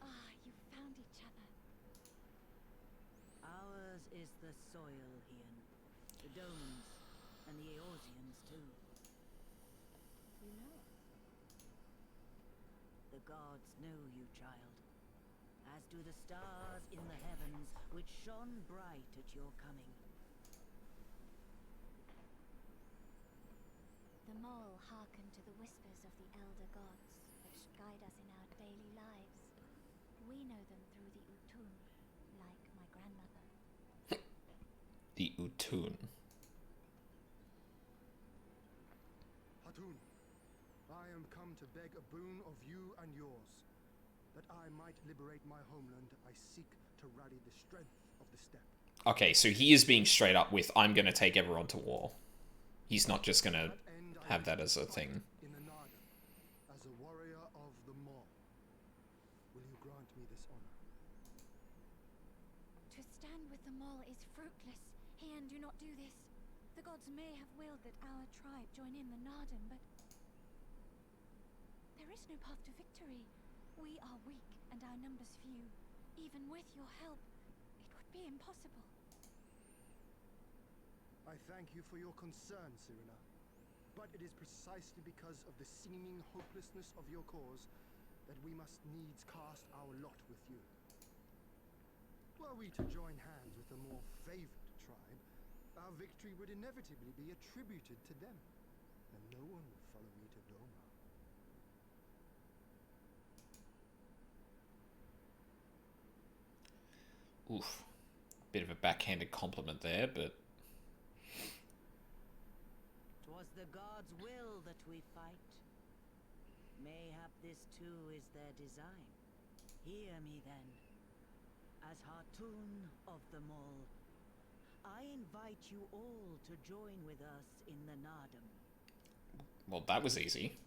Ah, you found each other. Ours is the soil, Ian. The Domes, and the Eorzeans, too. You know us. The gods know you, child. As do the stars in the heavens, which shone bright at your coming. The mole hearkened to the whispers of the elder gods, which guide us in our daily lives. We know them through the Utun, like my grandmother. The Utun. Hatun, I am come to beg a boon of you and yours. That I might liberate my homeland, I seek to rally the strength of the steppe. Okay, so he is being straight up with, I'm gonna take everyone to war. He's not just gonna have that as a thing. In the Narden, as a warrior of the Maw. Will you grant me this honor? To stand with the mole is fruitless. Hian, do not do this. The gods may have willed that our tribe join in the Narden, but there is no path to victory. We are weak, and our numbers few. Even with your help, it would be impossible. I thank you for your concern, Serena. But it is precisely because of the seeming hopelessness of your cause that we must needs cast our lot with you. Were we to join hands with a more favored tribe, our victory would inevitably be attributed to them. and no one will follow me to Doma. Oof. Bit of a backhanded compliment there, but... 'Twas the gods' will that we fight. Mayhap this too is their design. Hear me then. As Hartoon of them all, I invite you all to join with us in the Nardum. Well, that was easy.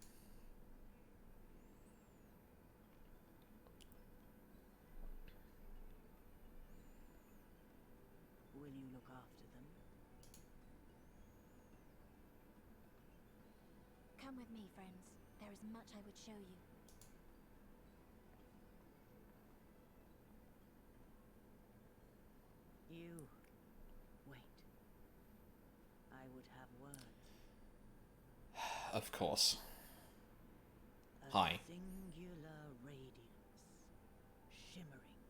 Will you look after them? Come with me, friends. There is much I would show you. You... wait. I would have words. Of course. A Hi. singular radiance, shimmering,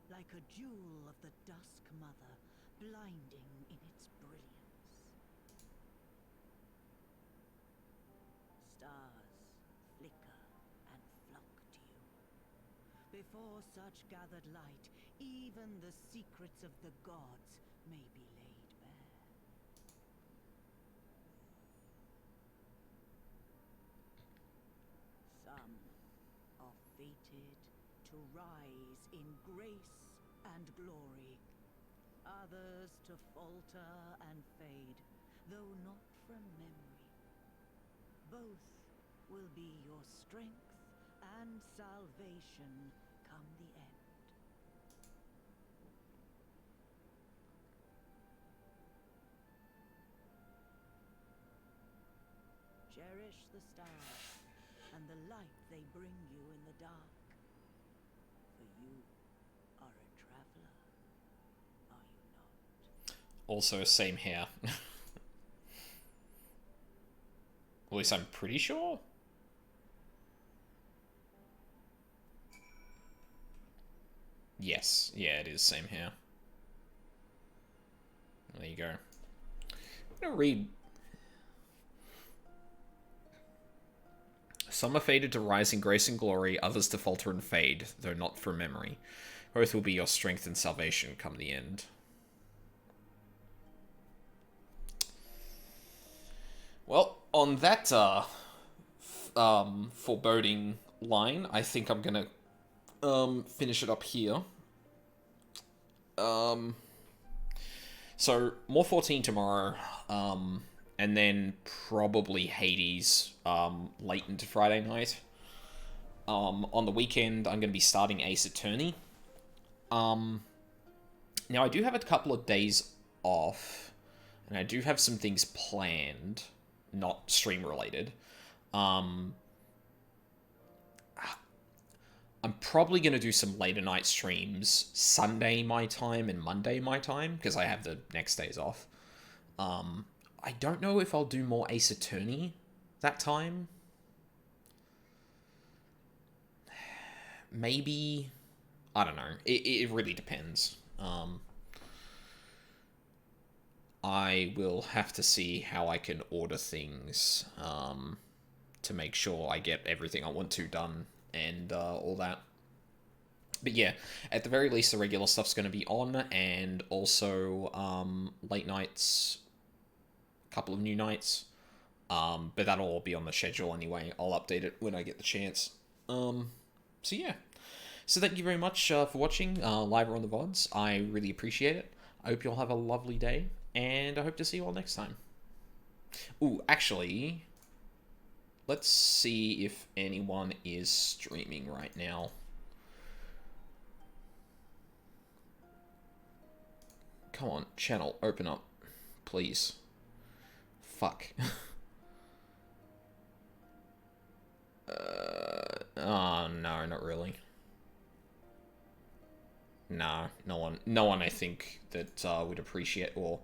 like a jewel of the Dusk Mother, blinding in its brilliance. Stars flicker and flock to you. Before such gathered light, even the secrets of the gods may be laid bare. Some are fated to rise in grace and glory, others to falter and fade, though not from memory. Both will be your strength and salvation come the end. Cherish the stars and the light they bring you in the dark. For you are a traveler, are you not? Also, same hair. At least I'm pretty sure. Yes, yeah, it is same hair. There you go. I'm gonna read. Some are fated to rise in grace and glory, others to falter and fade, though not from memory. Both will be your strength and salvation come the end. Well, on that foreboding line, I think I'm gonna finish it up here. So more 14 tomorrow, and then probably Hades late into Friday night. On the weekend, I'm going to be starting Ace Attorney. Now, I do have a couple of days off, and I do have some things planned, not stream-related. I'm probably going to do some later night streams Sunday my time and Monday my time, because I have the next days off. I don't know if I'll do more Ace Attorney that time. Maybe. I don't know. It really depends. I will have to see how I can order things to make sure I get everything I want to done and all that. But yeah, at the very least, the regular stuff's going to be on, and also late nights, a couple of new nights. But that'll all be on the schedule anyway. I'll update it when I get the chance. So yeah. So thank you very much for watching live or on the VODs. I really appreciate it. I hope you all have a lovely day, and I hope to see you all next time. Ooh, actually, let's see if anyone is streaming right now. Come on, channel, open up, please. Fuck. Oh, no, not really. No, no one I think that would appreciate, or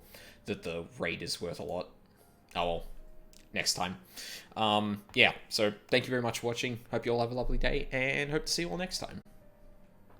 that the raid is worth a lot. Oh well, next time. Yeah, so thank you very much for watching. Hope you all have a lovely day, and hope to see you all next time.